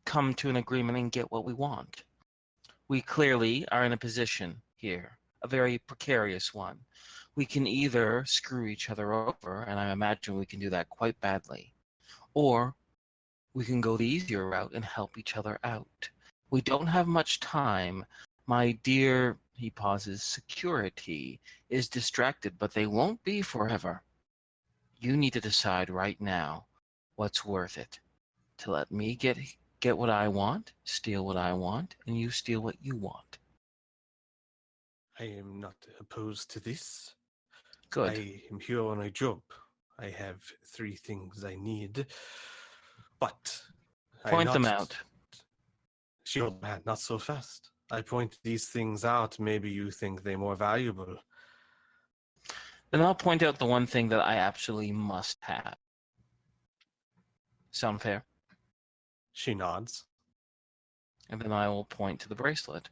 come to an agreement and get what we want? We clearly are in a position here, a very precarious one. We can either screw each other over, and I imagine we can do that quite badly, or we can go the easier route and help each other out. We don't have much time. My dear, he pauses, security is distracted, but they won't be forever. You need to decide right now what's worth it. To let me get what I want, steal what I want, and you steal what you want. I am not opposed to this. Good. I am here on a job. I have 3 things I need. But Point them out. Shield man, not so fast. I point these things out. Maybe you think they're more valuable. Then I'll point out the one thing that I absolutely must have. Sound fair? She nods. And then I will point to the bracelet.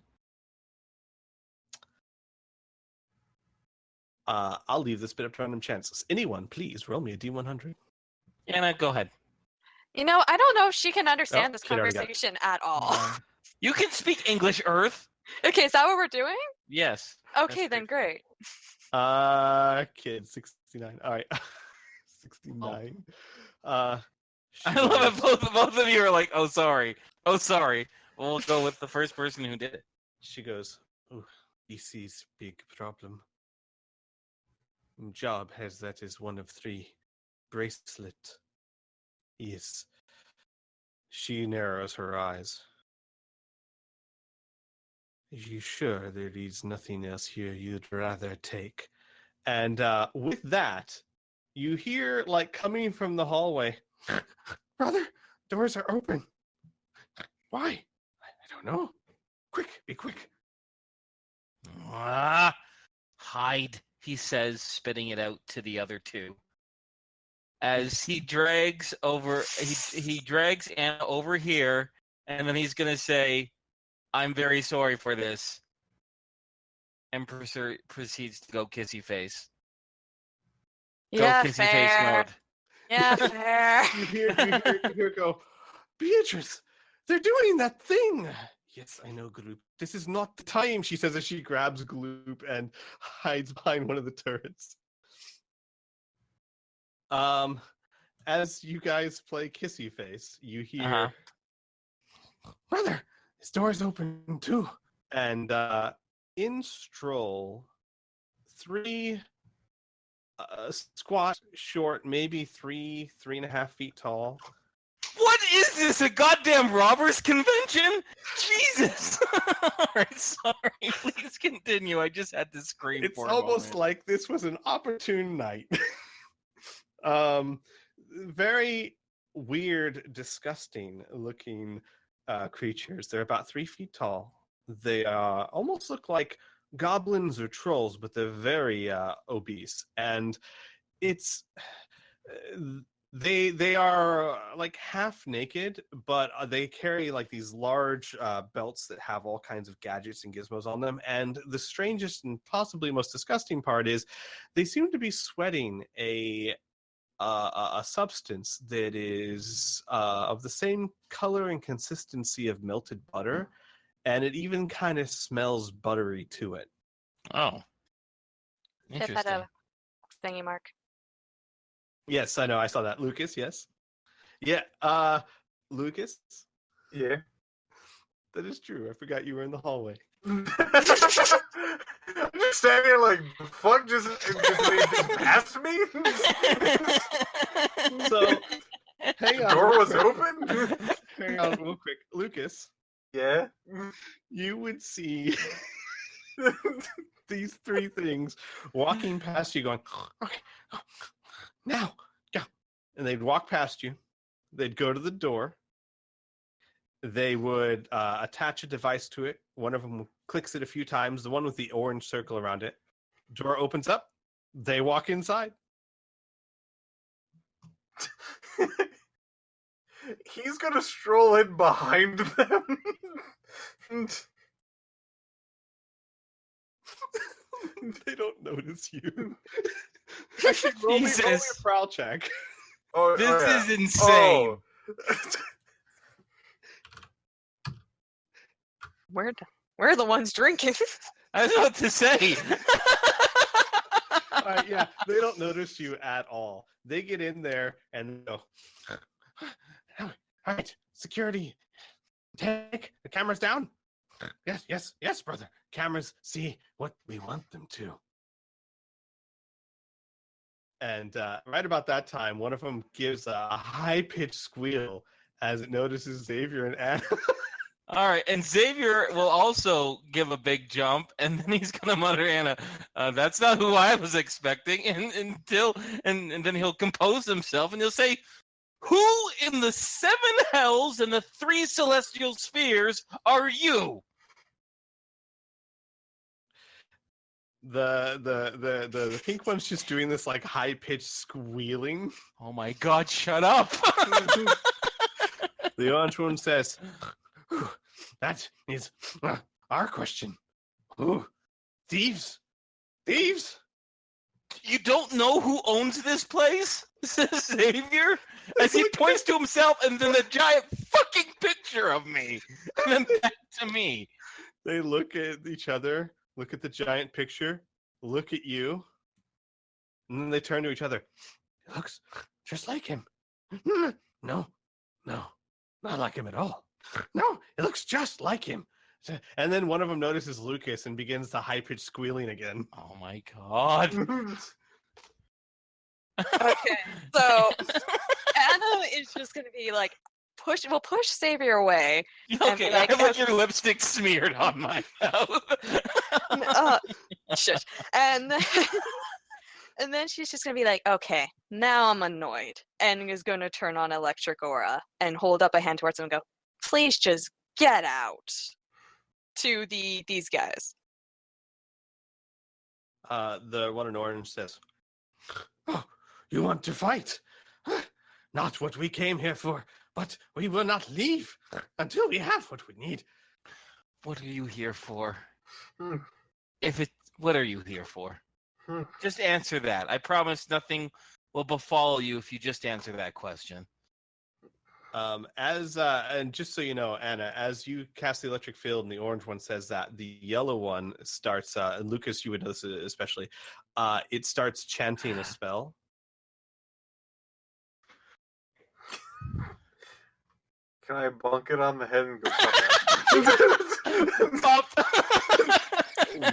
I'll leave this bit up to random chances. Anyone, please roll me a D100. Anna, go ahead. You know, I don't know if she can understand this kid already got it. conversation at all. You can speak English, Earth. Okay, is that what we're doing? Yes. Okay, then great. Kid 69. All right. 69. I love it. Both of you are like, oh, sorry. Oh, sorry. We'll go with the first person who did it. She goes, oh, this is big problem. Job has that as one of 3. Bracelet. Yes. She narrows her eyes. Are you sure there is nothing else here you'd rather take? And with that, you hear, like, coming from the hallway, brother, doors are open. Why? I don't know. Quick, be quick. Hide, he says, spitting it out to the other 2. As he drags over, he drags Anna over here, and then he's gonna say, "I'm very sorry for this," and proceeds to go kissy face. Go Yeah, kissy fair. face mode. Yeah, fair. You hear go, Beatrice, they're doing that thing. Yes, I know, Gloop. This is not the time, she says as she grabs Gloop and hides behind one of the turrets. As you guys play Kissy Face, you hear, brother, his door's open too. And in stroll 3 squat, short, maybe 3.5 feet tall. What is this? A goddamn robbers convention? Jesus! Alright, sorry. Please continue. I just had to scream It's for a almost moment. like this was an opportune night. Very weird, disgusting looking creatures. They're about 3 feet tall. They almost look like goblins or trolls, but they're very obese. And it's they are like half naked, but they carry like these large belts that have all kinds of gadgets and gizmos on them. And the strangest and possibly most disgusting part is they seem to be sweating a substance that is of the same color and consistency of melted butter, and it even kind of smells buttery to it. Oh. Piph had Interesting. a thingy mark. Yes, I know. I saw that. Lucas, yes? Yeah, Lucas? Yeah. That is true. I forgot you were in the hallway. I'm just standing here like, the fuck just passed me? So, hang on. The door real was quick. open? Hang on real quick. Lucas, Yeah. you would see these 3 things walking past you going, okay, now, go. And they'd walk past you. They'd go to the door. They would attach a device to it. One of them clicks it a few times. The one with the orange circle around it. Door opens up. They walk inside. He's gonna stroll in behind them. They don't notice you. Actually, roll me a prowl check. Oh, This yeah. is insane. We're the ones drinking. I was about to say. All right, yeah, they don't notice you at all. They get in there and go, all right, security, take the cameras down. Yes, brother. Cameras see what we want them to. And right about that time, one of them gives a high-pitched squeal as it notices Xavier and Anna. All right, and Xavier will also give a big jump, and then he's gonna mutter, "Anna, that's not who I was expecting." And then he'll compose himself, and he'll say, "Who in the 7 hells and the 3 celestial spheres are you?" The pink one's just doing this like high-pitched squealing. Oh my God! Shut up! The orange one says, "That is our question. Who? Thieves? Thieves?" You don't know who owns this place? Says Xavier, as he points to himself and then a giant fucking picture of me, and then back to me. They look at each other, look at the giant picture, look at you, and then they turn to each other. "It looks just like him." No, not like him at all. "No, it looks just like him." And then one of them notices Lucas and begins the high-pitched squealing again. Oh my God. Okay, so Anna is just gonna be like, push Xavier away. Okay, like, I have your lipstick smeared on my mouth. Shush. And then, and then she's just gonna be like, okay, now I'm annoyed, and is gonna turn on electric aura and hold up a hand towards him and go, please just get out to these guys. The one in orange says, "Oh, you want to fight? Not what we came here for, but we will not leave until we have what we need." What are you here for? Hmm. What are you here for? Hmm. Just answer that. I promise nothing will befall you if you just answer that question. And just so you know, Anna, as you cast the electric field and the orange one says that, the yellow one starts, and Lucas, you would know this especially, it starts chanting a spell. Can I bonk it on the head and go, Pop.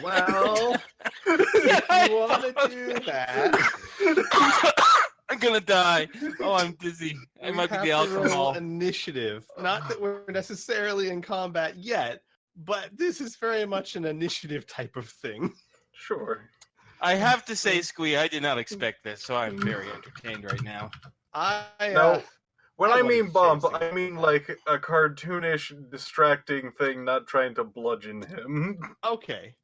Well, if you want to do that, I'm gonna die. Oh, I'm dizzy. It might be the alcohol. Initiative. Not that we're necessarily in combat yet, but this is very much an initiative type of thing. Sure. I have to say, Squee, I did not expect this, so I'm very entertained right now. No. When I mean bump, chasing. I mean like a cartoonish, distracting thing, not trying to bludgeon him. Okay.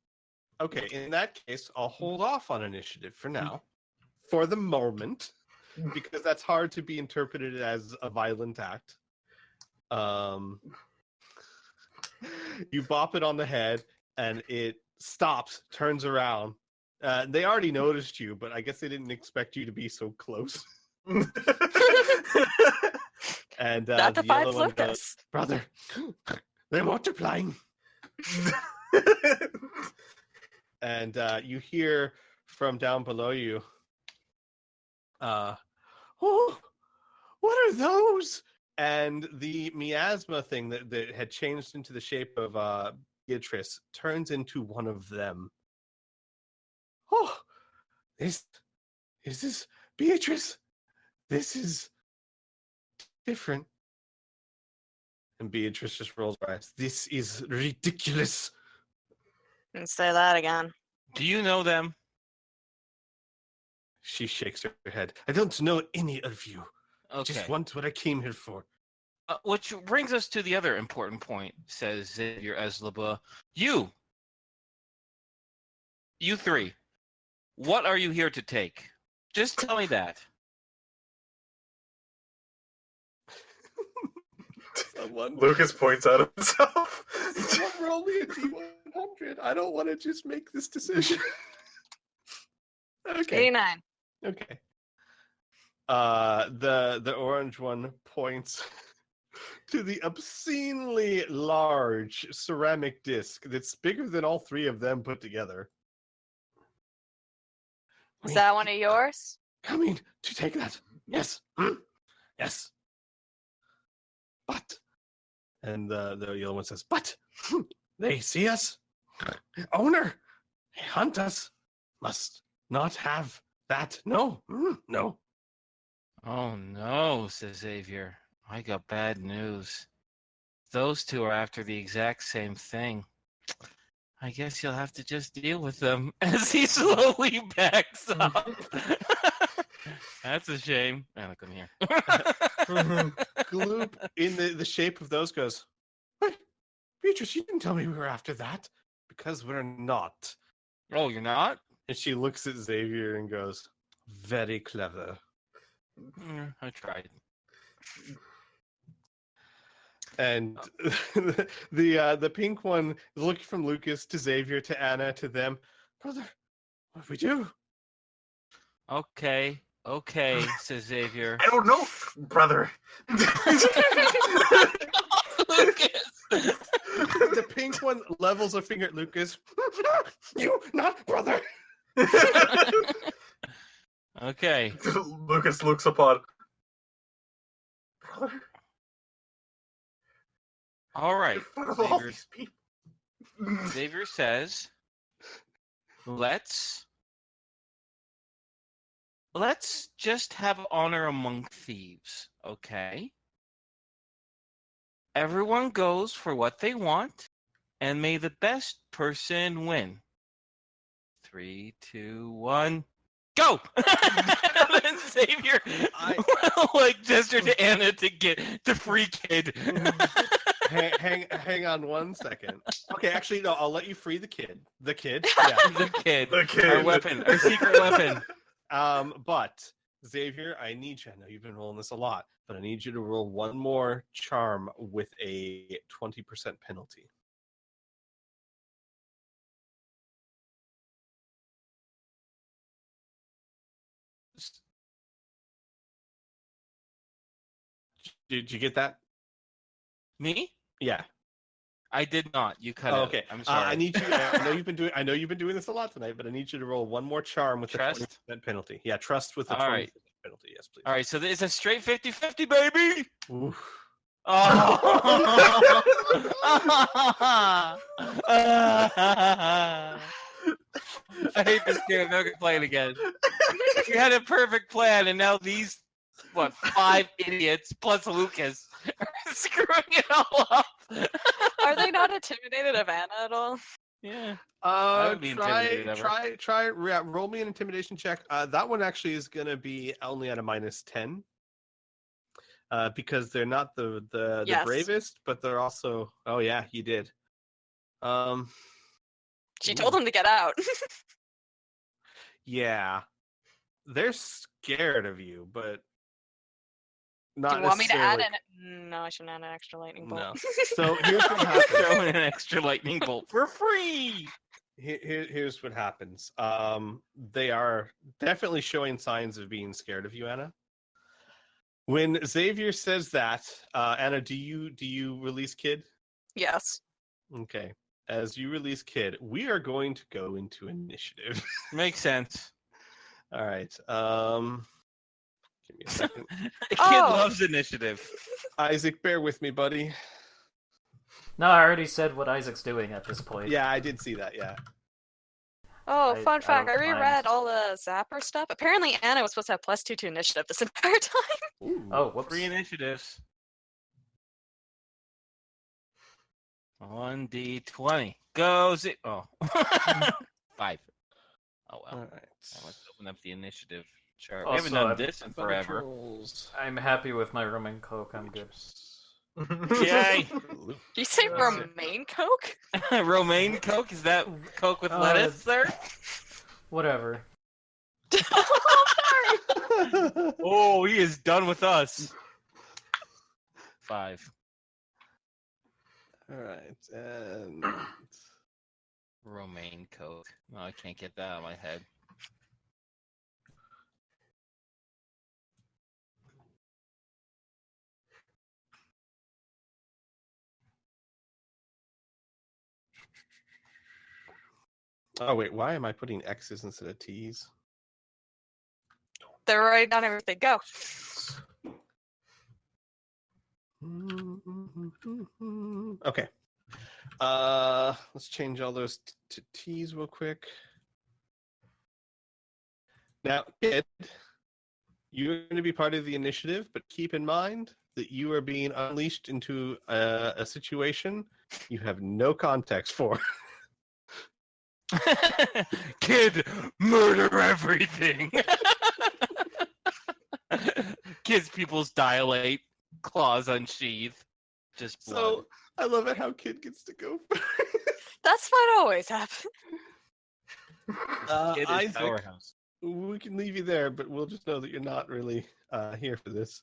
In that case, I'll hold off on initiative for now, for the moment, because that's hard to be interpreted as a violent act. You bop it on the head, and it stops, turns around. They already noticed you, but I guess they didn't expect you to be so close. And Not the the yellow 5 one Lucas. goes, "Brother, they're multiplying." And you hear from down below you, "Oh, what are those?" And the miasma thing that had changed into the shape of Beatrice turns into one of them. "Oh, is this Beatrice? This is different." And Beatrice just rolls her eyes. "This is ridiculous." And say that again. Do you know them? She shakes her head. "I don't know any of you. I Okay. just want what I came here for." Which brings us to the other important point, says Xavier as LeBeau. You 3, what are you here to take? Just tell me that. Someone, Lucas points at himself. someone roll me a D100. I don't want to just make this decision. Okay. 89. Okay. The orange one points to the obscenely large ceramic disc that's bigger than all three of them put together. Is that one of yours? Coming to take that. Yes. Yes. But, and the yellow one says, but they see us. Owner, they hunt us. Must not have that. No. No. Oh no, says Xavier. I got bad news. Those two are after the exact same thing. I guess you'll have to just deal with them as he slowly backs up. That's a shame. Oh, come here. Gloop in the shape of those goes, what? Beatrice, you didn't tell me we were after that. Because we're not. Oh, you're not? And she looks at Xavier and goes, very clever. I tried. And the pink one is looking from Lucas to Xavier to Anna to them. Brother, what do we do? Okay, says Xavier. I don't know, brother. Lucas! The pink one levels a finger at Lucas. You, not brother. Okay. Lucas looks upon. Brother? All right. In front of all Xavier, these people. Xavier says, let's just have honor among thieves, okay? Everyone goes for what they want, and may the best person win. 3, 2, 1, go! And then Xavier like gesture to Anna to get to free kid. Hang on 1 second. Okay, actually, no, I'll let you free the kid. The kid, yeah. The kid. The kid. Our weapon. Our secret weapon. But Xavier, I need you. I know you've been rolling this a lot, but I need you to roll one more charm with a 20% penalty. Did you get that? Me? Yeah. I did not. You cut Oh, out. okay. I'm sorry. I need you. I know you've been doing. I know you've been doing this a lot tonight, but I need you to roll one more charm with Trust? a 20% penalty. Yeah, trust with a All 20% right. penalty. Yes, please. All right, so it's a straight 50-50, baby. Oof. Oh. I hate this game. I'm never gonna play it again. You had a perfect plan, and now these 5 idiots plus Lucas are screwing it all up. Are they not intimidated of Anna at all? Yeah. I would be Try. intimidated Yeah, roll me an intimidation check. That one actually is gonna be only at a -10. Because they're not the Yes. bravest, but they're also. Oh yeah, you did. She told him to get out. Yeah, they're scared of you, but not. Do you want me to add necessarily- an? No, I shouldn't add an extra lightning bolt. No. So here's what happens. Throw in an extra lightning bolt for free. Here's what happens. They are definitely showing signs of being scared of you, Anna. When Xavier says that, Anna, do you release Kid? Yes. Okay. As you release Kid, we are going to go into initiative. Makes sense. All right. Give me a second. The kid Oh. loves initiative. Isaac, bear with me, buddy. No, I already said what Isaac's doing at this point. Yeah, I did see that. Yeah. Oh, I fun fact! I don't reread mind. all the Zapper stuff. Apparently, Anna was supposed to have +2 to initiative this entire time. Ooh. Oh, whoops. Free initiatives. 1d20. Goes it. Oh. 5. Oh, well. All right. Let's open up the initiative chart. Also, We haven't done I'm- this in forever. I'm happy with my rum and coke. I'm good. Yay! Did you say That's it. romaine coke? Romaine Coke? Is that Coke with lettuce, sir? Whatever. Oh, he is done with us. 5. All right, and Romaine Coke. No, I can't get that out of my head. oh wait, why am I putting X's instead of T's? They're right on everything. Go. Okay. Let's change all those to T's real quick. Now, kid, you're going to be part of the initiative, but keep in mind that you are being unleashed into a situation you have no context for. Kid, murder everything. Kid's pupils dilate, claws unsheath, just blood. So I love it how Kid gets to go first. That's what always happens. Kid is Isaac, powerhouse. we can leave you there, but we'll just know that you're not really here for this.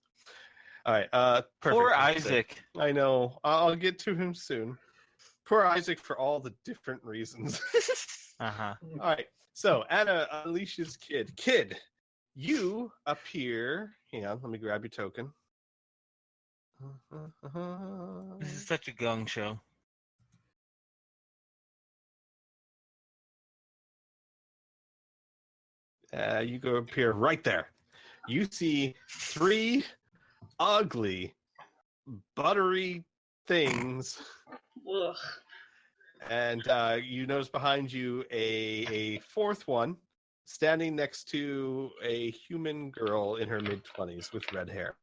All right. Perfect. Poor Isaac. I know. I'll get to him soon. Poor Isaac for all the different reasons. Uh-huh. All right. So Anna unleashes Kid. Kid, you appear. Hang on. Let me grab your token. This is such a gong show. You go appear right there. You see 3 ugly, buttery things. Ugh. And you notice behind you a 4th one standing next to a human girl in her mid-20s with red hair,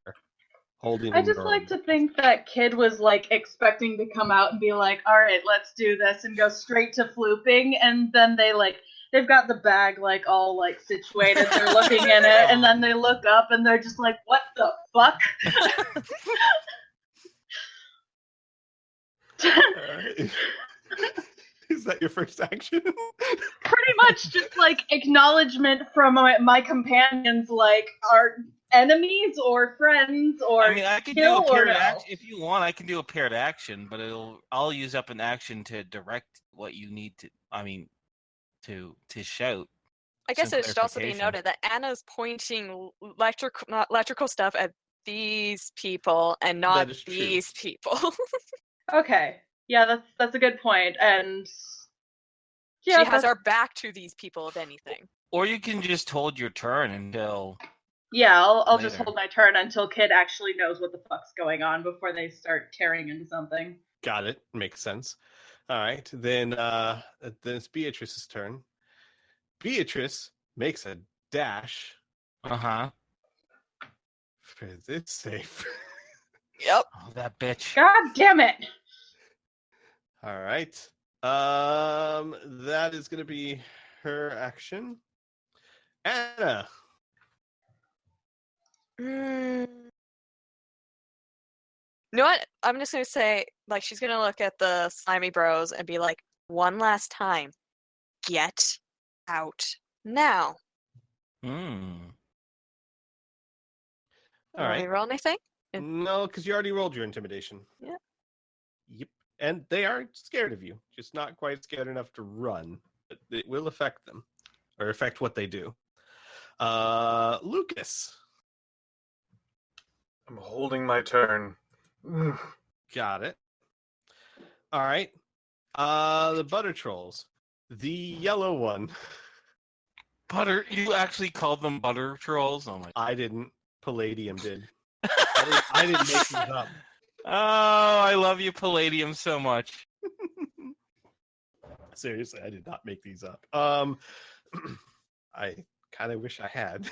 holding. I just like to think that Kid was like expecting to come out and be like, "All right, let's do this," and go straight to flooping, and then they've got the bag like all like situated. They're looking in it, and then they look up and they're just like, "What the fuck?" Is that your first action? Pretty much just like acknowledgement from my companions, like our enemies or friends or I mean, I can do kill a or paired no. action if you want. I can do a paired action, but I'll use up an action to direct what you need to. I mean, to shout. I guess Some it should also be clarification. noted that Anna's pointing electrical stuff at these people and not is true. these people. Okay, yeah, that's a good point, and yeah, She has our back to these people, if anything. Or you can just hold your turn until. yeah, I'll just later. hold my turn until Kid actually knows what the fuck's going on before they start tearing into something. Got it. Makes sense. All right. Then it's Beatrice's turn. Beatrice makes a dash Uh-huh. for this safe. Yep. Oh, that bitch. God damn it! All right. That is going to be her action. Anna. You know what? I'm just gonna say, like, she's gonna look at the slimy bros and be like, one last time, get out now. Hmm. All Want me right. to roll anything? No, because you already rolled your intimidation. Yeah. Yep. And they are scared of you, just not quite scared enough to run. But it will affect them, or affect what they do. Lucas. I'm holding my turn. Got it. All right. The butter trolls. The yellow one. Butter. You actually called them butter trolls? Oh my. I didn't. Palladium did. I didn't make these up. Oh, I love you, Palladium, so much. Seriously, I did not make these up. I kind of wish I had.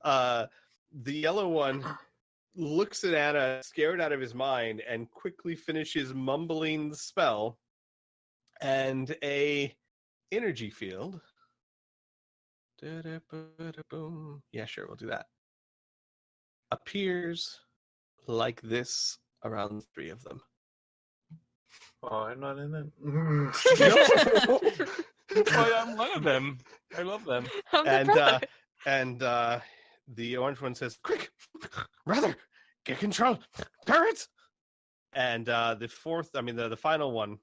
The yellow one looks at Anna, scared out of his mind, and quickly finishes mumbling the spell. And a energy field. Boom. Yeah, sure, we'll do that. Appears like this around 3 of them. Oh, I'm not in it. No. Oh, I'm one of them. I love them. I'm the brother. And the orange one says, "Quick, brother, get control, parents." And the final one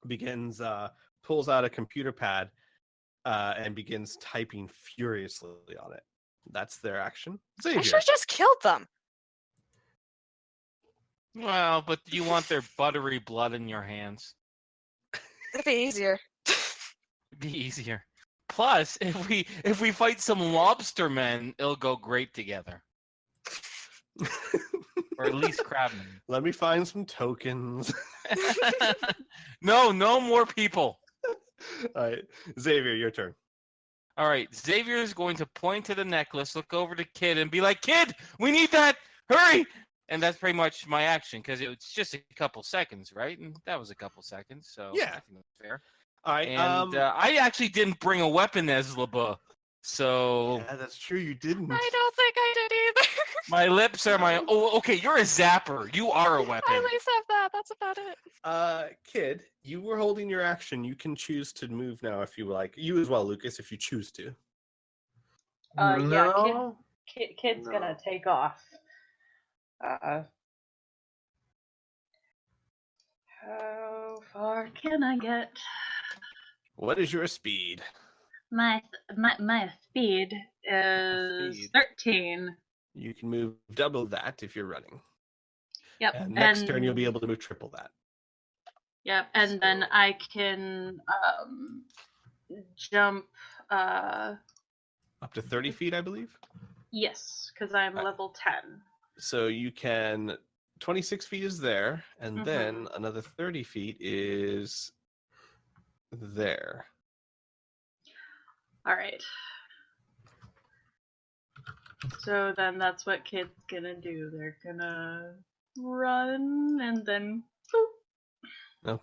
begins, pulls out a computer pad and begins typing furiously on it. That's their action. I Xavier. should have just killed them. Well, but you want their buttery blood in your hands. It'd be easier. It'd be easier. Plus, if we fight some lobster men, it'll go great together. Or at least crabmen. Let me find some tokens. No more people. All right, Xavier, your turn. All right, Xavier is going to point to the necklace, look over to Kid, and be like, "Kid, we need that! Hurry!" And that's pretty much my action, because it's just a couple seconds, right? And that was a couple seconds, so Yeah. I think that's fair. All right, And I actually didn't bring a weapon as LeBeau, so yeah, that's true. You didn't. I don't think I did either. my lips are my. Oh, okay, you're a zapper. You are a I weapon. at least have that. That's about it. Kid, you were holding your action. You can choose to move now if you like. You as well, Lucas, if you choose to. Yeah, No. Kid's No. gonna take off. How far can I get? What is your speed? My speed is Speed. 13. You can move double that if you're running. Yep. And next turn, you'll be able to move triple that. Yep, and then So- I can jump. Up to 30 feet, I believe. Yes, because I'm Right. level 10. So you can. 26 feet is there, and then another 30 feet is there. All right. So then that's what Kid's gonna do. They're gonna run and then boop.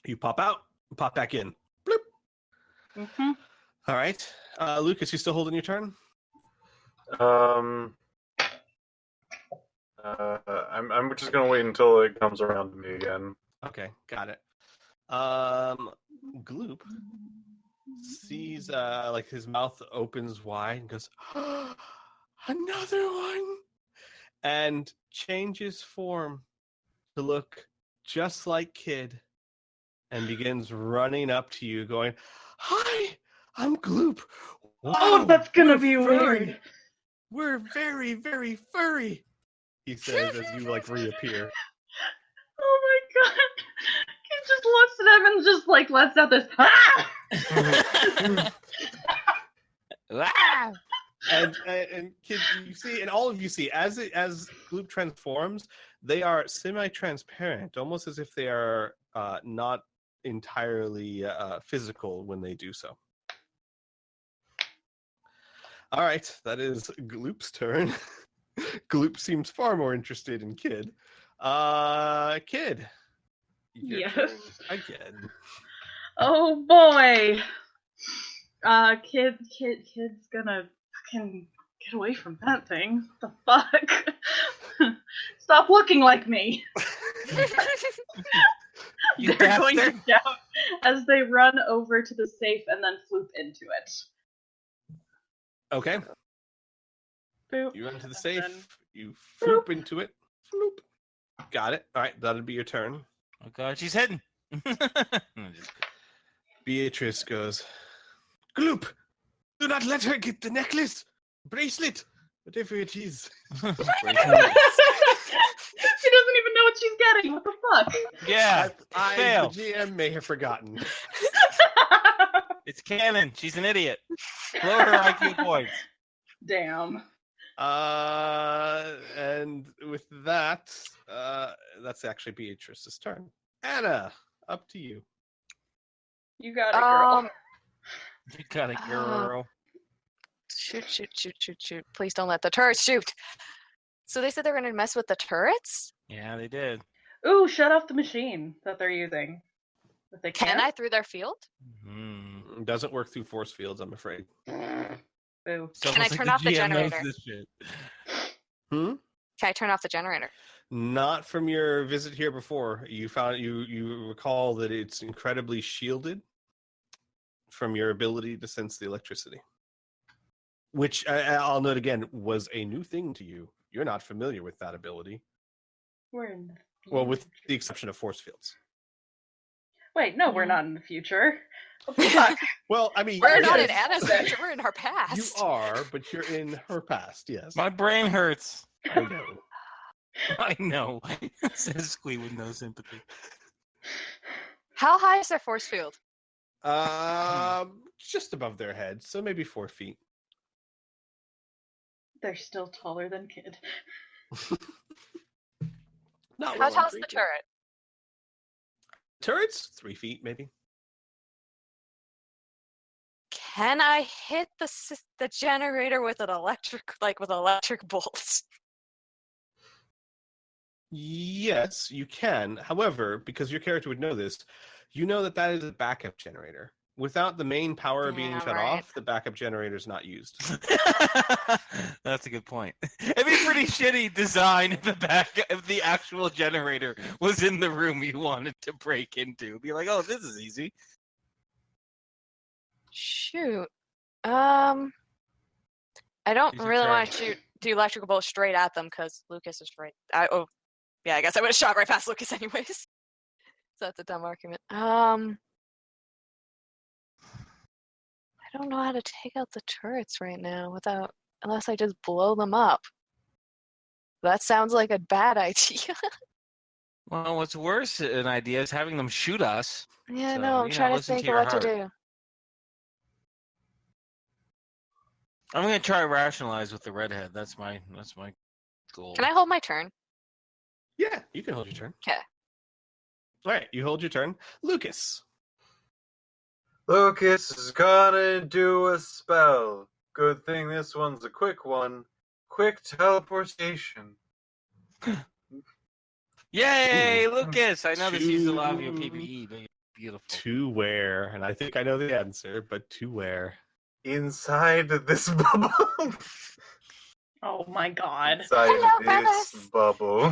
You pop out, pop back in. Bloop. Mm-hmm. All right. Lucas, you still holding your turn? I'm just gonna wait until it comes around to me again. Okay, got it. Gloop sees like his mouth opens wide and goes, another one, and changes form to look just like Kid, and begins running up to you, going, "Hi, I'm Gloop. Oh, Wow, that's gonna we're be furry. weird. We're very, very furry," he says as you like reappear. Oh my god. Kid just looks at him and just like lets out this Ah! And Kid, you see, and all of you see, as Gloop transforms, they are semi-transparent, almost as if they are not entirely physical when they do so. All right, that is Gloop's turn. Gloop seems far more interested in Kid. Kid. Your Yes. turn again. Oh boy. Kid's gonna fucking get away from that thing. What the fuck? Stop looking like me. You They're going to bastard. shout as they run over to the safe and then floop into it. Okay, Boop. you run to the And safe. then- You floop into it. Floop. Got it. All right, that'll be your turn. Oh god, she's hidden. No, just- Beatrice goes, Gloop, do not let her get the necklace, bracelet, whatever it is. She doesn't even know what she's getting. What the fuck? yeah, I fail. the GM, may have forgotten. It's canon. She's an idiot. Lower her IQ points. Damn. And with that, that's actually Beatrice's turn. Anna, up to you. You got it, girl. You got it, girl. Shoot. Please don't let the turrets shoot. So they said they were going to mess with the turrets? Yeah, they did. Ooh, shut off the machine that they're using. If they Can can't? I through their field? Hmm. Doesn't work through force fields, I'm afraid. Boo. It's almost I like turn off the GM knows generator? this shit. Hmm? Can I turn off the generator? Not from your visit here before. You found you recall that it's incredibly shielded from your ability to sense the electricity, which I'll note again was a new thing to you. You're not familiar with that ability. We're in the Well, with future. the exception of force fields. Wait, no, we're not in the future. What the fuck? Well, I mean, We're not yes, in Anna's future. We're in her past. you are, but you're in her past. Yes, My brain hurts. I know. I know. Says Squee with no sympathy. How high is their force field? Just above their heads, so maybe 4 feet. They're still taller than Kid. Not How well tall is the creepy. turret? Turrets 3 feet, maybe. Can I hit the generator with an electric bolts? Yes, you can. However, because your character would know this, you know that is a backup generator. Without the main power being Damn shut right. off, the backup generator is not used. That's a good point. It'd be pretty shitty design if the actual generator was in the room you wanted to break into. Be like, oh, this is easy. Shoot. I don't Use your really want turret. to shoot the electrical bolt straight at them because Lucas is right. I guess I would have shot right past Lucas anyways. So that's a dumb argument. I don't know how to take out the turrets right now unless I just blow them up. That sounds like a bad idea. Well, what's worse an idea is having them shoot us. Yeah, So, no, I'm trying to listen think to of your what heart. to do. I'm gonna try rationalize with the redhead. That's my goal. Can I hold my turn? Yeah, you can hold your turn. 'Kay. All right, you hold your turn. Lucas. Lucas is gonna do a spell. Good thing this one's a quick one. Quick teleportation. Yay, Ooh. Lucas! I know this uses a lot of your Two- PPE, but beautiful. To where? And I think I know the answer, but to where? Inside this bubble. Oh my god. Inside Hello, this bubble.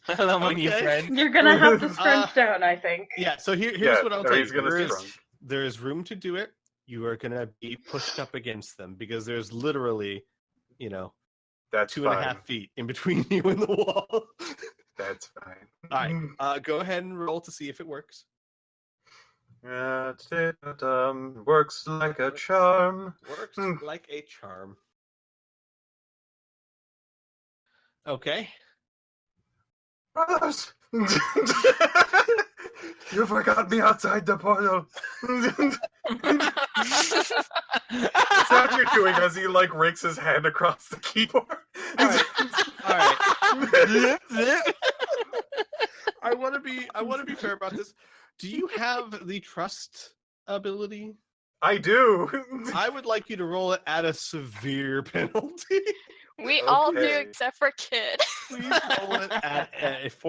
Hello, my new Okay. friend. You're gonna have to scrunch down, I think. Yeah, so here's Yeah, what I'll no, tell he's you. gonna scrunch. There is room to do it. You are going to be pushed up against them because there's literally, That's 2.5 fine. feet in between you and the wall. That's fine. All right, go ahead and roll to see if it works. Works like a charm. Works like a charm. Okay. Brothers! You forgot me outside the portal. That's what you're doing as he rakes his hand across the keyboard. All right. I want to be fair about this. Do you have the trust ability? I do. I would like you to roll it at a severe penalty. We all do Okay. except for Kid. Please roll it at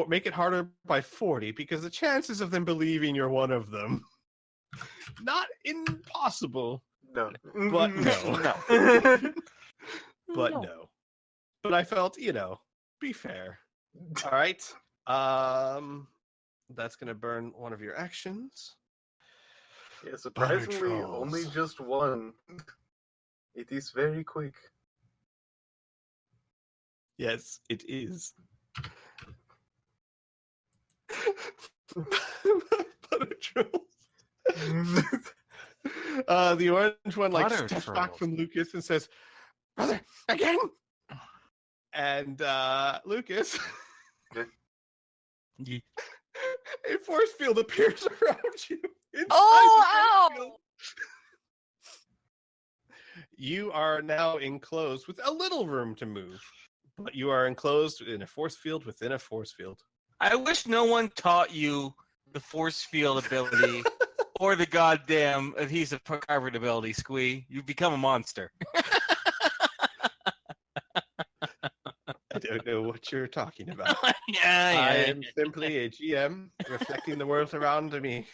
make it harder by 40 because the chances of them believing you're one of them, not impossible, No. but no. But No. no. But I felt, be fair. All right. That's gonna burn one of your actions. Yeah, surprisingly, trolls. only just one. It is very quick. Yes, it is. Butter trolls. The orange one Butter steps back trolls. from Lucas and says, "Brother, again." And Lucas, Ye- a force field appears around you. inside Oh, the force ow! field. You are now enclosed with a little room to move, but you are enclosed in a force field within a force field. I wish no one taught you the force field ability or the goddamn adhesive carbon ability, Squee. You become a monster. I don't know what you're talking about. I yeah. am simply a GM reflecting the world around me.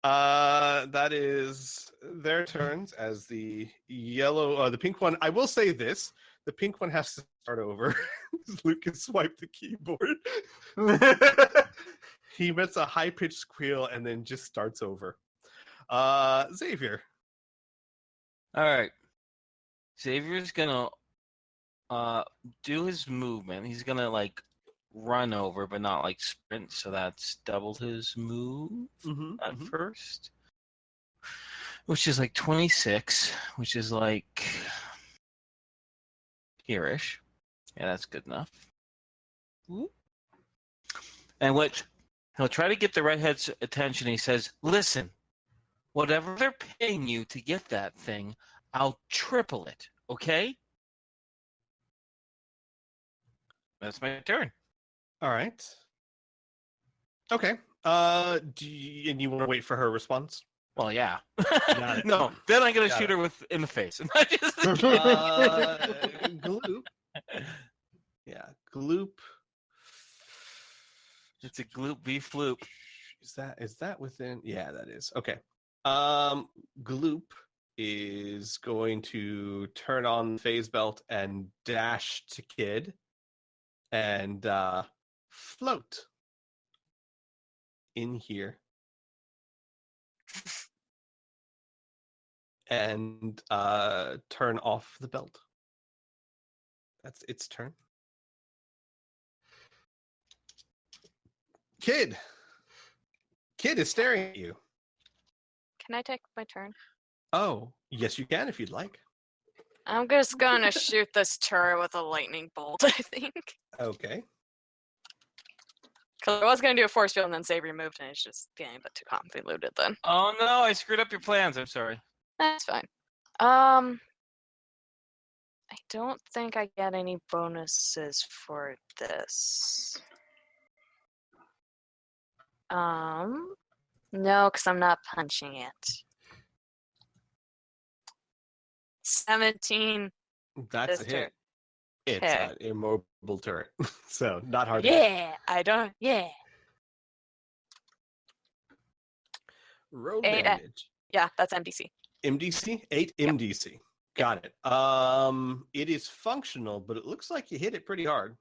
That is their turns as the pink one. I will say this: the pink one has to start over. Lucas swiped the keyboard. He makes a high-pitched squeal and then just starts over. Xavier. All right. Xavier's gonna do his movement. He's gonna like run over, but not like sprint. So that's doubled his move at first, which is like 26, which is like here-ish. Yeah, that's good enough. And what he'll try to get the redhead's attention. He says, "Listen, whatever they're paying you to get that thing, I'll triple it. Okay?" That's my turn. All right. Okay. And you want to wait for her response? Well, yeah. Got it. No, then I'm gonna Got shoot it. her in the face. Gloop. Yeah, Gloop. It's a gloop beef loop. Is that within? Yeah, that is. Okay. Gloop is going to turn on the phase belt and dash to Kid and float in here and turn off the belt. That's its turn. Kid is staring at you. Can I take my turn? Oh, yes, you can if you'd like. I'm just gonna shoot this turret with a lightning bolt, I think. Okay. Because I was gonna do a force field and then Xavier moved, and it's just getting a bit too convoluted then. Oh no, I screwed up your plans. I'm sorry. That's fine. I don't think I get any bonuses for this. No, because I'm not punching it. 17. That's This a hit. turret. It's Okay. an immobile turret, so not hard to Yeah, I don't. Yeah. roll 8, damage. Yeah, that's MDC. MDC? 8 Yep. MDC. Got it. It is functional, but it looks like you hit it pretty hard.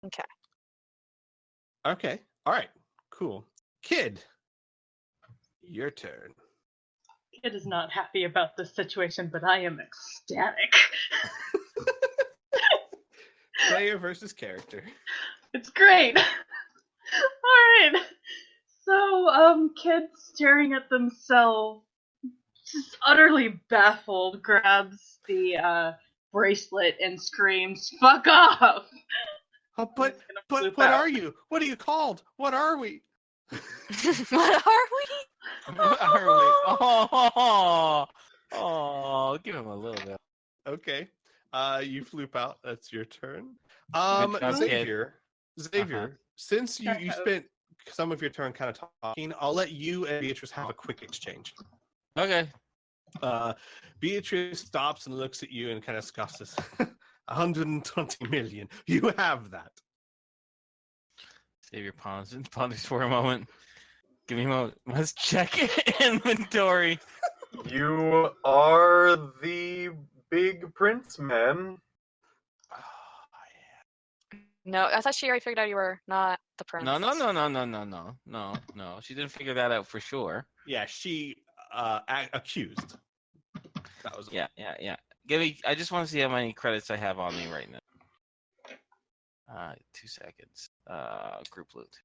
Okay. Okay. All right. Cool. Kid, your turn. Kid is not happy about this situation, but I am ecstatic. Player versus character. It's great. All right. So, Kid staring at themselves, just utterly baffled, grabs the bracelet and screams, "Fuck off!" Oh, but He's gonna flip what out. are you? What are you called? What are we? What are we? What are we? Oh, give him a little bit. Okay. You floop out. That's your turn. Good job, Xavier. kid. Xavier, since you Uh-oh. spent some of your turn kind of talking, I'll let you and Beatrice have a quick exchange. Okay. Beatrice stops and looks at you and kind of scoffs. 120 million. You have that. Save your ponders for a moment. Give me a moment. Let's check inventory. You are the big prince man. No, I thought she already figured out you were not the prince. No. She didn't figure that out for sure. Yeah, she accused. That was Yeah. Give me. I just want to see how many credits I have on me right now. 2 seconds. Group loot.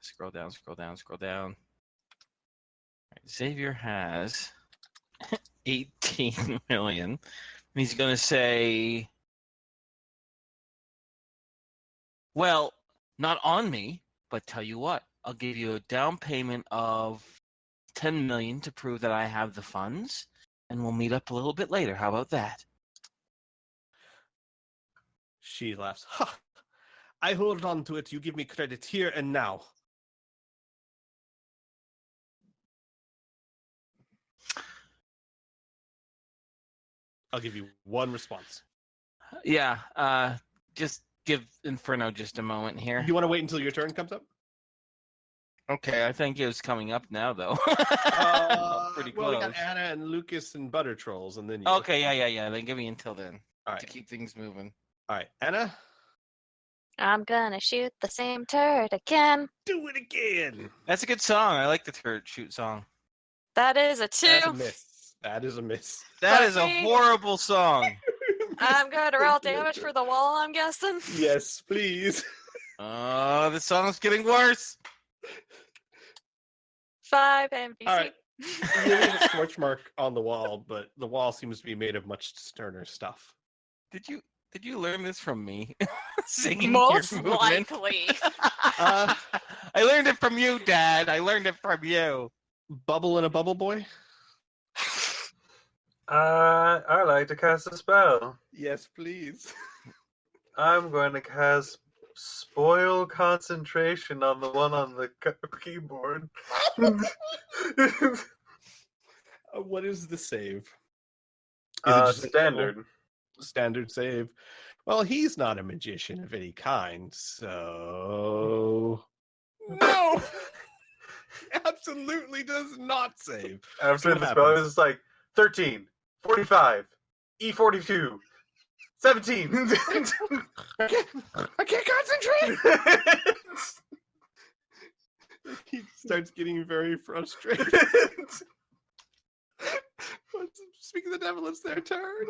Scroll down. Right, Xavier has 18 million. And he's going to say, well, not on me, but tell you what, I'll give you a down payment of 10 million to prove that I have the funds, and we'll meet up a little bit later. How about that? She laughs. Ha! I hold on to it. You give me credit here and now. I'll give you one response. Yeah, just give Inferno just a moment here. You want to wait until your turn comes up? Okay, I think it was coming up now, though. Pretty close. Well, we got Anna and Lucas and Butter Trolls, and then you. Okay, yeah. Then give me until then All to right. keep things moving. All right, Anna, I'm gonna shoot the same turret again. do it again. That's a good song. I like the turret shoot song. That is a 2. That's a miss. That is a miss. That is a Fuck me. horrible song. I'm going to roll damage for the wall, I'm guessing. Yes, please. Oh, the song's getting worse. 5 MDC. All right. You leave a scorch mark on the wall, but the wall seems to be made of much sterner stuff. Did you learn this from me? Singing Most your movement? likely. I learned it from you, Dad. I learned it from you. Bubble in a bubble boy? I like to cast a spell. Yes, please. I'm going to cast Spoil Concentration on the one on the keyboard. What is the save? Is it just a Standard. standard save? Well, he's not a magician of any kind, so... No! Absolutely does not save. After What the spell happens? is like 13, 45, E42, 17. I can't concentrate! He starts getting very frustrated. Speak of the devil, it's their turn.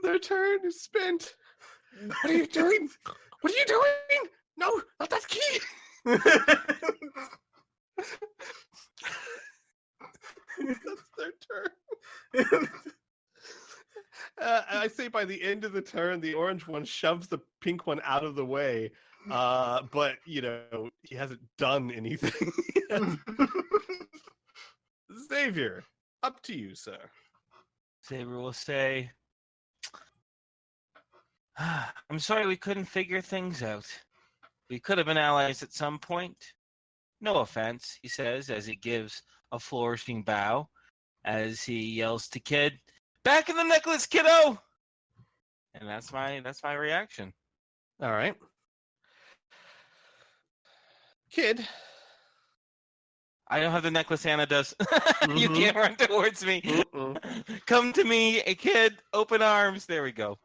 Their turn is spent. What are you doing? What are you doing? No, not that key. That's their turn. I say by the end of the turn, the orange one shoves the pink one out of the way. But, you know, he hasn't done anything. Xavier, up to you, sir. Saber will say, I'm sorry we couldn't figure things out. We could have been allies at some point. No offense, he says as he gives a flourishing bow, as he yells to Kid, back in the necklace, kiddo! And that's my reaction. All right. Kid. I don't have the necklace Anna does. You Mhm. can't run towards me. Come to me, a kid, open arms. There we go.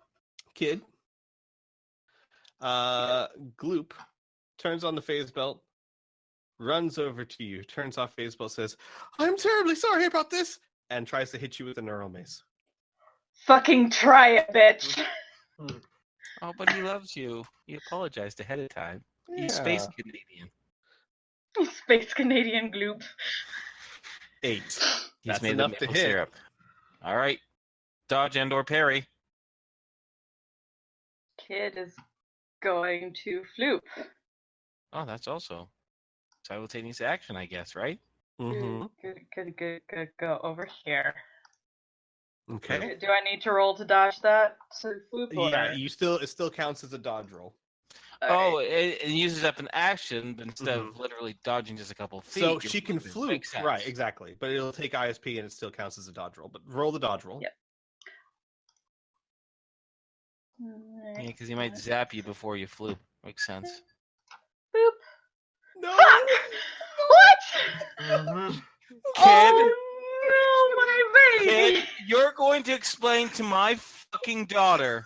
Kid. Gloop turns on the phase belt, runs over to you, turns off phase belt, says, I'm terribly sorry about this, and tries to hit you with a neural mace. Fucking try it, bitch. Oh, but he loves you. He apologized ahead of time. He's Space Canadian. Space Canadian gloop. 8. He's That's made enough of to maple hit. syrup. All right. Dodge and or parry. Kid is going to floop. Oh, that's also simultaneous action, I guess, right? Mm-hmm. Good. Go over here. Okay. Do I need to roll to dodge that to floop? Or... Yeah, it still counts as a dodge roll. Oh, it uses up an action but instead of literally dodging just a couple of feet. So you're she can flooping. fluke, Makes sense. right? Exactly, but it'll take ISP and it still counts as a dodge roll. But roll the dodge roll. Yep. Yeah, because he might zap you before you floop. Makes sense. Boop. No. Fuck! What? Kid, Oh no, my baby! Kid, you're going to explain to my fucking daughter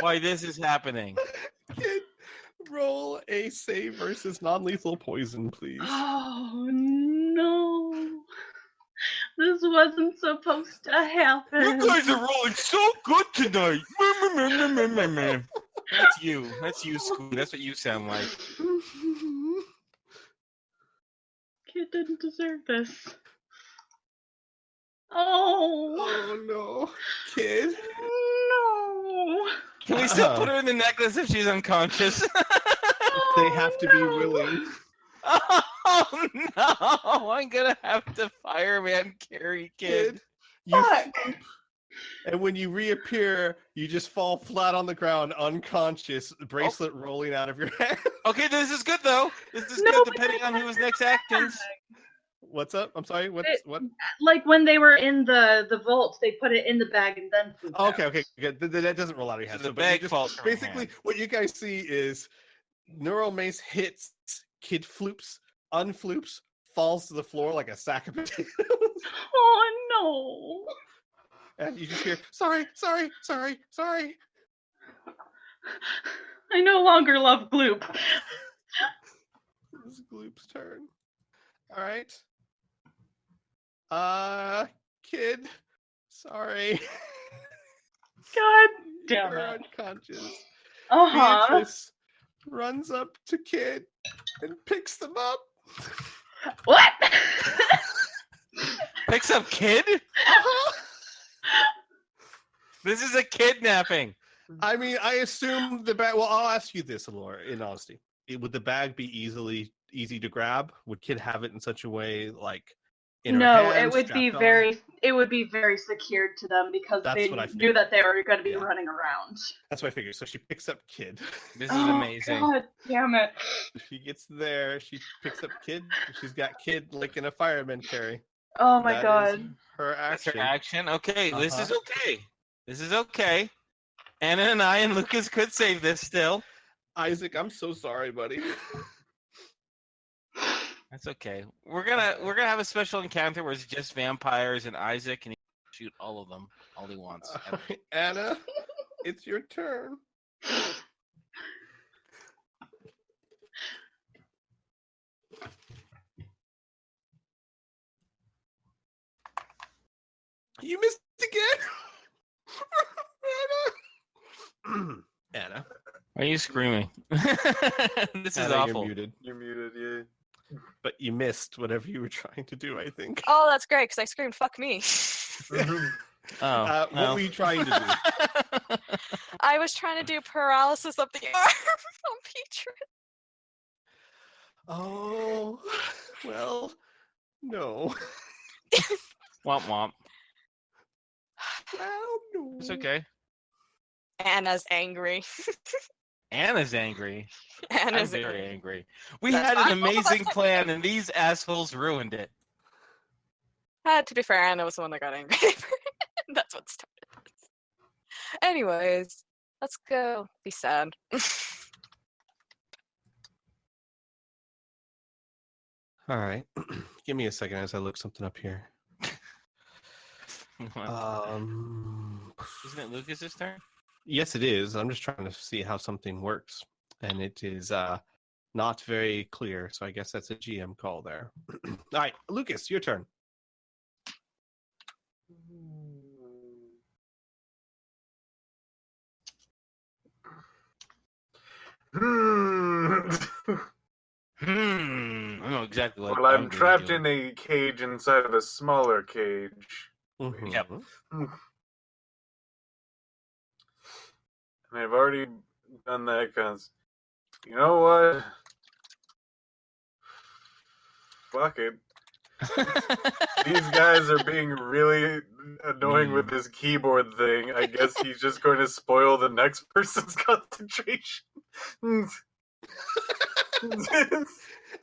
why this is happening. Kid, roll a save versus non-lethal poison, please. Oh no. This wasn't supposed to happen. You guys are rolling so good tonight. That's you. That's you, Squee. That's what you sound like. Kid didn't deserve this. Oh. Oh no, kid. No. Can we still put her in the necklace if she's unconscious? They have to be willing. Oh no! I'm gonna have to fireman carry Kid. You Fuck. floop, and when you reappear, you just fall flat on the ground, unconscious, bracelet rolling out of your hand. Okay, this is good though. This is No, good but depending on whose next actions. What's up? I'm sorry. What? Like when they were in the vault, they put it in the bag and then flew Oh, out. okay. Good. That doesn't roll out of your head. So the but you bag falls from her basically, hand. what you guys see is neural mace hits, kid floops, unfloops, falls to the floor like a sack of potatoes. Oh no. And you just hear, sorry. I no longer love Gloop. This is Gloop's turn. All right. Kid, sorry. God damn You're it. unconscious. Uh-huh. Beatrice runs up to Kid and picks them up. What? Picks up kid? Uh-huh. This is a kidnapping. I mean, I assume the bag. Well, I'll ask you this, Laura. In honesty, would the bag be easy to grab? Would Kid have it in such a way, like in her No, hand, it would be very secured to them because That's they what I knew figured. that they were going to be Yeah. running around. That's what I figured. So she picks up Kid. This is amazing. God damn it. She gets there. She picks up Kid. She's got Kid like in a fireman carry. Oh my That god. is her That's action. her action. Okay, this is Uh-huh. okay. This is okay. Anna and I and Lucas could save this still. Isaac, I'm so sorry, buddy. That's okay. We're gonna have a special encounter where it's just vampires and Isaac, and he can shoot all of them all he wants. Anna, it's your turn. You missed again. Anna. Why are you screaming? This is Anna, awful. You're muted. You're muted, yeah. But you missed whatever you were trying to do, I think. Oh, that's great, because I screamed, fuck me. Oh, What were you trying to do? I was trying to do paralysis of the arm on Petrus. Oh, well, no. Womp womp. Well, no. It's okay. Anna's angry. Anna's angry. I'm Anna's very angry. angry. We That's had an fine. Both of us amazing had- plan, and these assholes ruined it. To be fair, Anna was the one that got angry. That's what started this. Anyways, let's go be sad. All right. Give me a second as I look something up here. Isn't it Lucas's turn? Yes, it is. I'm just trying to see how something works. And it is not very clear. So I guess that's a GM call there. All right, Lucas, your turn. I know exactly what. Well, I'm gonna trapped do. in a cage inside of a smaller cage. Mhm. Yep. And I've already done that because, you know what? Fuck it. These guys are being really annoying with this keyboard thing. I guess he's just going to spoil the next person's concentration.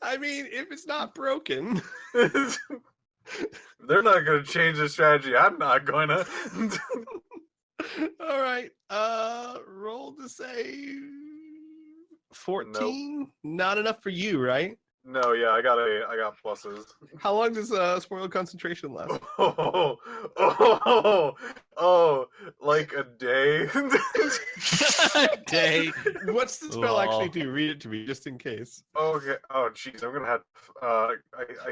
I mean, if it's not broken. They're not going to change the strategy. I'm not going to. All right. Roll to save. 14? Nope. Not enough for you, right? No, yeah, I got pluses. How long does spoil concentration last? Like a day. Day. What's the spell actually do? Read it to me, just in case. Okay. Oh, jeez, I'm gonna have. I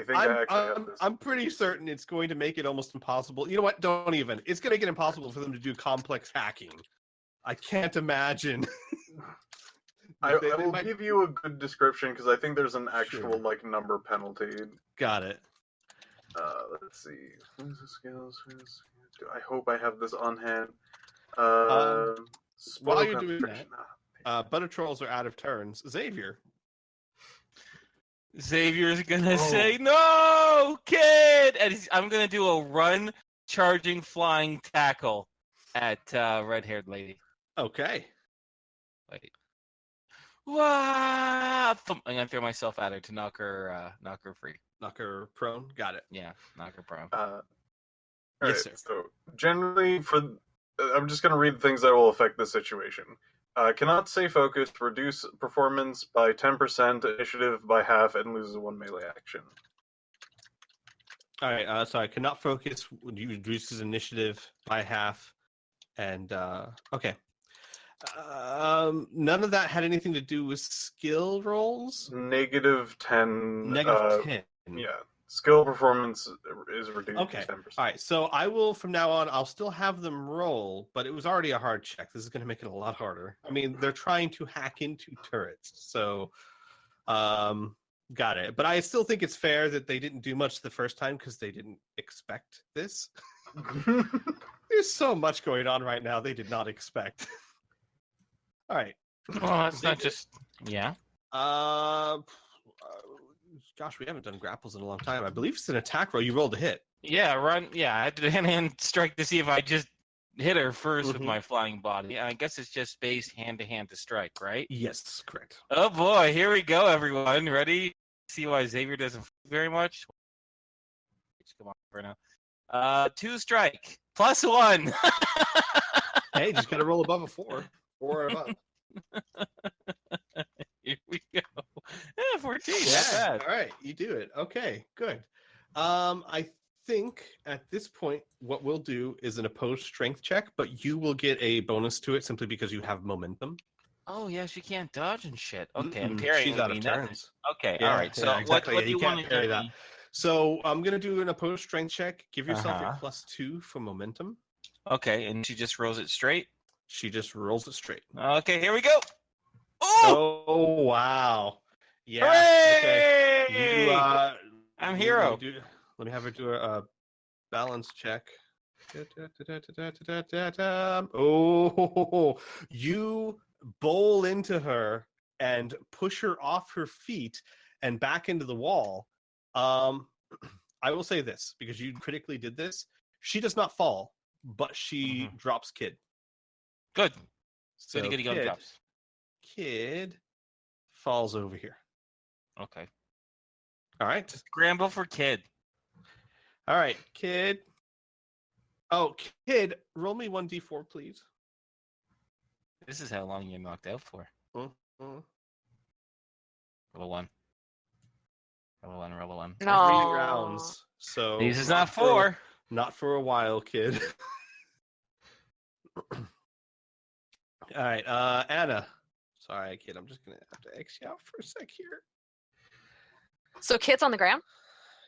think I actually have this. I'm pretty certain it's going to make it almost impossible. You know what? Don't even. It's going to make it impossible for them to do complex hacking. I can't imagine. I will give you a good description because I think there's an actual Sure. like number penalty. Got it. Let's see. Where's the skills? I hope I have this on hand. While you're doing concentration. Butter Trolls are out of turns. Xavier. Xavier's gonna say no, kid, and I'm gonna do a run, charging, flying tackle at red-haired lady. Okay. Wait. Wow! I'm gonna throw myself at her to knock her free. Knock her prone. Got it. Yeah, knock her prone. Yes, sir. So generally, I'm just going to read things that will affect the situation. Cannot stay focused, reduce performance by 10%, initiative by half, and loses 1 melee action. All right. Sorry. Cannot focus. Reduces initiative by half. And okay. None of that had anything to do with skill rolls. -10. -10. Yeah. Skill performance is reduced Okay. to 10%. All right. So I will, from now on, I'll still have them roll, but it was already a hard check. This is going to make it a lot harder. I mean, they're trying to hack into turrets, so got it. But I still think it's fair that they didn't do much the first time because they didn't expect this. There's so much going on right now they did not expect. All right. Well, that's not just yeah. Gosh, we haven't done grapples in a long time. I believe it's an attack roll. You rolled a hit. Yeah, run. Yeah, I had to hand strike to see if I just hit her 1st with my flying body. I guess it's just based hand to strike, right? Yes, correct. Oh boy, here we go, everyone. Ready? See why Xavier doesn't very much. Come on, Inferno. 2 strike +1. Hey, just gotta roll above a 4 or above. Here we go. Yeah, 14. Not Yeah. bad. All right, you do it. Okay, good. I think at this point, what we'll do is an opposed strength check, but you will get a bonus to it simply because you have momentum. Oh yeah, she can't dodge and shit. Okay, and Mm-mm, parrying she's would out of mean nothing. turns. Okay, Yeah, all right. So yeah, exactly. what Yeah, do you you can't want to parry give that. me? So I'm gonna do an opposed strength check. Give yourself a +2 for momentum. Okay, and she just rolls it straight. She just rolls it straight. Okay, here we go. Oh! Oh wow! Yeah. Hooray! Okay. You. I'm hero. Let me have her do a balance check. Oh, you bowl into her and push her off her feet and back into the wall. I will say this because you critically did this. She does not fall, but she drops Kid. Good. So Goody goody drops. Kid falls over here. Okay. All right. Scramble for Kid. All right, Kid. Oh, Kid, roll me 1d4, please. This is how long you're knocked out for. Mm-hmm. Roll a 1. Roll a 1. 3 No. rounds. So This is not 4. Not for a while, Kid. All right, Anna. Sorry, Kid. I'm just gonna have to X you out for a sec here. So Kid's on the ground?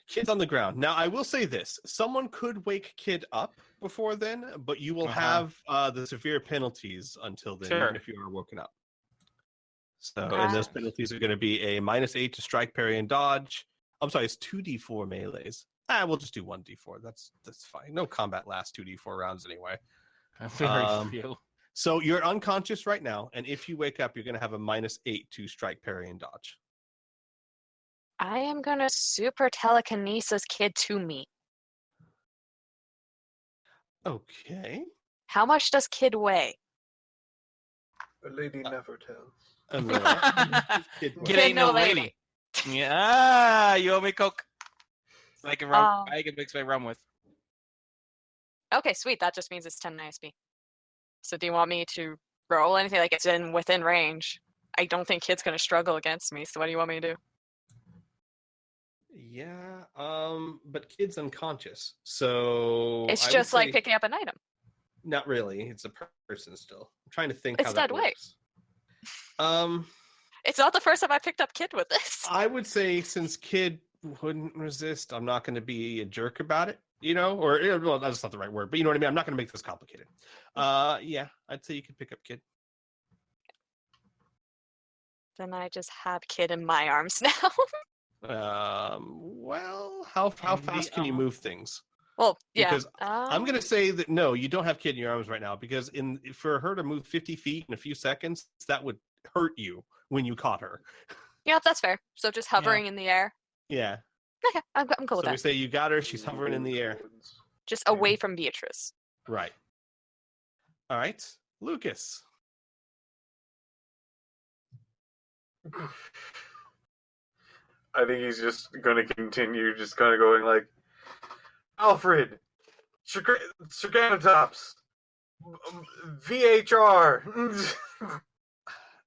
Kid's on the ground. Now, I will say this. Someone could wake Kid up before then, but you will have the severe penalties until then, even if you are woken up. So, and those penalties are going to be a -8 to strike, parry, and dodge. I'm sorry, it's 2d4 melees. We'll just do 1d4. That's fine. No combat lasts 2d4 rounds anyway. Very few. So you're unconscious right now, and if you wake up, you're going to have a -8 to strike, parry, and dodge. I am going to super telekinesis Kid to me. Okay. How much does Kid weigh? A lady never tells. Kid ain't no lady. Yeah, you owe me Coke. I can rum. I can mix my rum with. Okay, sweet. That just means it's 10 ISP. So do you want me to roll anything like it's within range? I don't think Kid's going to struggle against me. So what do you want me to do? Yeah, but Kid's unconscious, so it's just like picking up an item. Not really. It's a person still. I'm trying to think it's how that works. It's not the first time I picked up Kid with this. I would say since Kid wouldn't resist, I'm not going to be a jerk about it, you know? Or, well, that's not the right word, but you know what I mean? I'm not going to make this complicated. Yeah, I'd say you could pick up Kid. Then I just have Kid in my arms now. Well, how fast can you move things? Well, yeah. Because I'm going to say that no, you don't have Kid in your arms right now, because for her to move 50 feet in a few seconds, that would hurt you when you caught her. Yeah, that's fair. So just hovering in the air. Yeah. Okay, I'm cool with that. So we say you got her, she's hovering in the air. Just away from Beatrice. Right. All right. Lucas. I think he's just going to continue just kind of going like, Alfred, Cerganatops, VHR.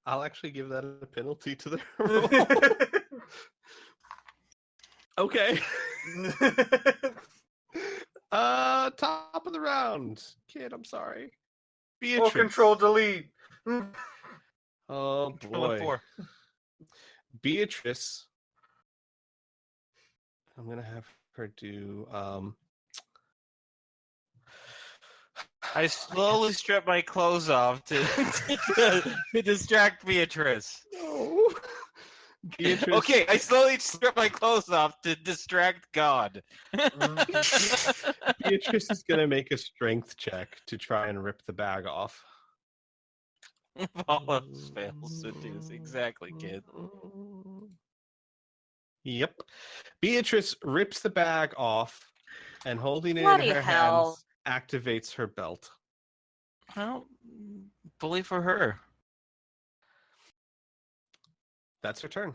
I'll actually give that a penalty to the roll. Okay. Top of the round. Kid, I'm sorry. Beatrice. Full control delete. Oh boy. Beatrice. I'm gonna have her do. I slowly strip my clothes off to distract Beatrice. No. Beatrice. Okay, I slowly strip my clothes off to distract God. Beatrice is gonna make a strength check to try and rip the bag off. If all else fails, it is exactly, kid. Yep. Beatrice rips the bag off and holding it Bloody in her hell. hands, activates her belt. Well, bully for her. That's her turn.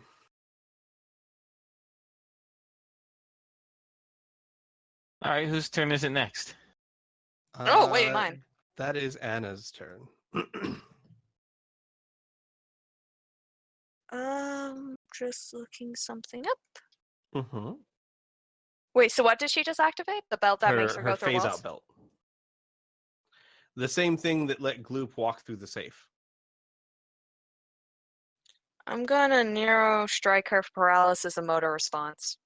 All right, whose turn is it next? Oh, wait, mine. That is Anna's turn. Just looking something up. Mm-hmm. Wait, so what did she just activate? The belt that makes her go through phase walls? out belt. The same thing that let Gloop walk through the safe. I'm gonna Nero strike her for paralysis and motor response.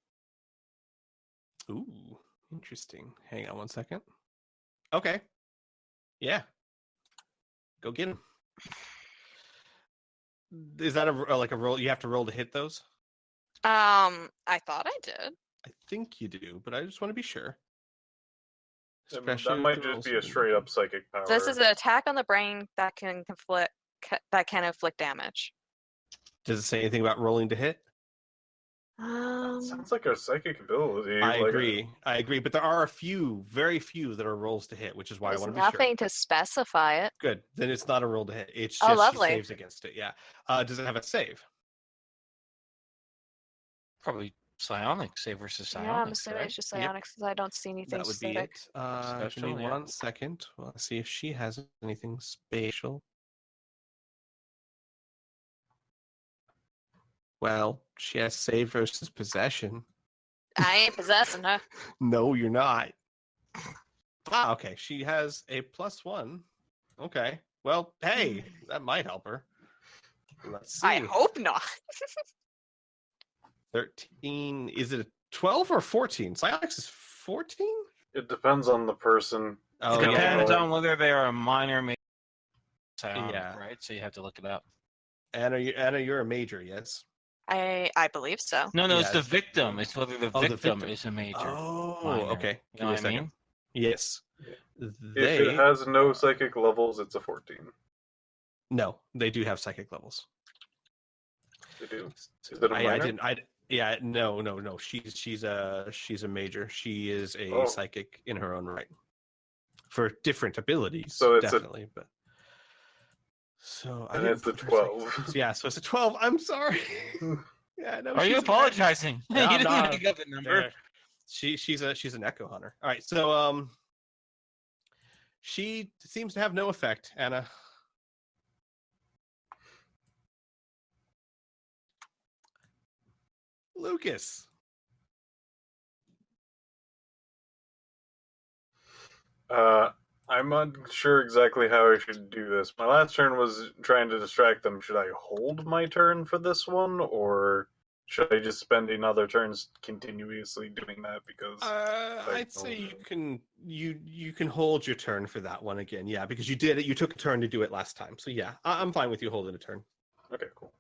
Ooh, interesting. Hang on one second. Okay. Yeah. Go get him. Is that like a roll? You have to roll to hit those? I thought I did. I think you do, but I just want to be sure. That Especially might if the just be a rolls are straight up psychic power. This is an attack on the brain that can inflict damage. Does it say anything about rolling to hit? Sounds like a psychic ability. I agree, but there are very few that are rolls to hit, which is why I There's want to be sure. nothing to specify it. Good, then it's not a roll to hit. It's Oh, just lovely. she saves against it. Yeah. Does it have a save? Probably psionics, save versus psionics. Yeah, I'm assuming right? it's just Yep. psionics because I don't see anything That would be specific. it. Give Special, me yeah. 1 second. Well, let's see if she has anything spatial. Well, she has save versus possession. I ain't possessing her. No, you're not. Ah, okay. She has a +1. Okay. Well, hey, that might help her. Let's see. I hope not. 13. Is it a 12 or 14? Psionics is 14? It depends on the person. Oh, It yeah. depends on whether they are a minor or major psionic, Yeah. right? So you have to look it up. Anna, you're a major, yes? I believe so. No, it's the Yes. victim. It's whether the Oh, the victim victim. is a major. Oh, minor. okay. You Give know me a what I second. mean? Yes. If They it has no psychic levels, it's a 14. no, they do have psychic levels. They do. Is it a minor? No. She's a major. She is a Oh. psychic in her own right. For different abilities, So it's definitely, but so I And didn't it's a put her psychic 12. levels. Yeah, so it's a 12. I'm sorry. Yeah, no. Are you she's a- apologizing? No, you I'm didn't not. make up a number. She's an echo hunter. All right, so she seems to have no effect, Anna. Lucas. I'm unsure exactly how I should do this. My last turn was trying to distract them. Should I hold my turn for this one, or should I just spend another turns continuously doing that? Because I'd say you can hold your turn for that one again. Yeah, because you did it. You took a turn to do it last time. So yeah, I'm fine with you holding a turn. Okay, cool.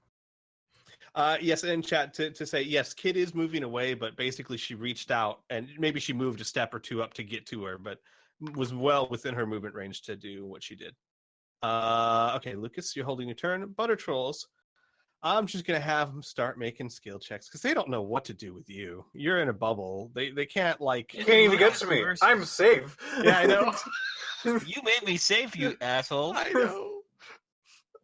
Yes, in chat to say yes, Kid is moving away, but basically she reached out and maybe she moved a step or two up to get to her, but was well within her movement range to do what she did. Okay, Lucas, you're holding your turn. Butter Trolls, I'm just gonna have them start making skill checks because they don't know what to do with you. You're in a bubble. They can't like. You can't even get to me. I'm safe. Yeah, I know. You made me safe, you asshole. I know.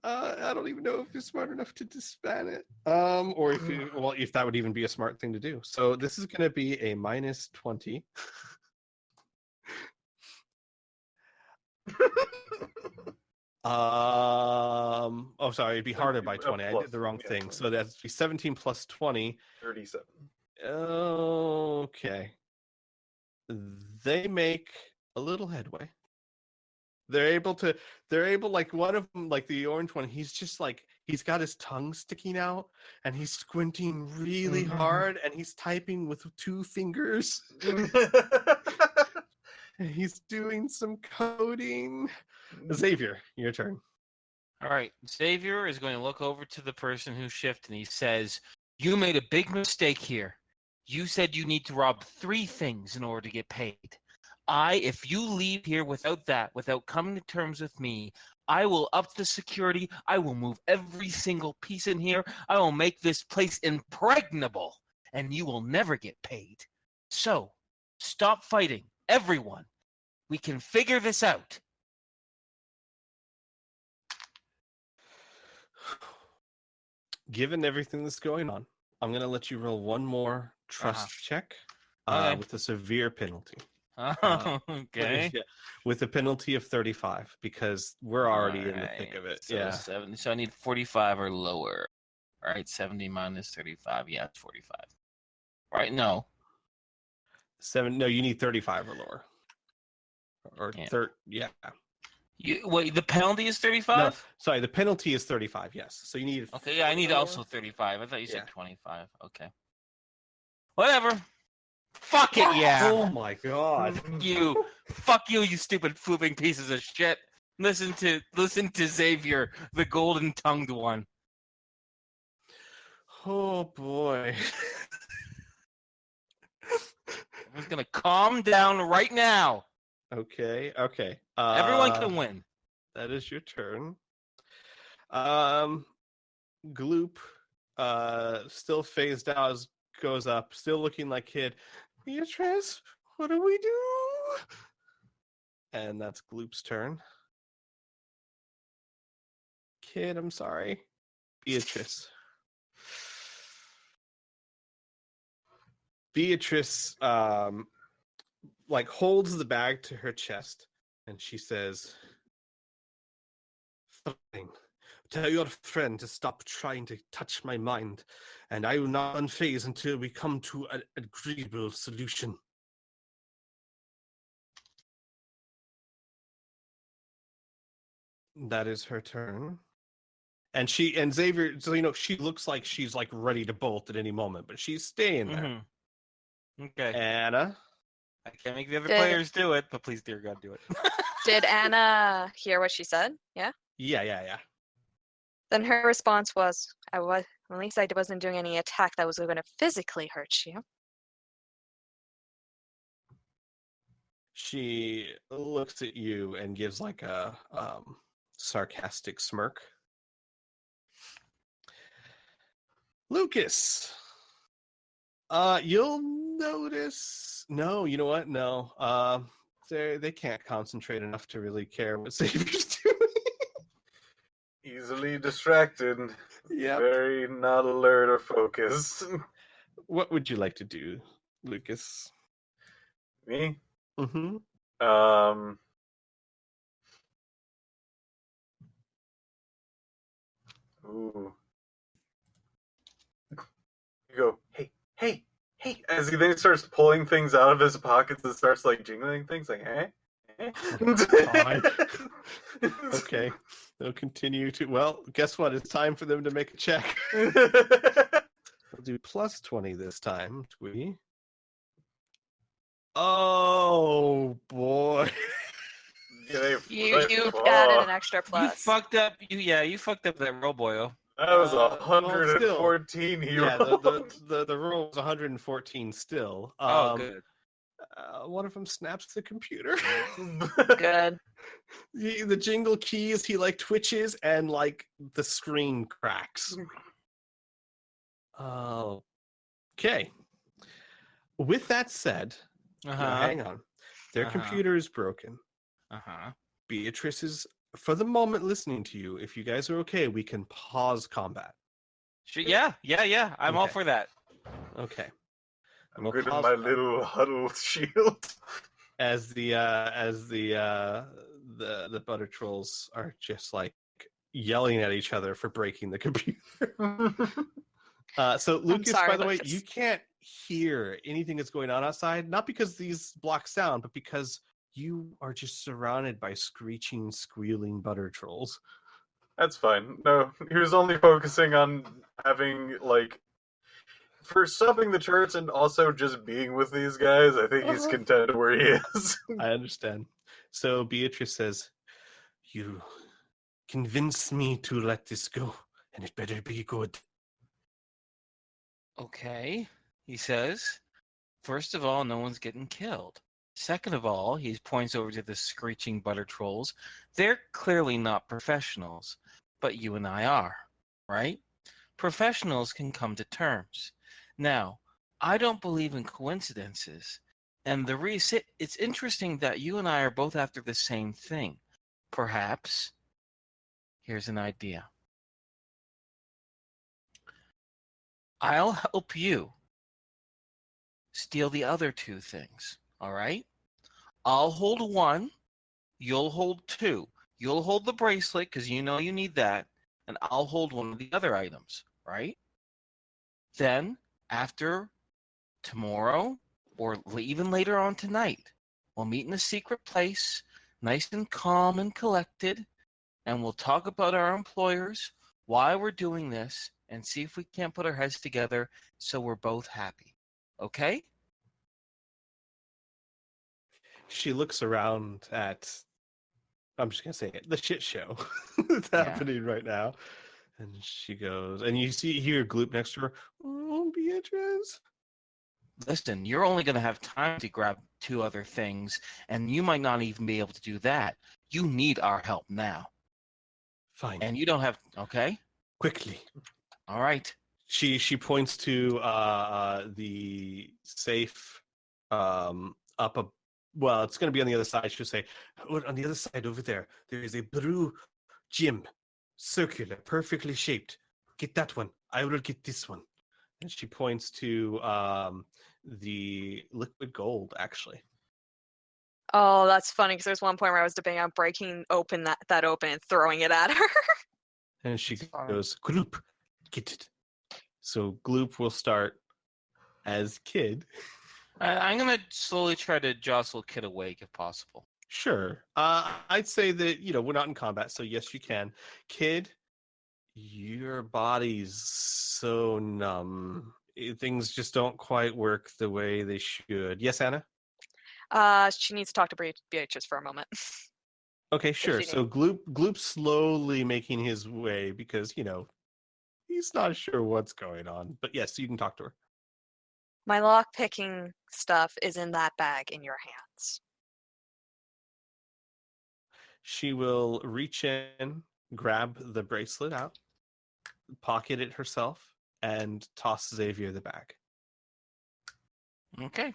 I don't even know if you're smart enough to disband it. Or if that would even be a smart thing to do. So this is going to be a -20. Oh, sorry, it'd be harder by 20. I did the wrong thing. 20. So that'd be 17 plus 20. 37. Okay. They make a little headway. They're able, like one of them, like the orange one, he's just like, he's got his tongue sticking out and he's squinting really hard and he's typing with 2 fingers. And he's doing some coding. Xavier, your turn. All right, Xavier is going to look over to the person who shifted, and he says, "You made a big mistake here. You said you need to rob 3 things in order to get paid. If you leave here without coming to terms with me, I will up the security. I will move every single piece in here. I will make this place impregnable, and you will never get paid. So, stop fighting, everyone. We can figure this out." Given everything that's going on, I'm going to let you roll one more trust check Okay. with a severe penalty. Okay. Yeah, with a penalty of 35 because we're already in the thick of it. So 70. So I need 45 or lower. All right, 70 minus 35. Yeah, it's 45. Right? No. 7. No, you need 35 or lower. Or Yeah. 30. Yeah. Wait, the penalty is 35? No, sorry, the penalty is 35. Yes. So you need. Okay, yeah, I need 4 also lower? 35. I thought you said Yeah. 25. Okay. Whatever. Fuck it, yeah. Oh my god. Fuck you, you stupid flooping pieces of shit. Listen to Xavier, the golden-tongued one. Oh boy. Everyone's gonna calm down right now. Okay. Everyone can win. That is your turn. Gloop, still phased out, goes up, still looking like Kid. Beatrice, what do we do? And that's Gloop's turn. Kid, I'm sorry. Beatrice. Beatrice, like holds the bag to her chest, and she says, "Fine. Tell your friend to stop trying to touch my mind, and I will not unphase until we come to an agreeable solution." That is her turn. And Xavier, so she looks like she's like ready to bolt at any moment, but she's staying there. Mm-hmm. Okay. Anna. I can't make the other players do it, but please, dear God, do it. Did Anna hear what she said? Yeah? Yeah. Then her response was, at least I wasn't doing any attack that was going to physically hurt you. She looks at you and gives like a sarcastic smirk. Lucas, you'll notice. No, you know what? No, they can't concentrate enough to really care what Xavier's doing. Easily distracted. Yeah. Very not alert or focused. What would you like to do, Lucas? Me? Mm-hmm. Ooh. You go, hey, as he then starts pulling things out of his pockets and starts like jingling things like, eh? Okay. They'll continue to. Well, guess what? It's time for them to make a check. We'll do plus 20 this time, Squee. Oh boy. You added an extra plus. You fucked up. You fucked up that roll, boyo. That was 114 Yeah, heroes. the roll was 114 still. Good. One of them snaps the computer. Good. The jingle keys, he like twitches and like the screen cracks. Okay. With that said, hang on. Their computer is broken. Beatrice is, for the moment, listening to you. If you guys are okay, we can pause combat. Sure, yeah. I'm all for that. Okay. I'm good in my little huddle shield. As the butter trolls are just like yelling at each other for breaking the computer. So Lucas, by the way, you can't hear anything that's going on outside, not because these block sound, but because you are just surrounded by screeching, squealing butter trolls. That's fine. No, he was only focusing on having, like, for stopping the charts and also just being with these guys. I think he's content where he is. I understand. So Beatrice says, "You convinced me to let this go, and it better be good." Okay, he says. First of all, no one's getting killed. Second of all, he points over to the screeching butter trolls. They're clearly not professionals, but you and I are, right? Professionals can come to terms. Now, I don't believe in coincidences, and it's interesting that you and I are both after the same thing. Perhaps, here's an idea. I'll help you steal the other two things, all right? I'll hold one, you'll hold two. You'll hold the bracelet because you know you need that, and I'll hold one of the other items, right? Then, after tomorrow, or even later on tonight, we'll meet in a secret place, nice and calm and collected, and we'll talk about our employers, why we're doing this, and see if we can't put our heads together so we're both happy. Okay? She looks around at, I'm just going to say it, the shit show that's happening right now. And she goes, and you hear Gloop next to her, "Oh, Beatrice." Listen, you're only going to have time to grab two other things, and you might not even be able to do that. You need our help now. Fine. And you don't have, okay? Quickly. All right. She points to the safe up. Well, it's going to be on the other side. She'll say, on the other side over there is a blue gem, circular, perfectly shaped. Get that one. I will get this one. And she points to the liquid gold, actually. Oh, that's funny because there's one point where I was debating on breaking open that open and throwing it at her. And she goes, "Gloop, get it." So Gloop will start as Kid. I'm going to slowly try to jostle Kid awake if possible. Sure. I'd say that, we're not in combat, so yes, you can. Kid, your body's so numb. Things just don't quite work the way they should. Yes, Anna? She needs to talk to Beatrice for a moment. Okay, sure. So Gloop's slowly making his way because, he's not sure what's going on. But yes, you can talk to her. My lock-picking stuff is in that bag in your hands. She will reach in, grab the bracelet out, pocket it herself, and toss Xavier the bag. Okay.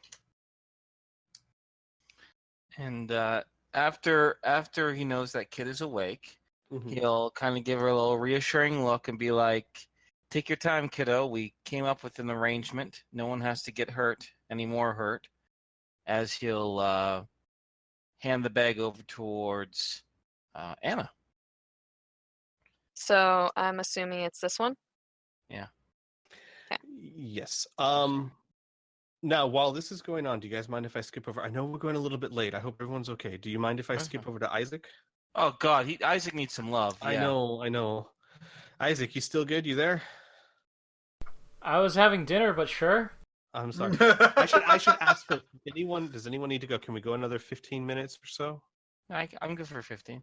And after he knows that Kid is awake, he'll kind of give her a little reassuring look and be like, "Take your time, kiddo. We came up with an arrangement. No one has to get hurt, any more hurt." As he'll hand the bag over towards Anna. So I'm assuming it's this one? Yeah. Okay. Yes. Now, while this is going on, do you guys mind if I skip over? I know we're going a little bit late. I hope everyone's okay. Do you mind if I skip over to Isaac? Oh, God. Isaac needs some love. Yeah. I know. Isaac, you still good? You there? I was having dinner, but sure. I'm sorry. I should ask for anyone. Does anyone need to go? Can we go another 15 minutes or so? I'm good for 15.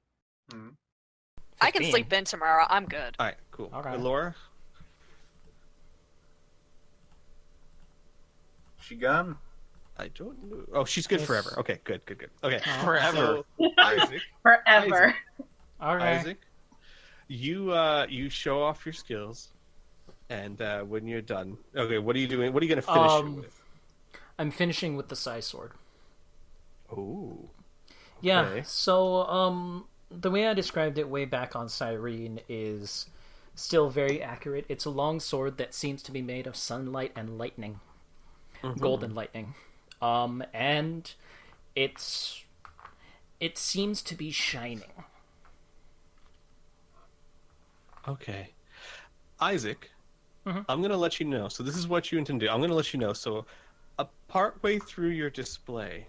I can sleep in tomorrow. I'm good. All right, cool. All right. Laura? She gone? I don't know. Oh, she's good forever. Okay, good. Okay. Forever. So, Isaac. Forever. All right. Isaac, you show off your skills, and when you're done, okay, what are you doing? What are you going to finish it with? I'm finishing with the Psy Sword. Oh. Yeah, Okay. so the way I described it way back on Cyrene is still very accurate. It's a long sword that seems to be made of sunlight and lightning. Golden lightning. And it seems to be shining. Okay. Isaac, I'm going to let you know. So this is what you intend to do. I'm going to let you know. So part way through your display,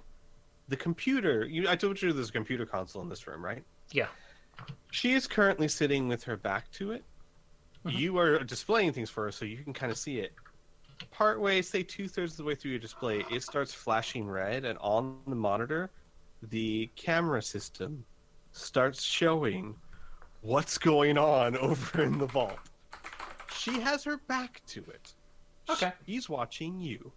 the computer. I told you there's a computer console in this room, right? Yeah. She is currently sitting with her back to it. Mhm. You are displaying things for her, so you can kind of see it. Partway, say 2/3 of the way through your display, it starts flashing red, and on the monitor, the camera system starts showing what's going on over in the vault. She has her back to it. Okay. He's watching you.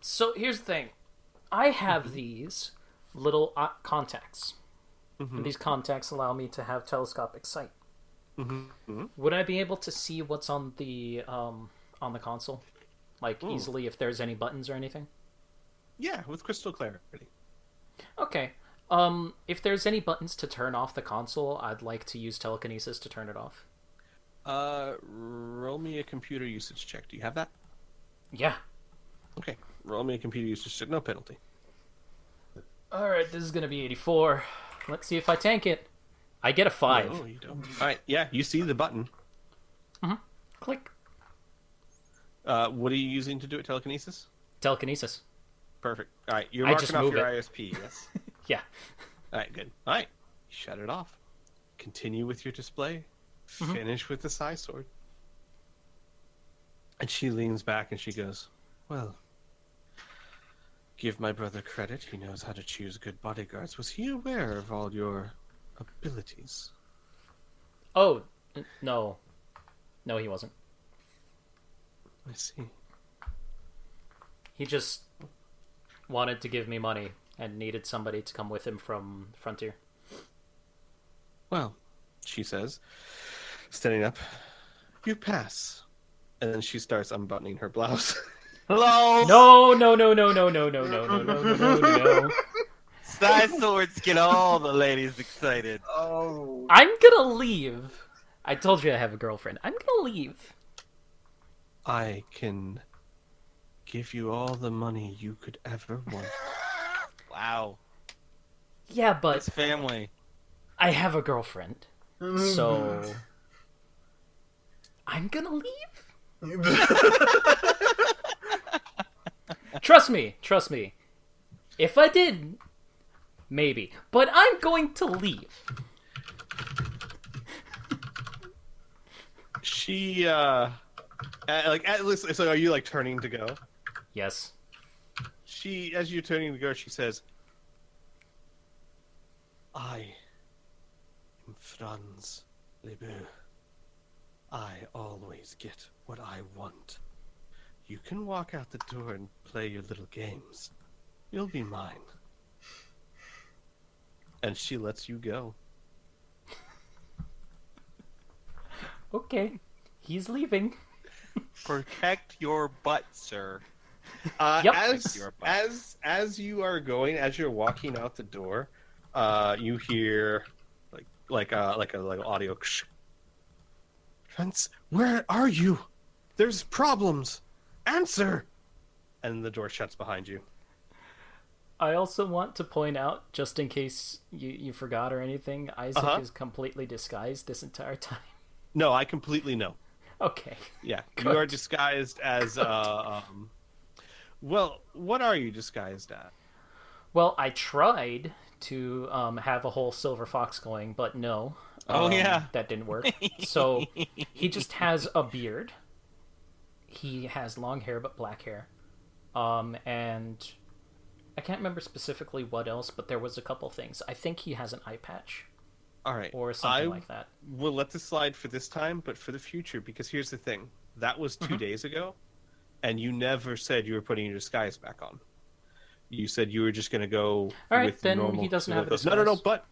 So here's the thing. I have these little contacts. And these contacts allow me to have telescopic sight. Would I be able to see what's on the console? Like, easily if there's any buttons or anything? Yeah, with crystal clarity. Okay. If there's any buttons to turn off the console, I'd like to use telekinesis to turn it off. Roll me a computer usage check. Do you have that? Yeah. Okay. Roll me a computer usage check. No penalty. Alright, this is gonna be 84. Let's see if I tank it. I get a 5. No, you don't. Alright, yeah, you see the button. Click. What are you using to do it? Telekinesis? Telekinesis. Perfect. Alright, you're I marking just off move your it. ISP, yes? Yeah. Alright, good. Alright, shut it off. Continue with your display. Finish with the Psi Sword. And she leans back and she goes, well, give my brother credit. He knows how to choose good bodyguards. Was he aware of all your abilities? Oh, no. No, he wasn't. I see. He just wanted to give me money and needed somebody to come with him from Frontier. Well, she says, standing up, you pass. And then she starts unbuttoning her blouse. Hello. No. Side swords get all the ladies excited. Oh. I'm gonna leave. I told you I have a girlfriend. I'm gonna leave. I can give you all the money you could ever want. Wow. Yeah, but It's family. I have a girlfriend. So I'm gonna leave. Trust me. If I did, maybe. But I'm going to leave. She, so are you, like, turning to go? Yes. She, as you're turning to go, she says, I am Franz LeBeau. I always get what I want. You can walk out the door and play your little games. You'll be mine. And she lets you go. Okay. He's leaving. Protect your butt, sir. Yep. As you are going, as you're walking out the door, you hear like audio. Franz, where are you? There's problems. Answer. And the door shuts behind you. I also want to point out, just in case you forgot or anything, Isaac is completely disguised this entire time. No, I completely know. Okay. Yeah, Good. you are disguised as well, what are you disguised as? Well, I tried to have a whole silver fox going, but no. Oh, yeah. That didn't work. So he just has a beard. He has long hair, but black hair. And I can't remember specifically what else, but there was a couple things. I think he has an eye patch. All right. Or something like that. We'll let this slide for this time, but for the future, because here's the thing. That was 2 days ago, and you never said you were putting your disguise back on. You said you were just going to go All right, with then normal... he doesn't have a disguise. No, but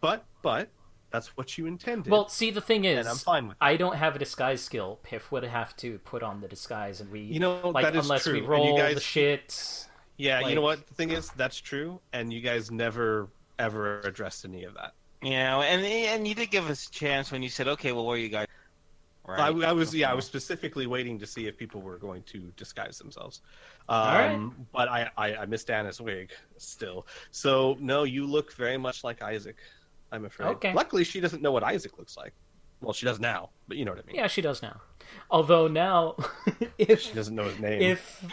that's what you intended. Well, see, the thing is, and I'm fine with it. I don't have a disguise skill. Piph would have to put on the disguise, and that is unless true. we And roll you guys... the shit. Yeah, you know what? The thing is, that's true, and you guys never, ever addressed any of that. Yeah, and you did give us a chance when you said, okay, well, where are you guys? Right. I was specifically waiting to see if people were going to disguise themselves. Right. But I missed Anna's wig still. So no, you look very much like Isaac, I'm afraid. Okay. Luckily she doesn't know what Isaac looks like. Well, she does now, but you know what I mean. Yeah, she does now. Although now, if She doesn't know his name. if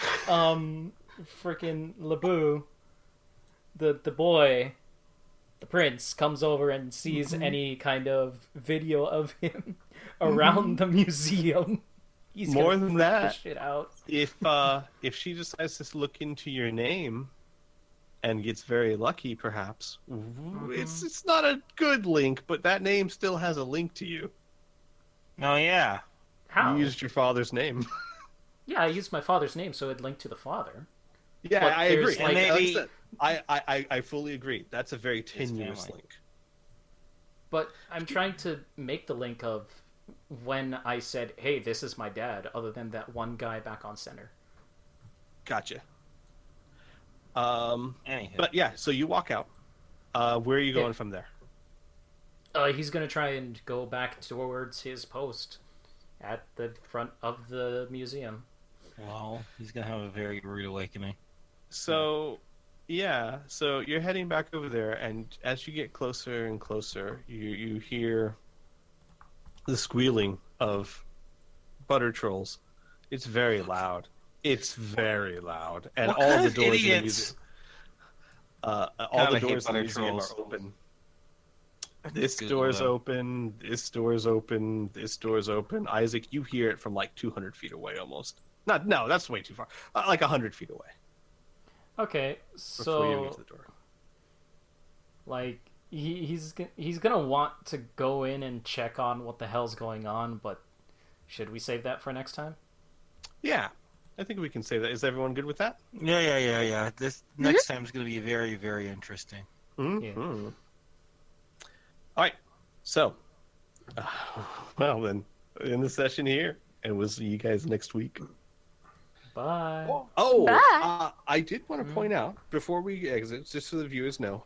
freaking LeBeau, the boy, the prince, comes over and sees any kind of video of him around the museum, he's More gonna than freak that, the shit out. if she decides to look into your name and gets very lucky, perhaps it's not a good link, but that name still has a link to you. Oh yeah. How? You used your father's name. Yeah, I used my father's name, so it'd link to the father. Yeah, But I agree. there's, And like, like I maybe- said, I fully agree. That's a very tenuous family. link. But I'm trying to make the link of when I said, hey, this is my dad, other than that one guy back on center. Gotcha. Anywho. But yeah, so you walk out. Where are you going Yeah. from there? He's gonna try and go back towards his post at the front of the museum. Well, he's gonna have a very rude awakening. So, yeah, so you're heading back over there, and as you get closer and closer, you hear the squealing of butter trolls. It's very loud. It's very loud, and What all kind the of doors in the idiots? museum. All God, the I hate doors in the butter museum trolls. are open. This Google door's them. open. This door's open. This door's open. Isaac, you hear it from like 200 feet away, almost. No, that's way too far. Like 100 feet away Okay, before you get so to the door. like he's gonna want to go in and check on what the hell's going on, but should we save that for next time? Yeah, I think we can say that. Is everyone good with that? Yeah. This next time is gonna be very, very interesting. Mm-hmm. All right. So, well then, in the session here, and we'll see you guys next week. Bye. Oh, Bye. I did want to point out before we exit, just so the viewers know,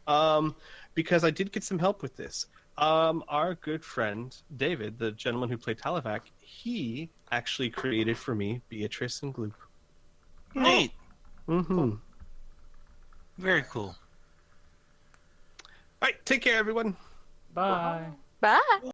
because I did get some help with this. Our good friend David, the gentleman who played Talavac, he actually created for me Beatrice and Gloop. Neat. Mm-hmm. Very cool. All right, take care, everyone. Bye. Bye.